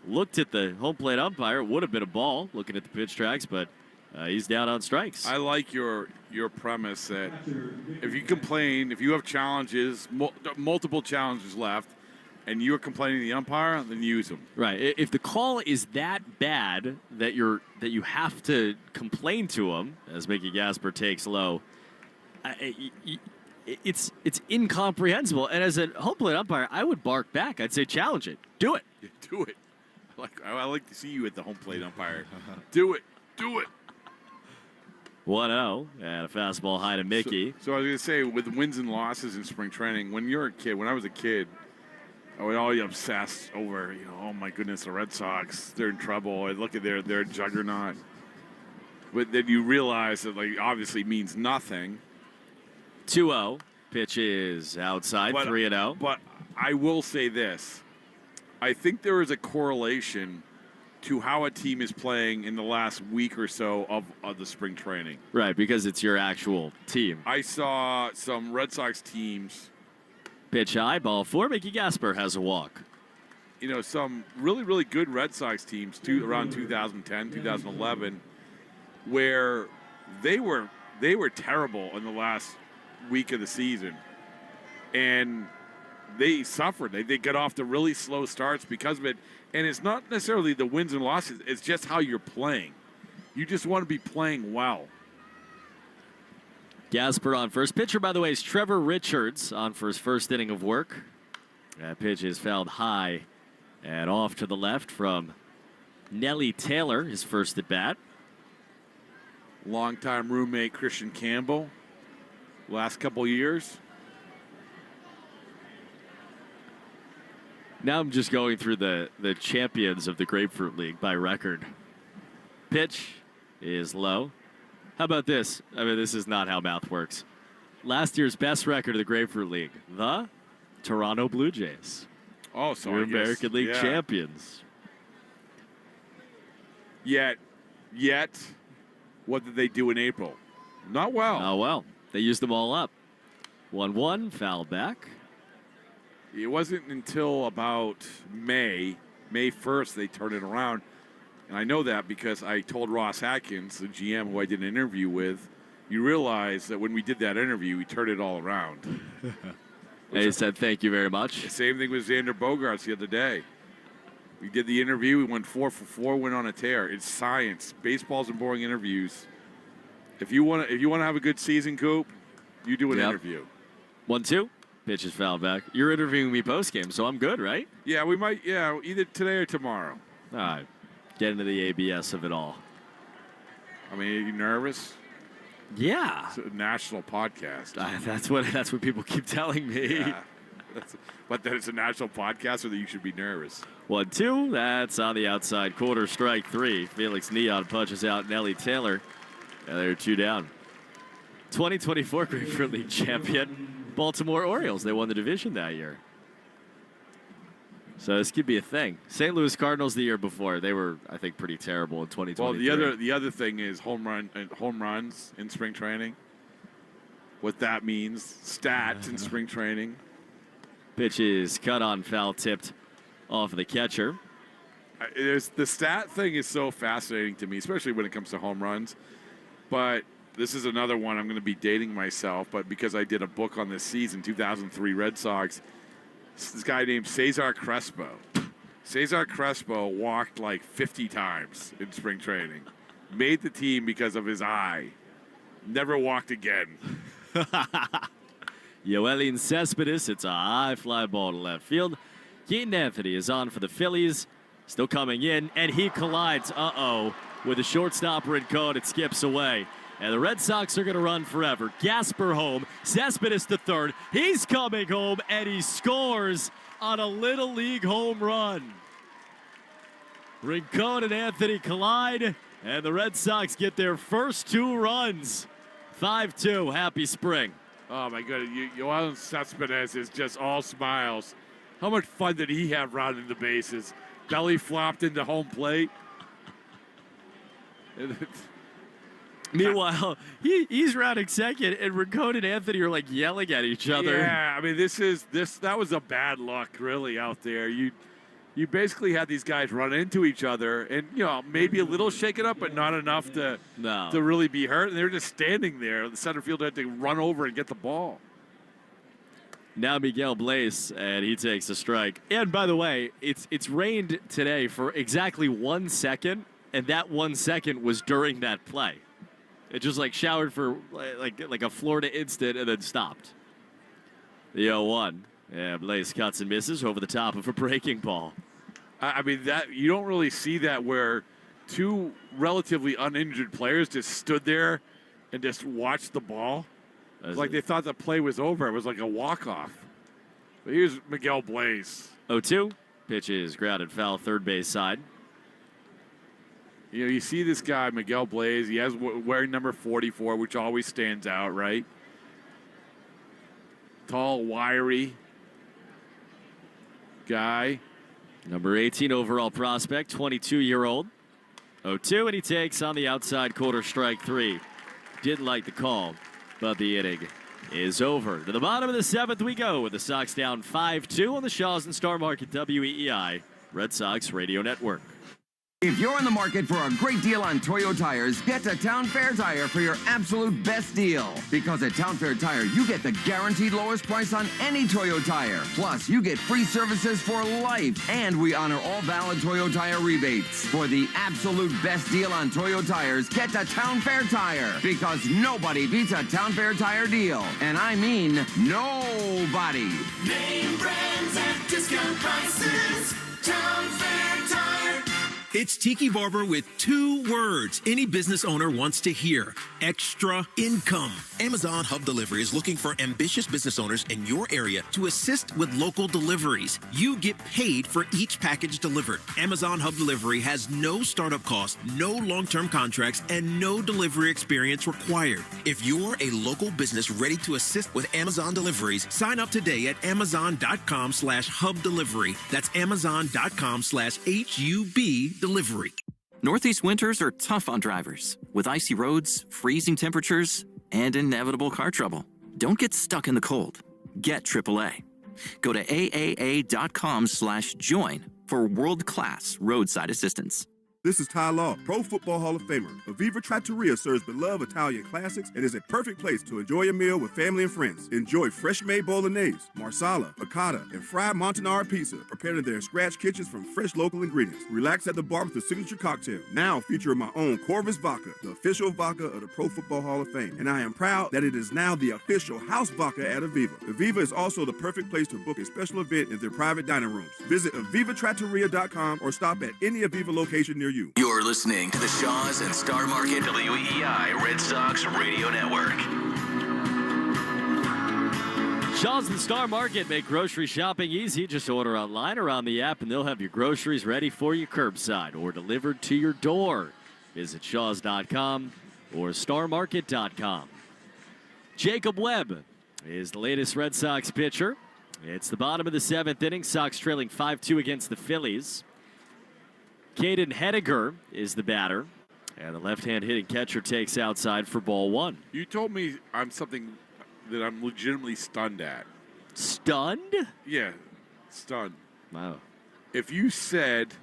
looked at the home plate umpire. It would have been a ball looking at the pitch tracks, but he's down on strikes. I like your premise that if you complain, if you have challenges, multiple challenges left, and you're complaining to the umpire, then use them. Right. If the call is that bad that you have to complain to him, as Mickey Gasper takes low, it's incomprehensible. And as a home plate umpire, I would bark back. I'd say challenge it. Do it. Yeah, do it. I like to see you at the home plate umpire. Do it. Do it. 1-0 and a fastball high to Mickey. So I was going to say, with wins and losses in spring training, when you're a kid, when I was a kid, I would always obsess over, oh my goodness, the Red Sox, they're in trouble. I look at their juggernaut. But then you realize that, obviously means nothing. 2-0. Pitch is outside, 3-0. But I will say this. I think there is a correlation to how a team is playing in the last week or so of the spring training. Right, because it's your actual team. I saw some Red Sox teams. Pitch high, ball 4. Mickey Gasper has a walk. Some really, really good Red Sox teams around 2010, 2011, where they were terrible in the last week of the season. And they suffered. They get off to really slow starts because of it. And it's not necessarily the wins and losses. It's just how you're playing. You just want to be playing well. Gasper on first. Pitcher, by the way, is Trevor Richards on for his first inning of work. That pitch is fouled high and off to the left from Nelly Taylor, his first at bat. Longtime roommate Christian Campbell. Last couple years. Now I'm just going through the champions of the Grapefruit League by record. Pitch is low. How about this? I mean, this is not how math works. Last year's best record of the Grapefruit League, the Toronto Blue Jays. Oh, so Your American League champions. Yet, what did they do in April? Not well. Not well. They used them all up. 1-1, foul back. It wasn't until about May 1st, they turned it around. And I know that because I told Ross Atkins, the GM who I did an interview with, you realize that when we did that interview, we turned it all around. And he said, thank you very much. The same thing with Xander Bogaerts the other day. We did the interview. We went 4 for 4, went on a tear. It's science. Baseball's and boring interviews. If you want to have a good season, Coop, you do an interview. 1-2. Pitch is foul back. You're interviewing me post-game, so I'm good, right? Yeah, we might. Yeah, either today or tomorrow. All right. Get into the ABS of it all. I mean, are you nervous? Yeah. It's a national podcast. That's what people keep telling me. Yeah. But that it's a national podcast or that you should be nervous. 1-2. That's on the outside corner. Strike 3. Felix Neon punches out Nelly Taylor. And they're 2 down. 2024 Grapefruit League champion, Baltimore Orioles. They won the division that year. So this could be a thing. St. Louis Cardinals the year before, they were, I think, pretty terrible in 2023. Well, the other thing is home runs in spring training. What that means, stats in spring training. Pitch is cut on, foul tipped off of the catcher. The stat thing is so fascinating to me, especially when it comes to home runs. But this is another one. I'm going to be dating myself, but because I did a book on this season, 2003 Red Sox, this guy named Cesar Crespo. Cesar Crespo walked like 50 times in spring training. Made the team because of his eye. Never walked again. Yoelin Cespedes, it's a high fly ball to left field. Keaton Anthony is on for the Phillies. Still coming in, and he collides, with the shortstop Rincon. It skips away. And the Red Sox are going to run forever. Gasper home, Cespedes to third. He's coming home, and he scores on a Little League home run. Rincon and Anthony collide, and the Red Sox get their first 2 runs. 5-2, happy spring. Oh, my goodness. Yoelin Cespedes is just all smiles. How much fun did he have rounding the bases? Belly flopped into home plate. Meanwhile, he's rounding second, and Rincon and Anthony are like yelling at each other. Yeah, I mean, that was a bad luck, really, out there. You basically had these guys run into each other, and maybe a little shaken up, but not enough to really be hurt. And they're just standing there. The center fielder had to run over and get the ball. Now Miguel Blaze, and he takes a strike. And by the way, it's rained today for exactly 1 second, and that 1 second was during that play. It just showered for like a Florida instant and then stopped. The 0-1. Yeah, Blaze cuts and misses over the top of a breaking ball. I mean, that you don't really see that where 2 relatively uninjured players just stood there and just watched the ball. It's like they thought the play was over. It was like a walk-off. But here's Miguel Blaze. 0-2. Pitch is grounded foul, third base side. You see this guy, Miguel Blaze. He has wearing number 44, which always stands out, right? Tall, wiry guy. Number 18 overall prospect, 22-year-old. 0-2, and he takes on the outside quarter, strike 3. Didn't like the call, but the inning is over. To the bottom of the 7th we go with the Sox down 5-2 on the Shaws and Star Market WEEI Red Sox Radio Network. If you're in the market for a great deal on Toyo tires, get to Town Fair Tire for your absolute best deal. Because at Town Fair Tire, you get the guaranteed lowest price on any Toyo tire. Plus, you get free services for life. And we honor all valid Toyo tire rebates. For the absolute best deal on Toyo tires, get to Town Fair Tire. Because nobody beats a Town Fair Tire deal. And I mean nobody. Name brands at discount prices. Town Fair Tire. It's Tiki Barber with 2 words any business owner wants to hear: extra income. Amazon Hub Delivery is looking for ambitious business owners in your area to assist with local deliveries. You get paid for each package delivered. Amazon Hub Delivery has no startup costs, no long-term contracts, and no delivery experience required. If you're a local business ready to assist with Amazon deliveries, sign up today at amazon.com/hub delivery. That's amazon.com/HUB delivery. Northeast winters are tough on drivers, with icy roads, freezing temperatures, and inevitable car trouble. Don't get stuck in the cold. Get AAA. Go to AAA.com/join for world-class roadside assistance. This is Ty Law, Pro Football Hall of Famer. Aviva Trattoria serves beloved Italian classics and is a perfect place to enjoy a meal with family and friends. Enjoy fresh-made bolognese, marsala, piccata, and fried Montanara pizza prepared in their scratch kitchens from fresh local ingredients. Relax at the bar with the signature cocktail, now featuring my own Corvus Vodka, the official vodka of the Pro Football Hall of Fame. And I am proud that it is now the official house vodka at Aviva. Aviva is also the perfect place to book a special event in their private dining rooms. Visit AvivaTrattoria.com or stop at any Aviva location near you. You're listening to the Shaws and Star Market WEEI Red Sox Radio Network. Shaws and Star Market make grocery shopping easy. Just order online or on the app, and they'll have your groceries ready for you curbside or delivered to your door. Visit shaws.com or starmarket.com. Jacob Webb is the latest Red Sox pitcher. It's the bottom of the 7th inning. Sox trailing 5-2 against the Phillies. Caden Hediger is the batter, and the left-hand hitting catcher takes outside for ball 1. You told me I'm something that I'm legitimately stunned at. Stunned? Yeah, stunned. Wow. If you said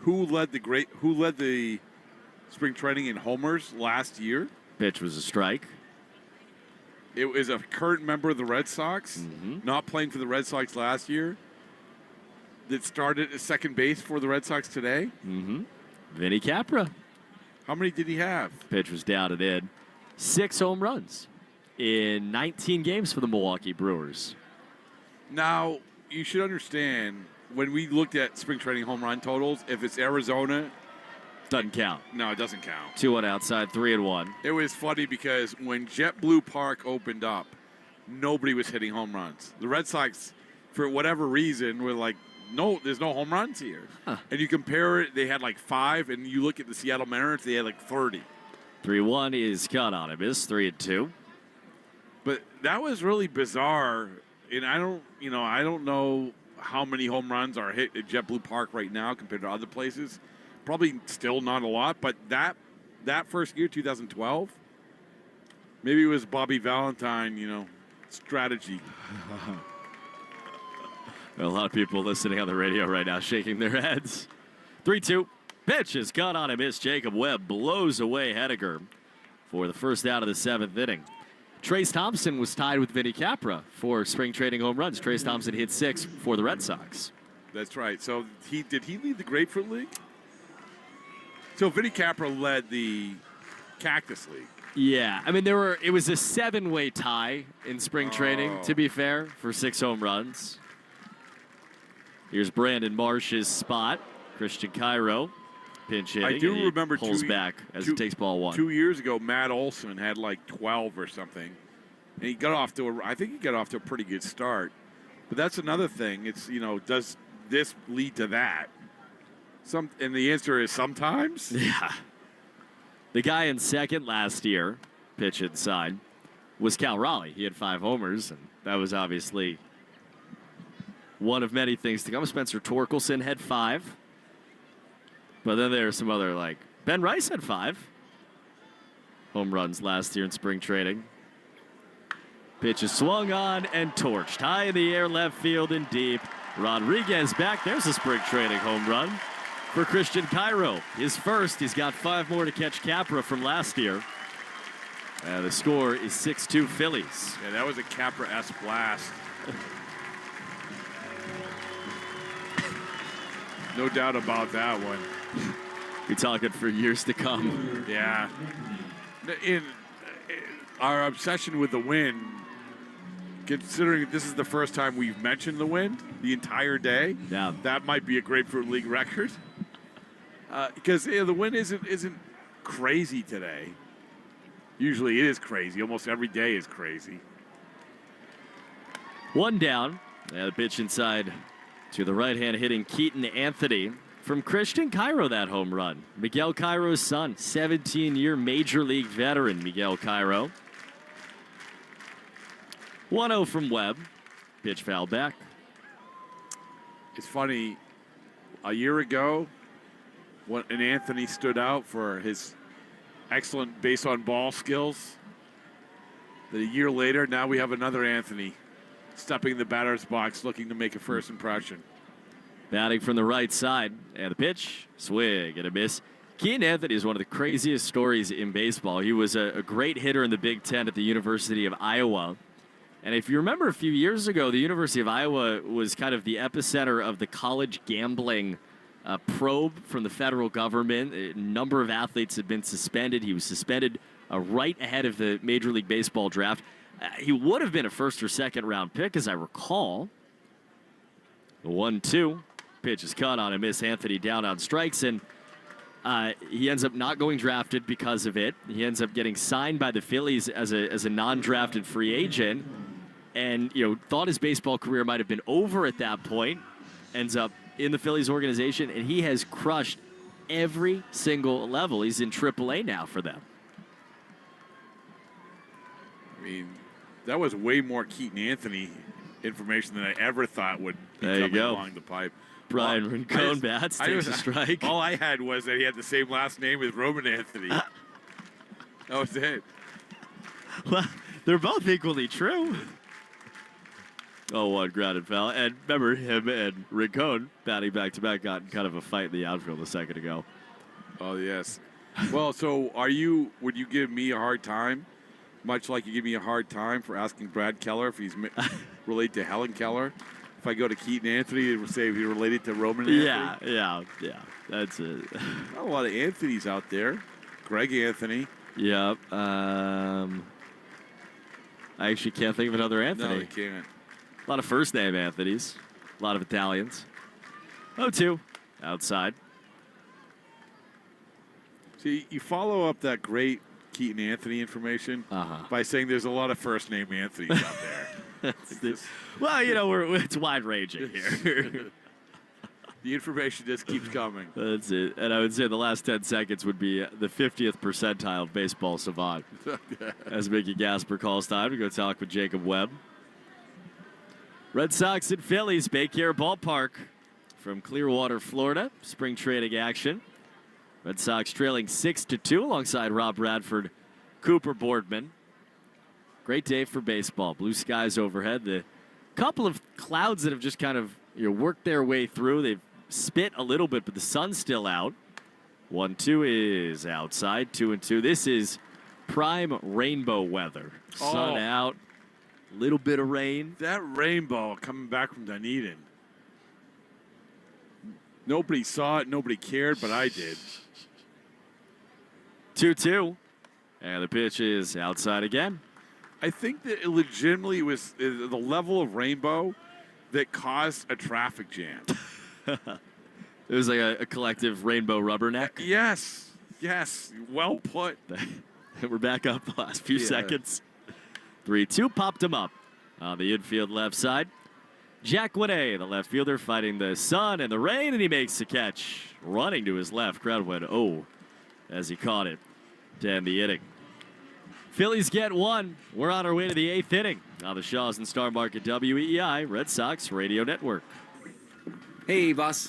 who led the spring training in homers last year, pitch was a strike. It was a current member of the Red Sox, not playing for the Red Sox last year, that started at second base for the Red Sox today? Vinny Capra. How many did he have? Pitch was down and in. 6 home runs in 19 games for the Milwaukee Brewers. Now, you should understand, when we looked at spring training home run totals, if it's Arizona, doesn't count. No, it doesn't count. 2-1 outside, 3-1. It was funny because when JetBlue Park opened up, nobody was hitting home runs. The Red Sox, for whatever reason, were like, no, there's no home runs here. And you compare it, they had like 5, and you look at the Seattle Mariners, they had like 30. 3-1 is caught on him. It's 3-2. But that was really bizarre, and I don't know how many home runs are hit at JetBlue Park right now compared to other places. Probably still not a lot, but that first year, 2012, maybe it was Bobby Valentine, strategy. A lot of people listening on the radio right now shaking their heads. 3-2. Pitch is caught on a miss. Jacob Webb blows away Hediger for the first out of the 7th inning. Trace Thompson was tied with Vinny Capra for spring training home runs. Trace Thompson hit 6 for the Red Sox. That's right. So did he lead the Grapefruit League? So Vinny Capra led the Cactus League. Yeah, I mean it was a 7-way tie in spring training, to be fair, for 6 home runs. Here's Brandon Marsh's spot. Christian Cairo pinch hitting. I do remember pulls back as he takes ball 1. 2 years ago, Matt Olson had like 12 or something, and he got off to a pretty good start. But that's another thing. It's does this lead to that? And the answer is sometimes. Yeah. The guy in second last year, pitch inside, was Cal Raleigh. He had 5 homers, and that was obviously one of many things to come. Spencer Torkelson had 5. But then there's some other, like, Ben Rice had 5 home runs last year in spring training. Pitch is swung on and torched. High in the air, left field and deep. Rodriguez back. There's a spring training home run for Christian Cairo. His first. He's got 5 more to catch Capra from last year. The score is 6-2 Phillies. Yeah, that was a Capra-esque blast. No doubt about that one. Be talking for years to come. Yeah. In our obsession with the wind, considering this is the first time we've mentioned the wind the entire day, that might be a Grapefruit League record. Because the wind isn't crazy today. Usually it is crazy. Almost every day is crazy. 1 down. The pitch inside to the right-hand hitting Keaton Anthony. From Christian Cairo, that home run. Miguel Cairo's son, 17-year Major League veteran Miguel Cairo. 1-0 from Webb. Pitch foul back. It's funny. A year ago, when Anthony stood out for his excellent base-on-ball skills, That a year later, now we have another Anthony stepping in the batter's box looking to make a first impression. Batting from the right side. And the pitch, swing and a miss. Keaton Anthony is one of the craziest stories in baseball. He was a great hitter in the Big Ten at the University of Iowa. And if you remember a few years ago, the University of Iowa was kind of the epicenter of the college gambling probe from the federal government. A number of athletes had been suspended. He was suspended right ahead of the Major League Baseball draft. He would have been a first or second round pick, as I recall. The 1-2. Pitch is cut on a miss. Anthony down on strikes, and he ends up not going drafted because of it. He ends up getting signed by the Phillies as a non-drafted free agent, and thought his baseball career might have been over at that point. Ends up in the Phillies organization, and he has crushed every single level. He's in AAA now for them. I mean, that was way more Keaton Anthony information than I ever thought would be coming along the pipe. Brian Rincon bats, takes a strike. All I had was that he had the same last name as Roman Anthony. That was it. Well, they're both equally true. 0-1 grounded foul. And remember, him and Rincon batting back-to-back got in kind of a fight in the outfield a second ago. Oh, yes. Well, so would you give me a hard time, much like you give me a hard time for asking Brad Keller if he's related to Helen Keller? If I go to Keaton Anthony and say he's related to Roman Anthony? Yeah. That's it. Not a lot of Anthonys out there. Greg Anthony. Yep. I actually can't think of another Anthony. No, you can't. A lot of first-name Anthonys. A lot of Italians. 0-2. Outside. See, you follow up that great Keaton Anthony information by saying there's a lot of first-name Anthonys out there. Well, it's wide-ranging here. The information just keeps coming. That's it. And I would say the last 10 seconds would be the 50th percentile of baseball savant. As Mickey Gasper calls time to go talk with Jacob Webb. Red Sox and Phillies, Bay Care Ballpark from Clearwater, Florida. Spring training action. Red Sox trailing 6-2 alongside Rob Bradford, Cooper Boardman. Great day for baseball. Blue skies overhead. The couple of clouds that have just kind of worked their way through. They've spit a little bit, but the sun's still out. 1-2 is outside. 2-2. This is prime rainbow weather. Sun out. Little bit of rain. That rainbow coming back from Dunedin. Nobody saw it. Nobody cared, but I did. 2-2. And the pitch is outside again. I think that it legitimately was the level of rainbow that caused a traffic jam. It was like a collective rainbow rubberneck. Yes. Well put. We're back up the last few seconds. 3-2 popped him up on the infield left side. Jack Winay, the left fielder, fighting the sun and the rain, and he makes the catch. Running to his left. Crowd went, as he caught it to end the inning. Phillies get one. We're on our way to the 8th inning on the Shaws and Star Market WEEI Red Sox Radio Network. Hey, boss.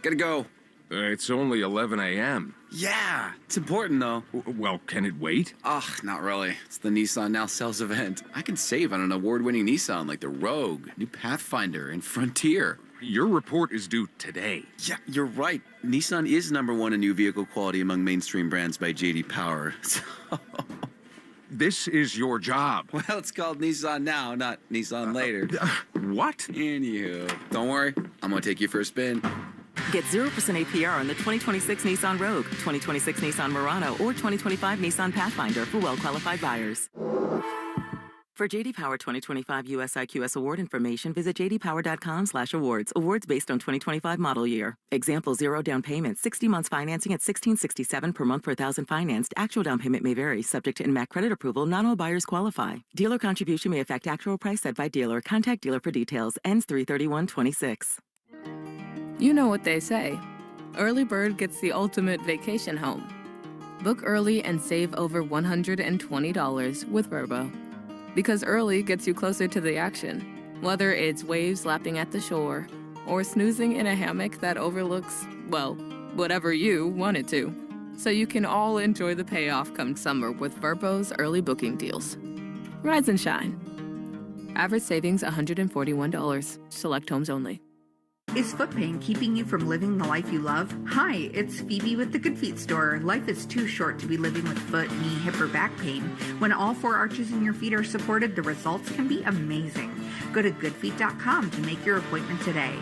Gotta go. It's only 11 a.m. Yeah, it's important, though. Well, can it wait? Not really. It's the Nissan Now Sales event. I can save on an award-winning Nissan like the Rogue, new Pathfinder, and Frontier. Your report is due today. Yeah, you're right. Nissan is #1 in new vehicle quality among mainstream brands by J.D. Power. This is your job. Well, it's called Nissan Now, not Nissan Later. What? Anywho, don't worry. I'm going to take you for a spin. Get 0% APR on the 2026 Nissan Rogue, 2026 Nissan Murano, or 2025 Nissan Pathfinder for well-qualified buyers. For JD Power 2025 US IQS award information, visit jdpower.com/awards. Awards based on 2025 model year. Example: 0 down payment, 60 months financing at $1,667 per month per thousand financed. Actual down payment may vary, subject to INMAC credit approval. Not all buyers qualify. Dealer contribution may affect actual price set by dealer. Contact dealer for details. Ends 3/31/26. You know what they say. Early bird gets the ultimate vacation home. Book early and save over $120 with Vrbo. Because early gets you closer to the action, whether it's waves lapping at the shore or snoozing in a hammock that overlooks, well, whatever you want it to. So you can all enjoy the payoff come summer with Vrbo's early booking deals. Rise and shine. Average savings $141. Select homes only. Is foot pain keeping you from living the life you love? Hi, it's Phoebe with the Good Feet store. Life is too short to be living with foot, knee, hip, or back pain. When all four arches in your feet are supported, the results can be amazing. Go to goodfeet.com to make your appointment today.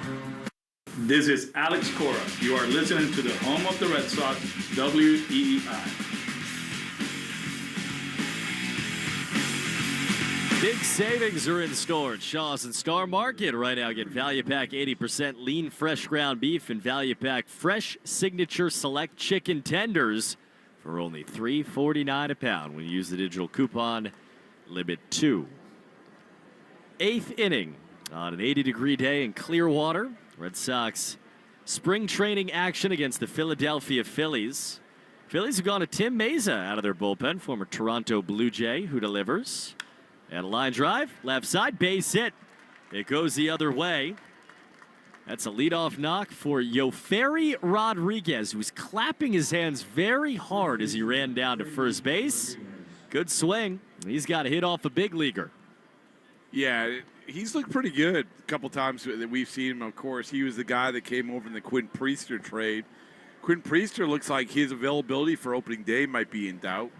This is Alex Cora. You are listening to the home of the Red Sox, WEEI. Big savings are in store at Shaw's and Star Market. Right now, get Value Pack 80% lean fresh ground beef and Value Pack fresh signature select chicken tenders for only $3.49 a pound when you use the digital coupon limit 2. 8th inning on an 80-degree day in Clearwater. Red Sox spring training action against the Philadelphia Phillies. Phillies have gone to Tim Mesa out of their bullpen, former Toronto Blue Jay, who delivers. And a line drive, left side, base hit. It goes the other way. That's a leadoff knock for Yoferi Rodriguez, who was clapping his hands very hard as he ran down to first base. Good swing. He's got a hit off a big leaguer. Yeah, he's looked pretty good a couple times that we've seen him, of course. He was the guy that came over in the Quinn Priester trade. Quinn Priester looks like his availability for opening day might be in doubt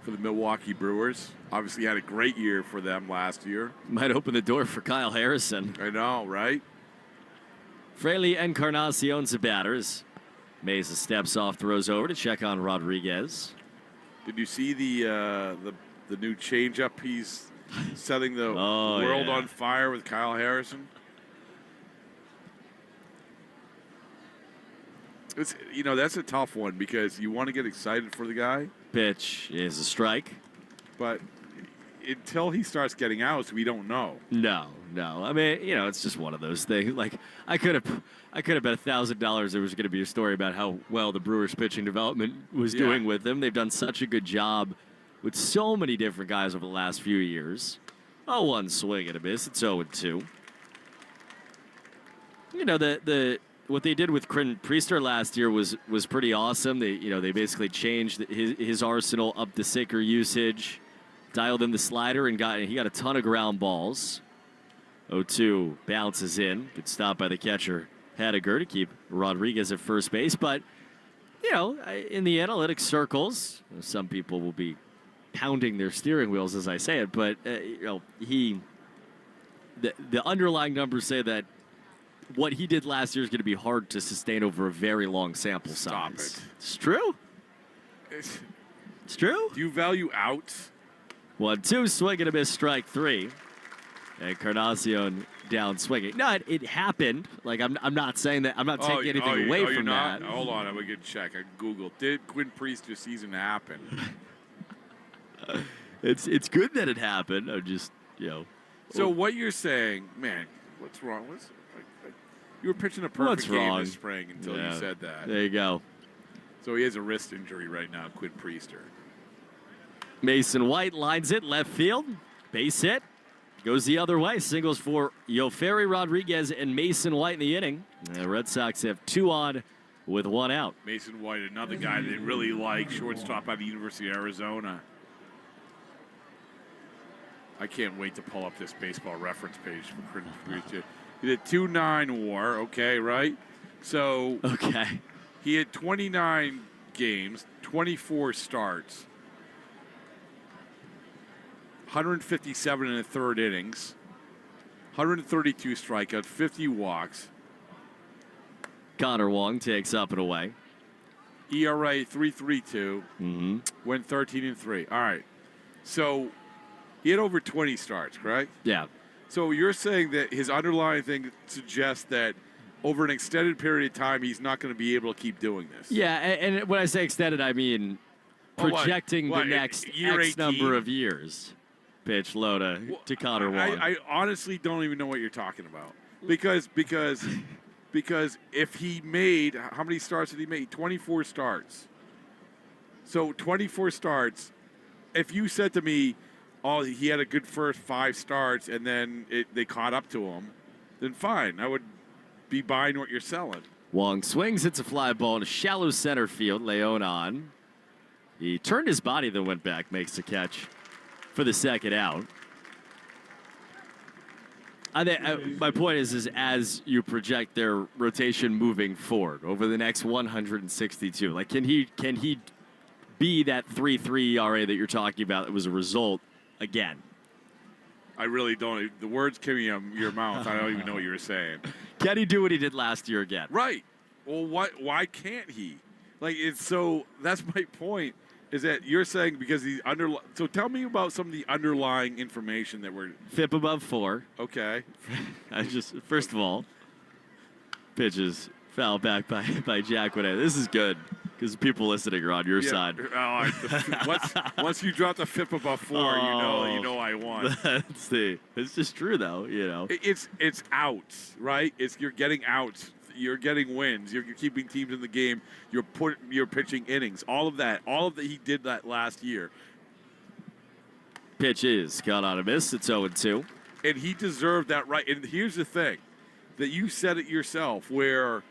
for the Milwaukee Brewers. Obviously had a great year for them last year. Might open the door for Kyle Harrison. I know, right? Fraley Encarnacion's the batters. Mesa steps off, throws over to check on Rodriguez. Did you see the new changeup he's setting the world on fire with Kyle Harrison? It's, that's a tough one because you want to get excited for the guy. Pitch is a strike. But until he starts getting outs, we don't know. No. I mean, it's just one of those things. Like, I could have bet $1,000 there was going to be a story about how well the Brewers pitching development was doing with him. They've done such a good job with so many different guys over the last few years. 0-1 swing and a miss. It's 0-2. What they did with Quinn Priester last year was pretty awesome. They basically changed his arsenal up the sinker usage, dialed in the slider, and he got a ton of ground balls. 0-2 bounces in. Good stop by the catcher Hadiger to keep Rodriguez at first base. But in the analytics circles, some people will be pounding their steering wheels as I say it. But the underlying numbers say that what he did last year is going to be hard to sustain over a very long sample size. Stop it. It's true. It's true. Do you value outs? 1-2, swing and a miss, strike 3. Encarnacion down swinging. No, it happened. Like, I'm not saying that. I'm not taking anything away from that. Hold on, I'm going to check. I Googled. Did Quinn Priester's season happen? It's good that it happened. I'm just, So what you're saying, man, what's wrong? You were pitching a perfect game this spring until you said that. There you go. So he has a wrist injury right now, Quinn Priester. Mason White lines it left field. Base hit. Goes the other way. Singles for Yoferi Rodriguez and Mason White in the inning. The Red Sox have 2 on with 1 out. Mason White, another guy they really like, shortstop out of the University of Arizona. I can't wait to pull up this baseball reference page for Quinn Priester. He did 2-9 WAR, okay, right? So he had 29 games, 24 starts, 157 in the third innings, 132 strikeouts, 50 walks. Connor Wong takes up and away. ERA 3.32. Went 13-3. All right. So he had over 20 starts, correct? Yeah. So you're saying that his underlying thing suggests that over an extended period of time, he's not going to be able to keep doing this. Yeah, and when I say extended, I mean projecting the next X number of years. Pitch low to Connor Wong. I honestly don't even know what you're talking about. Because if he made, how many starts did he make? 24 starts. So 24 starts. If you said to me, he had a good first 5 starts and then they caught up to him, then fine. I would be buying what you're selling. Wong swings, hits a fly ball to shallow center field. Leon on. He turned his body, then went back, makes the catch for the second out. I think my point is as you project their rotation moving forward over the next 162, like can he be that 3.3 ERA that you're talking about that was a result again? I really don't. The words came out of your mouth. I don't even know what you were saying. Can he do what he did last year again? Right. Well, why can't he? Like, it's so. That's my point. Is that you're saying because he's So tell me about some of the underlying information that we're. FIP above 4. Okay. First of all, pitches foul back by Jack Winnett. This is good because people listening are on your side. Once you drop the FIP above 4, you know I won. It's just true though. It's outs, right? You're getting outs. You're getting wins. You're keeping teams in the game. You're pitching innings. All of that he did that last year. Pitch is caught on a miss. It's 0-2. And he deserved that right. And here's the thing, that you said it yourself, where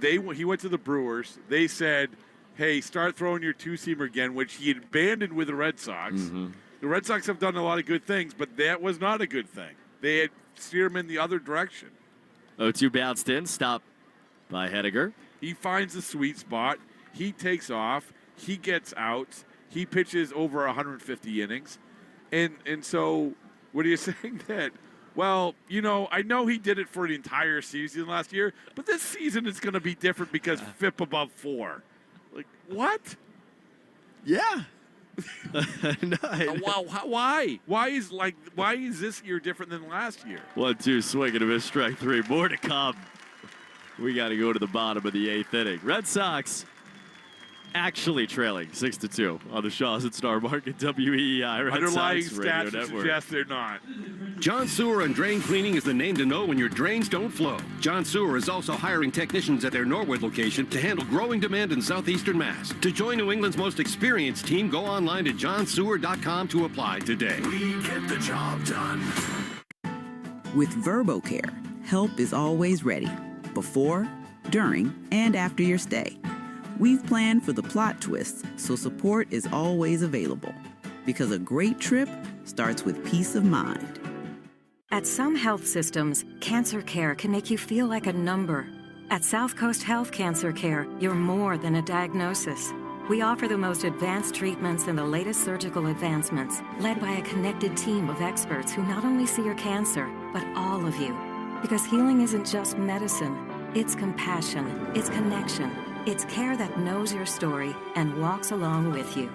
he went to the Brewers. They said, "Hey, start throwing your two-seamer again," which he had abandoned with the Red Sox. Mm-hmm. The Red Sox have done a lot of good things, but that was not a good thing. They had steered him in the other direction. 0-2 bounced in, stopped by Hediger. He finds the sweet spot. He takes off. He gets out. He pitches over 150 innings. And so what are you saying that, well, I know he did it for the entire season last year, but this season is going to be different because FIP above 4. Like, what? Yeah. Why? Why is this year different than last year? 1-2 swing and a miss, strike 3. More to come. We got to go to the bottom of the 8th inning. Red Sox actually trailing 6-2 on the Shaws and Star Market WEEI Red Underlying Sox stats Radio Network. suggest they're not. John Sewer and Drain Cleaning is the name to know when your drains don't flow. John Sewer is also hiring technicians at their Norwood location to handle growing demand in southeastern Mass. To join New England's most experienced team, go online to johnsewer.com to apply today. We get the job done. With VerboCare, help is always ready, before, during, and after your stay. We've planned for the plot twists, so support is always available. Because a great trip starts with peace of mind. At some health systems, cancer care can make you feel like a number. At South Coast Health Cancer Care, you're more than a diagnosis. We offer the most advanced treatments and the latest surgical advancements, led by a connected team of experts who not only see your cancer, but all of you. Because healing isn't just medicine, it's compassion, it's connection. It's care that knows your story and walks along with you.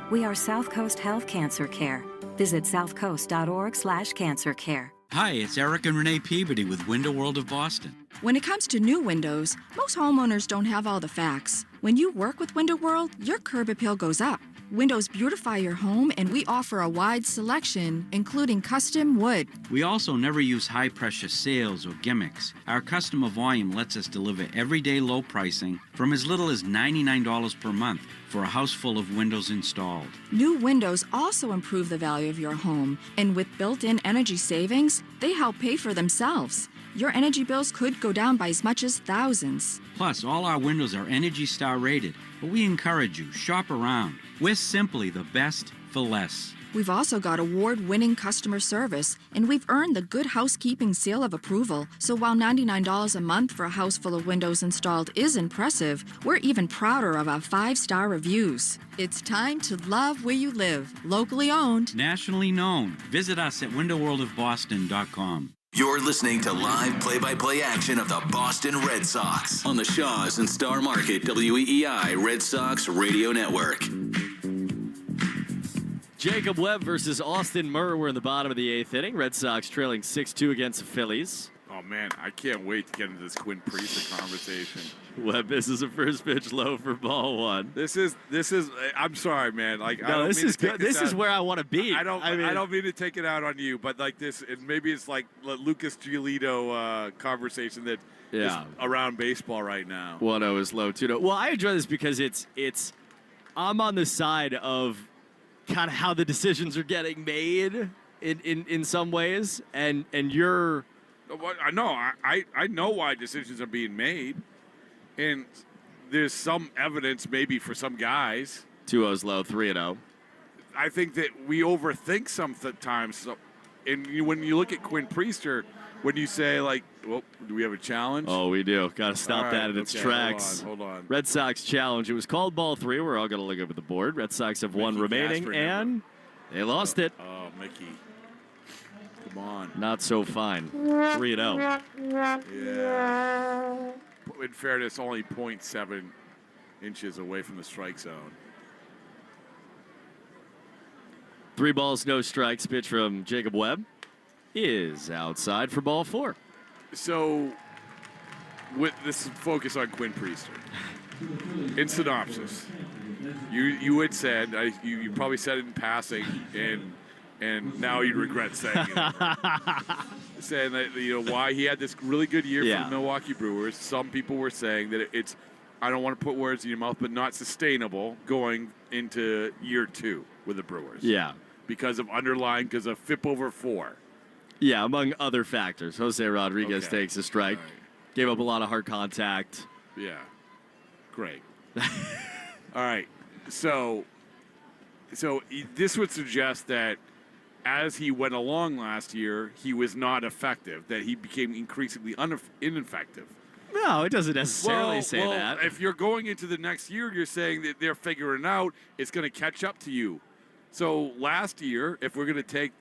We are South Coast Health Cancer Care. Visit southcoast.org/cancercare. Hi, it's Eric and Renee Peabody with Window World of Boston. When it comes to new windows, most homeowners don't have all the facts. When you work with Window World, your curb appeal goes up. Windows beautify your home, and we offer a wide selection, including custom wood. We also never use high-pressure sales or gimmicks. Our customer volume lets us deliver everyday low pricing from as little as $99 per month for a house full of windows installed. New windows also improve the value of your home, and with built-in energy savings, they help pay for themselves. Your energy bills could go down by as much as thousands. Plus, all our windows are Energy Star rated, but we encourage you, shop around. We're simply the best for less. We've also got award-winning customer service, and we've earned the Good Housekeeping seal of approval. So while $99 a month for a house full of windows installed is impressive, we're even prouder of our 5-star reviews. It's time to love where you live. Locally owned. Nationally known. Visit us at windowworldofboston.com. You're listening to live play-by-play action of the Boston Red Sox on the Shaws and Star Market WEEI Red Sox Radio Network. Jacob Webb versus Austin Murr. We're in the bottom of the 8th inning. Red Sox trailing 6-2 against the Phillies. Oh, man, I can't wait to get into this Quinn Priester conversation. Webb misses a first pitch low for ball 1. This is. I'm sorry, man. No, this is good. This is where I want to be. I don't mean to take it out on you, but like this, and maybe it's like Lucas Giolito conversation that is around baseball right now. 1-0 is low, 2-0. Well, I enjoy this because it's. I'm on the side of kind of how the decisions are getting made in some ways, and you're. I know. I know why decisions are being made. And there's some evidence maybe for some guys. 2-0's low, 3-0. I think that we overthink sometimes. So, and when you look at Quinn Priester, when you say, like, well, do we have a challenge? Oh, we do. Got to stop that in its tracks. Hold on. Red Sox challenge. It was called ball 3. We're all going to look up at the board. Red Sox have one remaining, and they lost it. Oh, Mickey. Come on. Not so fine. 3-0. Yeah. In fairness, only 0.7 inches away from the strike zone. 3 balls, no strikes. Pitch from Jacob Webb is outside for ball 4. So, with this focus on Quinn Priester, in synopsis, you had said, you probably said it in passing, and now you regret saying it. Saying that, why he had this really good year for the Milwaukee Brewers. Some people were saying that it's, I don't want to put words in your mouth, but not sustainable going into year 2 with the Brewers. Yeah. Because of FIP over 4. Yeah, among other factors. Jose Rodriguez takes a strike. Right. Gave up a lot of hard contact. Yeah. Great. All right. So this would suggest that as he went along last year, he was not effective, that he became increasingly ineffective. No, it doesn't necessarily say that. If you're going into the next year, you're saying that they're figuring it out, it's going to catch up to you. So last year, if we're going to take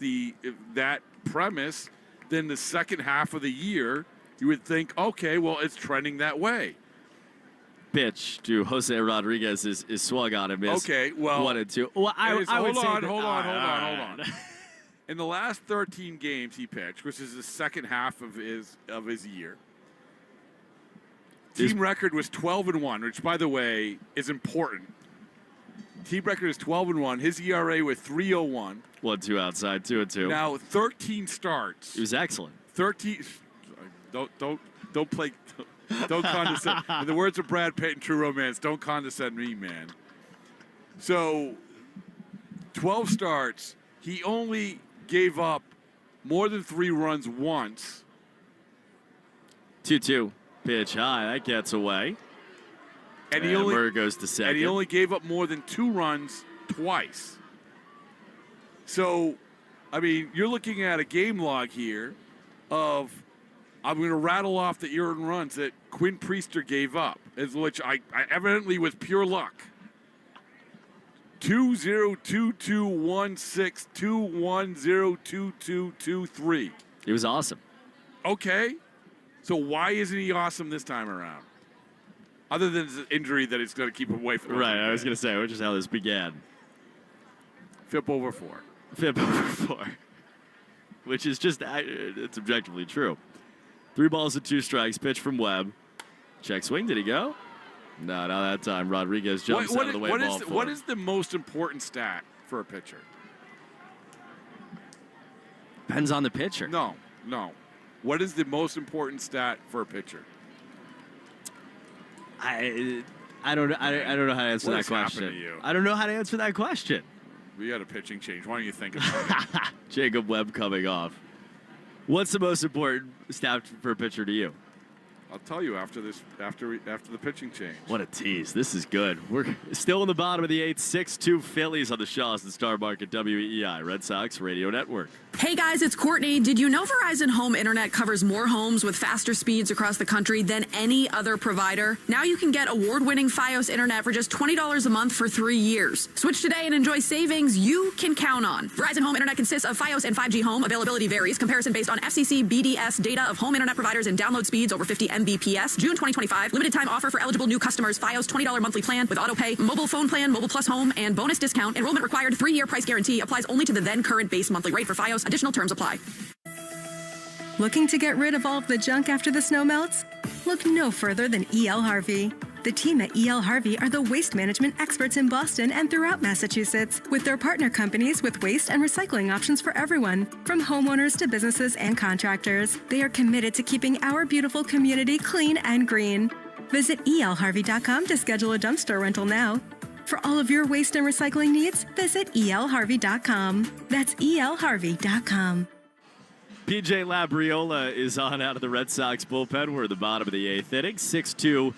that premise, then the second half of the year, you would think, okay, well, it's trending that way. Pitch to Jose Rodriguez is swung on and missed. Okay, well, 1 and 2. Well, I would say hold on. In the last 13 games he pitched, which is the second half of his year, team record was 12-1, which, by the way, is important. Team record is 12-1. His ERA was 3.01. 1-2 outside, 2-2. Now 13 starts. He was excellent. 13. Don't play. Don't condescend. In the words of Brad Pitt in True Romance, don't condescend me, man. So 12 starts. He only gave up more than 3 runs once. 2-2. Pitch high. That gets away. And he only goes to second. And he only gave up more than 2 runs twice. So, I mean, you're looking at a game log here of, I'm going to rattle off the earned runs that Quinn Priester gave up, which I evidently was pure luck. 2-0-2-2-1-6, 2-1-0-2-2-2-3. He was awesome. Okay. So why isn't he awesome this time around? Other than his injury that it's going to keep him away from. Right, I was going to say, which is how this began. FIP over 4. FIP over 4. Which is just, it's objectively true. 3 balls and 2 strikes. Pitch from Webb. Check swing. Did he go? No, not that time. Rodriguez jumps out of the way. What is the most important stat for a pitcher? Depends on the pitcher. No. What is the most important stat for a pitcher? I don't know how to answer that question. To you? I don't know how to answer that question. We got a pitching change. Why don't you think about it? Jacob Webb coming off. What's the most important stat for a pitcher to you? I'll tell you after the pitching change. What a tease. This is good. We're still in the bottom of the 8th. 6-2 Phillies on the Shaws and Star Market WEEI Red Sox Radio Network. Hey guys, it's Courtney. Did you know Verizon Home Internet covers more homes with faster speeds across the country than any other provider? Now you can get award-winning FiOS Internet for just $20 a month for 3 years. Switch today and enjoy savings you can count on. Verizon Home Internet consists of FiOS and 5G Home. Availability varies. Comparison based on FCC BDS data of home internet providers and download speeds over 50 Mbps. June 2025. Limited time offer for eligible new customers. FiOS $20 monthly plan with auto pay, mobile phone plan, Mobile Plus Home, and bonus discount. Enrollment required. 3-year price guarantee applies only to the then current base monthly rate for FiOS. Additional terms apply. Looking to get rid of all of the junk after the snow melts? Look no further than E.L. Harvey. The team at E.L. Harvey are the waste management experts in Boston and throughout Massachusetts, with their partner companies with waste and recycling options for everyone, from homeowners to businesses and contractors. They are committed to keeping our beautiful community clean and green. Visit elharvey.com to schedule a dumpster rental now. For all of your waste and recycling needs, visit elharvey.com. That's elharvey.com. PJ Labriola is on out of the Red Sox bullpen. We're at the bottom of the 8th inning. 6-2.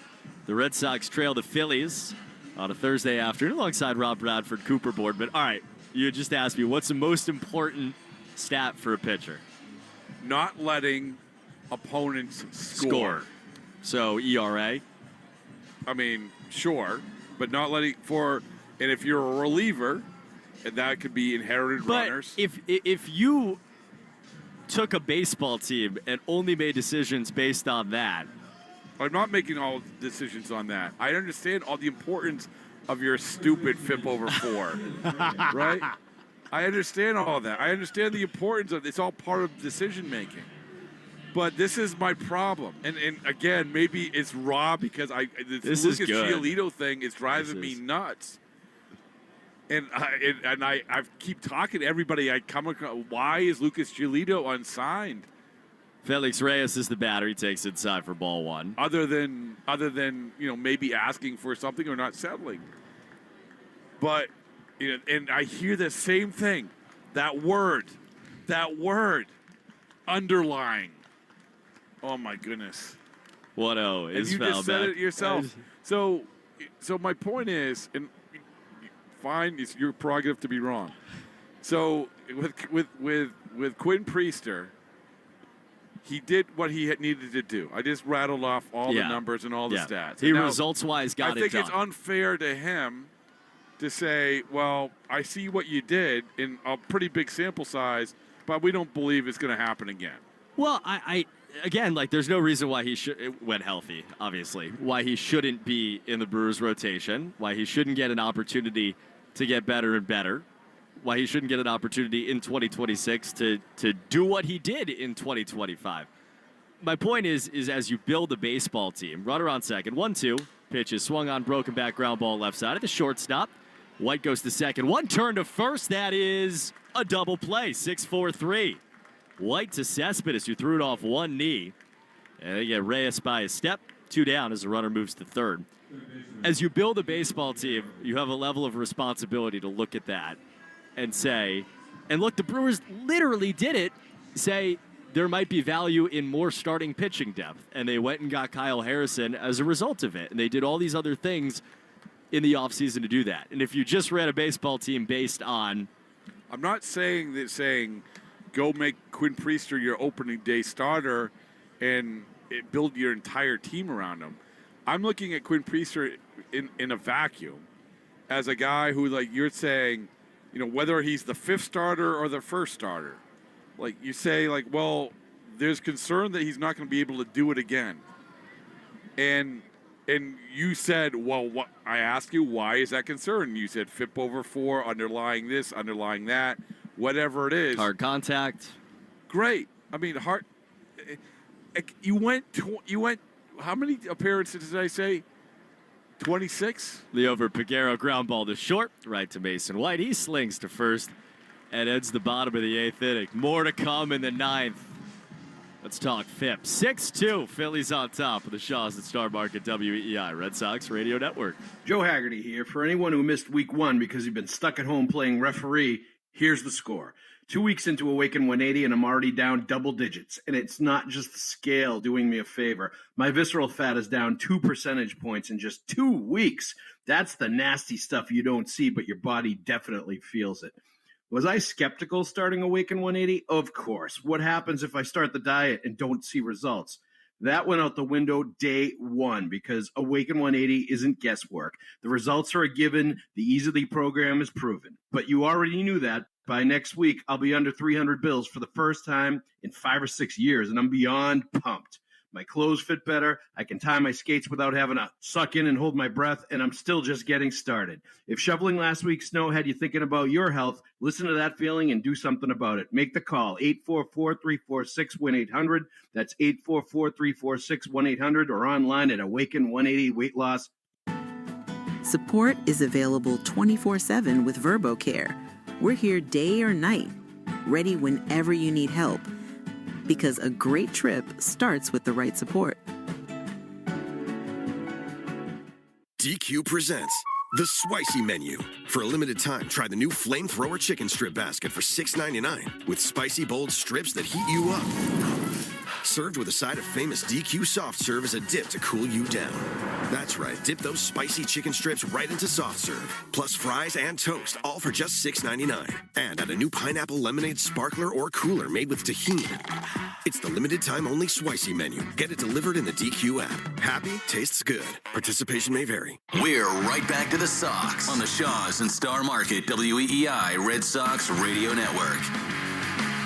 The Red Sox trail the Phillies on a Thursday afternoon alongside Rob Bradford, Cooper Boardman. All right, You just asked me, what's the most important stat for a pitcher? Not letting opponents score. So ERA? I mean, sure, but not letting and if you're a reliever, and that could be inherited runners. If you took a baseball team and only made decisions based on that. I'm not making all decisions on that. I understand all the importance of your stupid FIP over 4, right? I understand all that. I understand the importance of it's all part of decision making. But this is my problem. And again, maybe it's raw because this Lucas Giolito thing is driving me nuts. And I keep talking to everybody I come across. Why is Lucas Giolito unsigned? Felix Reyes is the batter. He takes inside for ball 1. Other than maybe asking for something or not settling. But and I hear the same thing. That word, underlying. Oh my goodness. What is and you just said it yourself. So my point is, and fine, it's your prerogative to be wrong. So with Quinn Priester, he did what he needed to do. I just rattled off all the numbers and all the stats. He results-wise got it done. I think it's unfair to him to say, well, I see what you did in a pretty big sample size, but we don't believe it's going to happen again. Well, again, there's no reason why it went healthy, obviously. Why he shouldn't be in the Brewers' rotation. Why he shouldn't get an opportunity to get better and better. Why he shouldn't get an opportunity in 2026 to do what he did in 2025. My point is as you build a baseball team, runner on second, 1-2, pitch is swung on, broken back, ground ball left side at the shortstop. White goes to second, one turn to first. That is a double play, 6-4-3. White to Cespedes, who threw it off one knee. And they get Reyes by a step, 2 down as the runner moves to third. As you build a baseball team, you have a level of responsibility to look at that and say, and look, the Brewers literally did it, say there might be value in more starting pitching depth. And they went and got Kyle Harrison as a result of it. And they did all these other things in the offseason to do that. And if you just ran a baseball team based on... I'm not saying go make Quinn Priester your opening day starter and build your entire team around him. I'm looking at Quinn Priester in a vacuum as a guy who, you're saying, whether he's the 5th starter or the 1st starter. You say, well, there's concern that he's not going to be able to do it again. And you said, well, what? I asked you, why is that concern? And you said FIP over 4, underlying this, underlying that, whatever it is. Hard contact. Great. I mean, you went, how many appearances did I say? 26? Liover Peguero ground ball to short, right to Mason White. He slings to first and ends the bottom of the 8th inning. More to come in the 9th. Let's talk FIP. 6-2, Phillies on top of the Shaws at Star Market WEEI, Red Sox Radio Network. Joe Haggerty here. For anyone who missed week 1 because you've been stuck at home playing referee, here's the score. 2 weeks into Awaken 180, and I'm already down double digits. And it's not just the scale doing me a favor. My visceral fat is down 2 percentage points in just 2 weeks. That's the nasty stuff you don't see, but your body definitely feels it. Was I skeptical starting Awaken 180? Of course. What happens if I start the diet and don't see results? That went out the window day 1 because Awaken 180 isn't guesswork. The results are a given. The ease of the program is proven. But you already knew that. By next week, I'll be under 300 bills for the first time in 5 or 6 years, and I'm beyond pumped. My clothes fit better. I can tie my skates without having to suck in and hold my breath, and I'm still just getting started. If shoveling last week's snow had you thinking about your health, listen to that feeling and do something about it. Make the call, 844-346-1800. That's 844-346-1800 or online at Awaken 180 Weight Loss. Support is available 24/7 with VerboCare. We're here day or night, ready whenever you need help. Because a great trip starts with the right support. DQ presents The Spicy Menu. For a limited time, try the new Flamethrower Chicken Strip Basket for $6.99 with spicy bold strips that heat you up. served with a side of famous DQ soft serve as a dip to cool you down. That's right, dip those spicy chicken strips right into soft serve, plus fries and toast, all for just $6.99. And add a new pineapple lemonade sparkler or cooler made with tahini. It's the limited time only Swisey menu. Get it delivered in the DQ app. Happy, tastes good. Participation may vary. We're right back to the Sox on the Shaws and Star Market WEEI Red Sox Radio Network.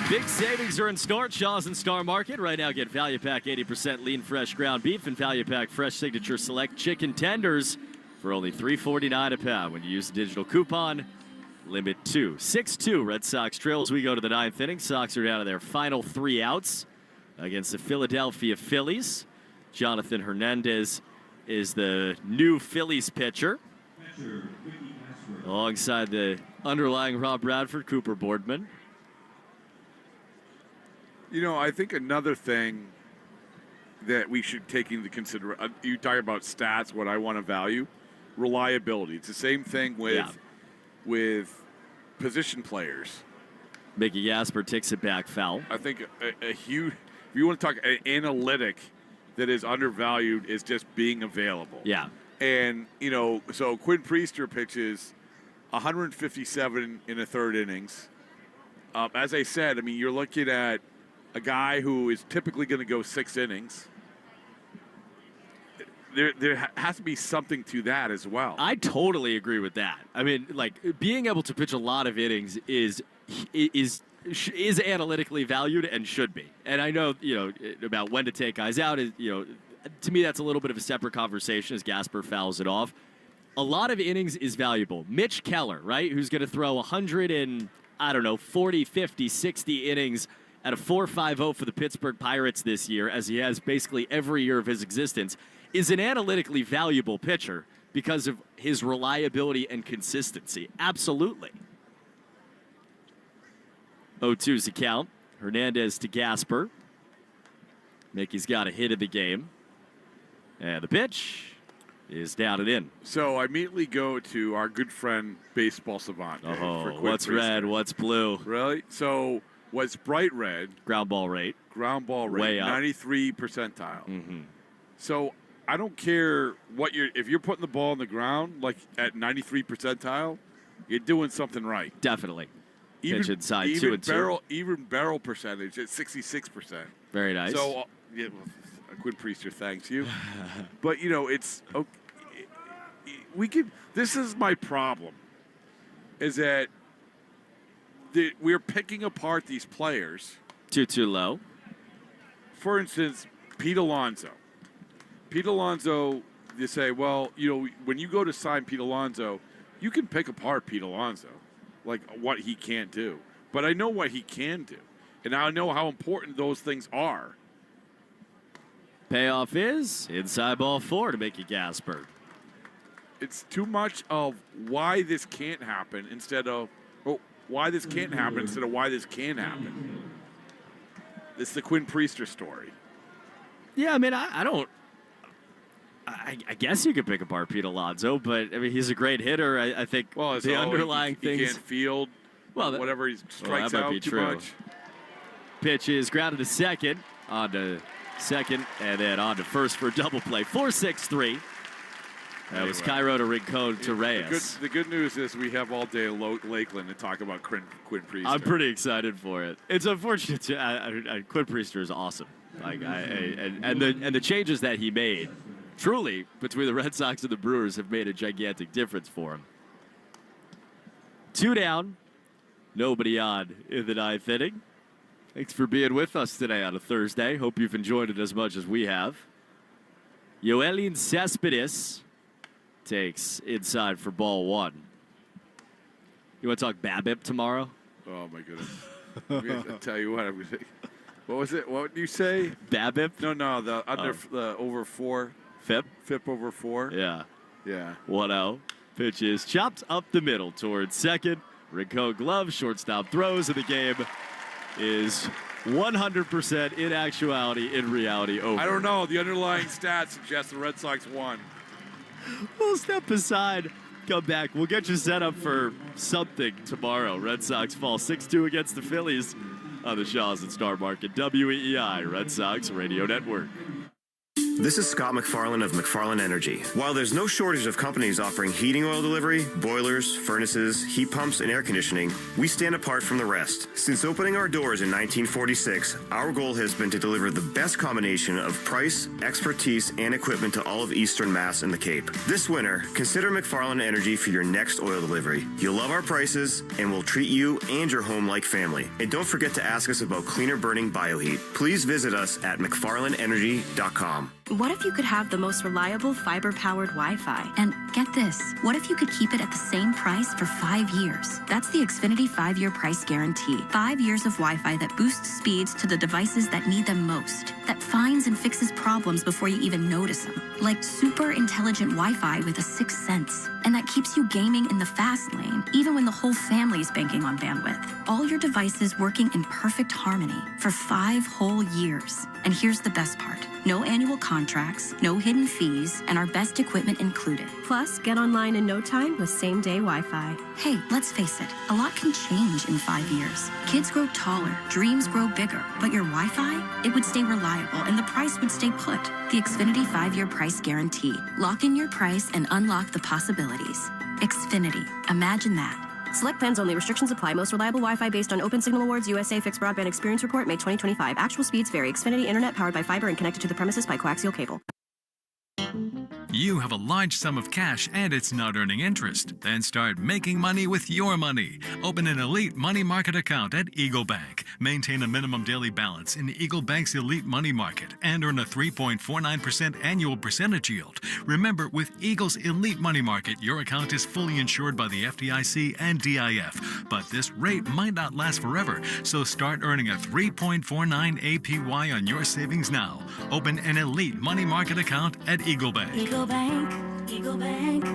Big savings are in store at Shaw's and Star Market. Right now, get Value Pack 80% lean fresh ground beef and Value Pack fresh signature select chicken tenders for only $3.49 a pound when you use the digital coupon. Limit 2. 6-2 Red Sox trail as we go to the ninth inning. Sox are down to their final 3 outs against the Philadelphia Phillies. Jonathan Hernandez is the new Phillies pitcher, alongside the underlying Rob Bradford, Cooper Boardman. You know, I think another thing that we should take into consideration, you talk about stats, what I want to value, reliability. It's the same thing with position players. Mickey Gasper takes it back foul. I think a huge, if you want to talk an analytic that is undervalued, is just being available. Yeah. And, you know, so Quinn Priester pitches 157 in the third innings. As I said, I mean, you're looking at a guy who is typically going to go 6 innings. There has to be something to that as well. I totally agree with that. I mean, like, being able to pitch a lot of innings is analytically valued and should be. And I know, you know, about when to take guys out, you know, to me that's a little bit of a separate conversation as Gasper fouls it off. A lot of innings is valuable. Mitch Keller, right, who's going to throw 100 and, I don't know, 40, 50, 60 innings at a 4.50 for the Pittsburgh Pirates this year, as he has basically every year of his existence, is an analytically valuable pitcher because of his reliability and consistency. Absolutely. 0-2's the count. Hernandez to Gasper. Mickey's got a hit of the game. And the pitch is down and in. So I immediately go to our good friend, Baseball Savant. Oh, what's red, what's blue? Really? So what's bright red? Ground ball rate. Ground ball rate. Way up. 93 percentile. Mm-hmm. So I don't care what if you're putting the ball on the ground, like at 93 percentile, you're doing something right. Definitely. Pitch inside 2 and 2. Even barrel percentage at 66%. Very nice. So, Quinn Priester thanks you. But, you know, it's okay. This is my problem, is that we're picking apart these players. Too low. For instance, Pete Alonso. Pete Alonso, you say, well, you know, when you go to sign Pete Alonso, you can pick apart Pete Alonso, like what he can't do. But I know what he can do, and I know how important those things are. Payoff is inside ball 4 to Mickey Gasper. It's too much of why this can't happen instead of why this can't happen instead of why this can happen. It's the Quinn Priester story. Yeah, I mean, I guess you could pick apart Pete Alonso, but I mean, he's a great hitter. I think the underlying things. He can't field. Well, whatever he strikes out too much. Pitch is grounded to second, on to second, and then on to first for a double play. 4-6-3. That was Cairo to Rincon to Reyes. The good news is we have all day Lakeland to talk about Quinn Priester. I'm pretty excited for it. It's unfortunate. Quinn Priester is awesome. Like and the changes that he made, truly, between the Red Sox and the Brewers have made a gigantic difference for him. 2 down, nobody on in the ninth inning. Thanks for being with us today on a Thursday. Hope you've enjoyed it as much as we have. Yoelin Cespedes takes inside for ball 1. You want to talk BABIP tomorrow? Oh, my goodness. I'll tell you what. What was it? What did you say? BABIP? No, the over 4. FIP? FIP over 4. Yeah. 1-0. Pitch is chopped up the middle towards second. Rincon glove, shortstop throws, and the game is 100% in actuality, in reality, over. I don't know. The underlying stats suggest the Red Sox won. We'll step aside, come back. We'll get you set up for something tomorrow. Red Sox fall 6-2 against the Phillies. on the Shaw's and Star Market WEEI Red Sox Radio Network. This is Scott McFarlane of McFarlane Energy. While there's no shortage of companies offering heating oil delivery, boilers, furnaces, heat pumps, and air conditioning, we stand apart from the rest. Since opening our doors in 1946, our goal has been to deliver the best combination of price, expertise, and equipment to all of Eastern Mass and the Cape. This winter, consider McFarlane Energy for your next oil delivery. You'll love our prices, and we'll treat you and your home like family. And don't forget to ask us about cleaner burning bioheat. Please visit us at McFarlaneEnergy.com. What if you could have the most reliable fiber-powered Wi-Fi? And get this, what if you could keep it at the same price for 5 years? That's the Xfinity 5-year price guarantee. 5 years of Wi-Fi that boosts speeds to the devices that need them most, that finds and fixes problems before you even notice them. Like super intelligent Wi-Fi with a sixth sense. And that keeps you gaming in the fast lane, even when the whole family's banking on bandwidth. All your devices working in perfect harmony for 5 whole years. And here's the best part. No annual contracts, no hidden fees, and our best equipment included. Plus, get online in no time with same-day Wi-Fi. Hey, let's face it, a lot can change in 5 years. Kids grow taller, dreams grow bigger, but your Wi-Fi, it would stay reliable and the price would stay put. The Xfinity 5-year price guarantee. Lock in your price and unlock the possibilities. Xfinity. Imagine that. Select plans only. Restrictions apply. Most reliable Wi-Fi based on Open Signal Awards USA Fixed Broadband Experience Report, May 2025. Actual speeds vary. Xfinity Internet powered by fiber and connected to the premises by coaxial cable. You have a large sum of cash and it's not earning interest. Then start making money with your money. Open an Elite Money Market account at Eagle Bank. Maintain a minimum daily balance in Eagle Bank's Elite Money Market and earn a 3.49% annual percentage yield. Remember, with Eagle's Elite Money Market, your account is fully insured by the FDIC and DIF. But this rate might not last forever, so start earning a 3.49 APY on your savings now. Open an Elite Money Market account at Eagle Bank. Eagle Bank, Eagle Bank.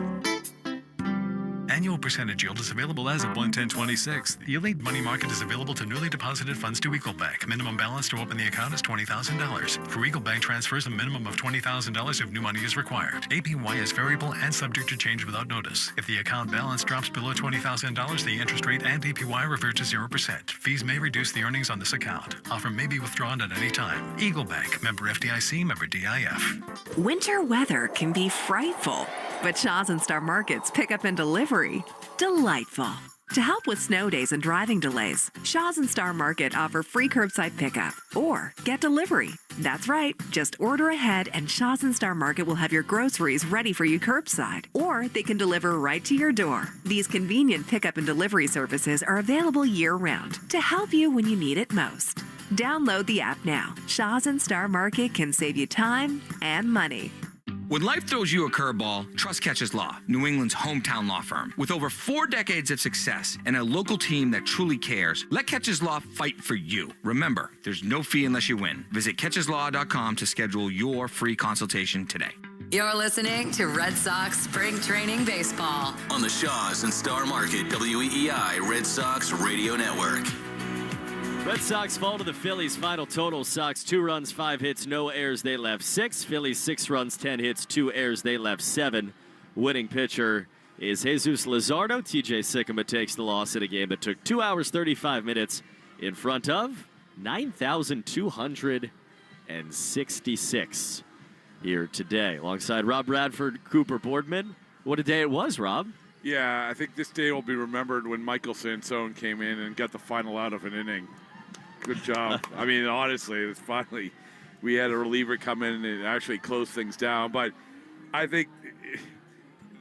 Annual percentage yield is available as of 1/10/26. The Elite Money Market is available to newly deposited funds to Eagle Bank. Minimum balance to open the account is $20,000. For Eagle Bank transfers, a minimum of $20,000 if new money is required. APY is variable and subject to change without notice. If the account balance drops below $20,000, the interest rate and APY revert to 0%. Fees may reduce the earnings on this account. Offer may be withdrawn at any time. Eagle Bank, member FDIC, member DIF. Winter weather can be frightful, but Shaw's and Star Market's pickup and delivery, delightful. To help with snow days and driving delays, Shaw's and Star Market offer free curbside pickup or get delivery. That's right, just order ahead and Shaw's and Star Market will have your groceries ready for you curbside, or they can deliver right to your door. These convenient pickup and delivery services are available year-round to help you when you need it most. Download the app now. Shaw's and Star Market can save you time and money. When life throws you a curveball, trust Catches Law, New England's hometown law firm. With over 4 decades of success and a local team that truly cares, let Catches Law fight for you. Remember, there's no fee unless you win. Visit catcheslaw.com to schedule your free consultation today. You're listening to Red Sox Spring Training Baseball on the Shaw's and Star Market WEEI Red Sox Radio Network. Red Sox fall to the Phillies. Final total: Sox 2 runs, 5 hits, no errors. They left 6. Phillies 6 runs, 10 hits, 2 errors. They left 7. Winning pitcher is Jesus Luzardo. TJ Sycamore takes the loss in a game that took 2 hours 35 minutes in front of 9,266 here today. Alongside Rob Bradford, Cooper Boardman. What a day it was, Rob. Yeah, I think this day will be remembered when Michael Sansone came in and got the final out of an inning. Good job. I mean, honestly, it's finally, we had a reliever come in and actually close things down. But I think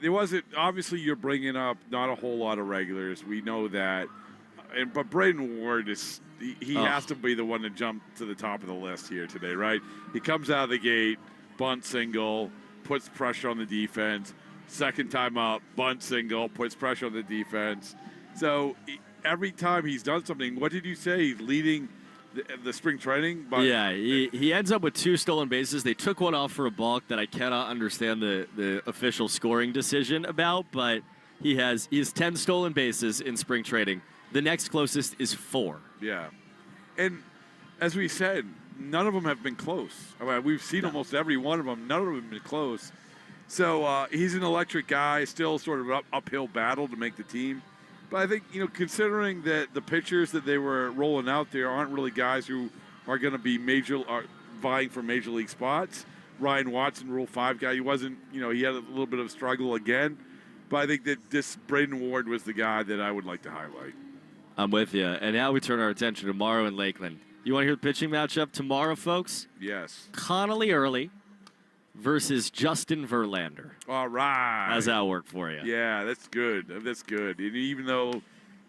there wasn't, obviously you're bringing up not a whole lot of regulars. We know that. But Braden Ward, he has to be the one to jump to the top of the list here today, right? He comes out of the gate, bunt single, puts pressure on the defense. Second time up, bunt single, puts pressure on the defense. So every time he's done something, what did you say? He's leading the spring training? Yeah, he ends up with 2 stolen bases. They took one off for a balk that I cannot understand the official scoring decision about, but he has 10 stolen bases in spring training. The next closest is 4. Yeah. And as we said, none of them have been close. I mean, we've seen almost every one of them. None of them have been close. So he's an electric guy, still sort of an uphill battle to make the team. But I think, considering that the pitchers that they were rolling out there aren't really guys who are going to be vying for major league spots. Ryan Watson, Rule 5 guy, he wasn't, he had a little bit of struggle again. But I think that this Braden Ward was the guy that I would like to highlight. I'm with you. And now we turn our attention tomorrow in Lakeland. You want to hear the pitching matchup tomorrow, folks? Yes. Connolly Early versus Justin Verlander. All right. How's that work for you? Yeah, that's good. That's good. And even though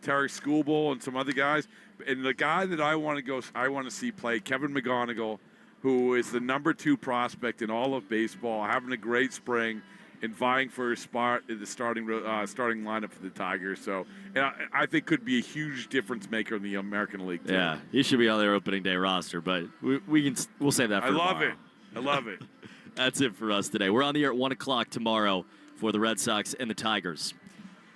Tarek Schoolbowl and some other guys, and the guy that I want to see play, Kevin McGonigal, who is the number 2 prospect in all of baseball, having a great spring and vying for a spot in the starting lineup for the Tigers. So I think could be a huge difference maker in the American League too. Yeah, he should be on their opening day roster, but we'll save that for tomorrow. I love it. That's it for us today. We're on the air at 1 o'clock tomorrow for the Red Sox and the Tigers.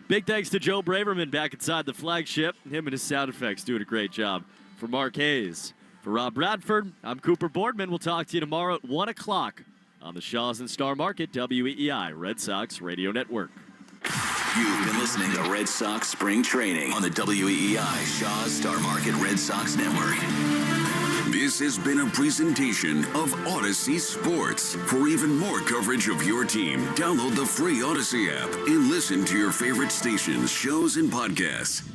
Big thanks to Joe Braverman back inside the flagship. Him and his sound effects doing a great job. For Mark Hayes, for Rob Bradford, I'm Cooper Boardman. We'll talk to you tomorrow at 1 o'clock on the Shaws and Star Market, WEEI Red Sox Radio Network. You've been listening to Red Sox Spring Training on the WEEI Shaws Star Market Red Sox Network. This has been a presentation of Odyssey Sports. For even more coverage of your team, download the free Odyssey app and listen to your favorite stations, shows, and podcasts.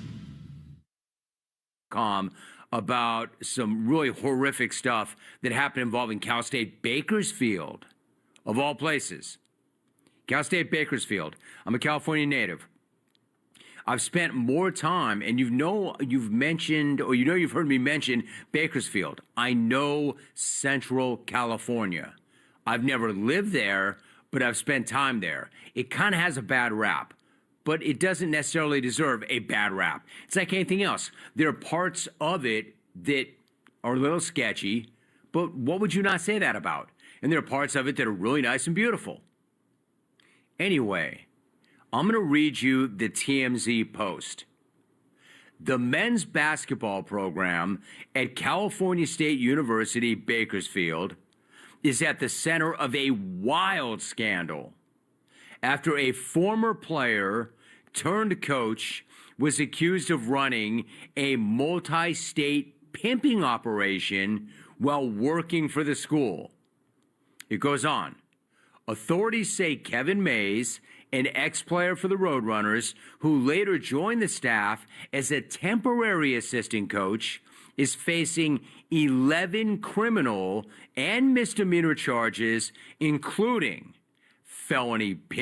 About some really horrific stuff that happened involving Cal State Bakersfield, of all places. Cal State Bakersfield. I'm a California native. I've spent more time, and you've heard me mention Bakersfield. I know Central California. I've never lived there, but I've spent time there. It kind of has a bad rap, but it doesn't necessarily deserve a bad rap. It's like anything else. There are parts of it that are a little sketchy, but what would you not say that about? And there are parts of it that are really nice and beautiful. Anyway, I'm going to read you the TMZ post. The men's basketball program at California State University, Bakersfield, is at the center of a wild scandal after a former player turned coach was accused of running a multi-state pimping operation while working for the school. It goes on. Authorities say Kevin Mays, an ex-player for the Roadrunners, who later joined the staff as a temporary assistant coach, is facing 11 criminal and misdemeanor charges, including felony pimping.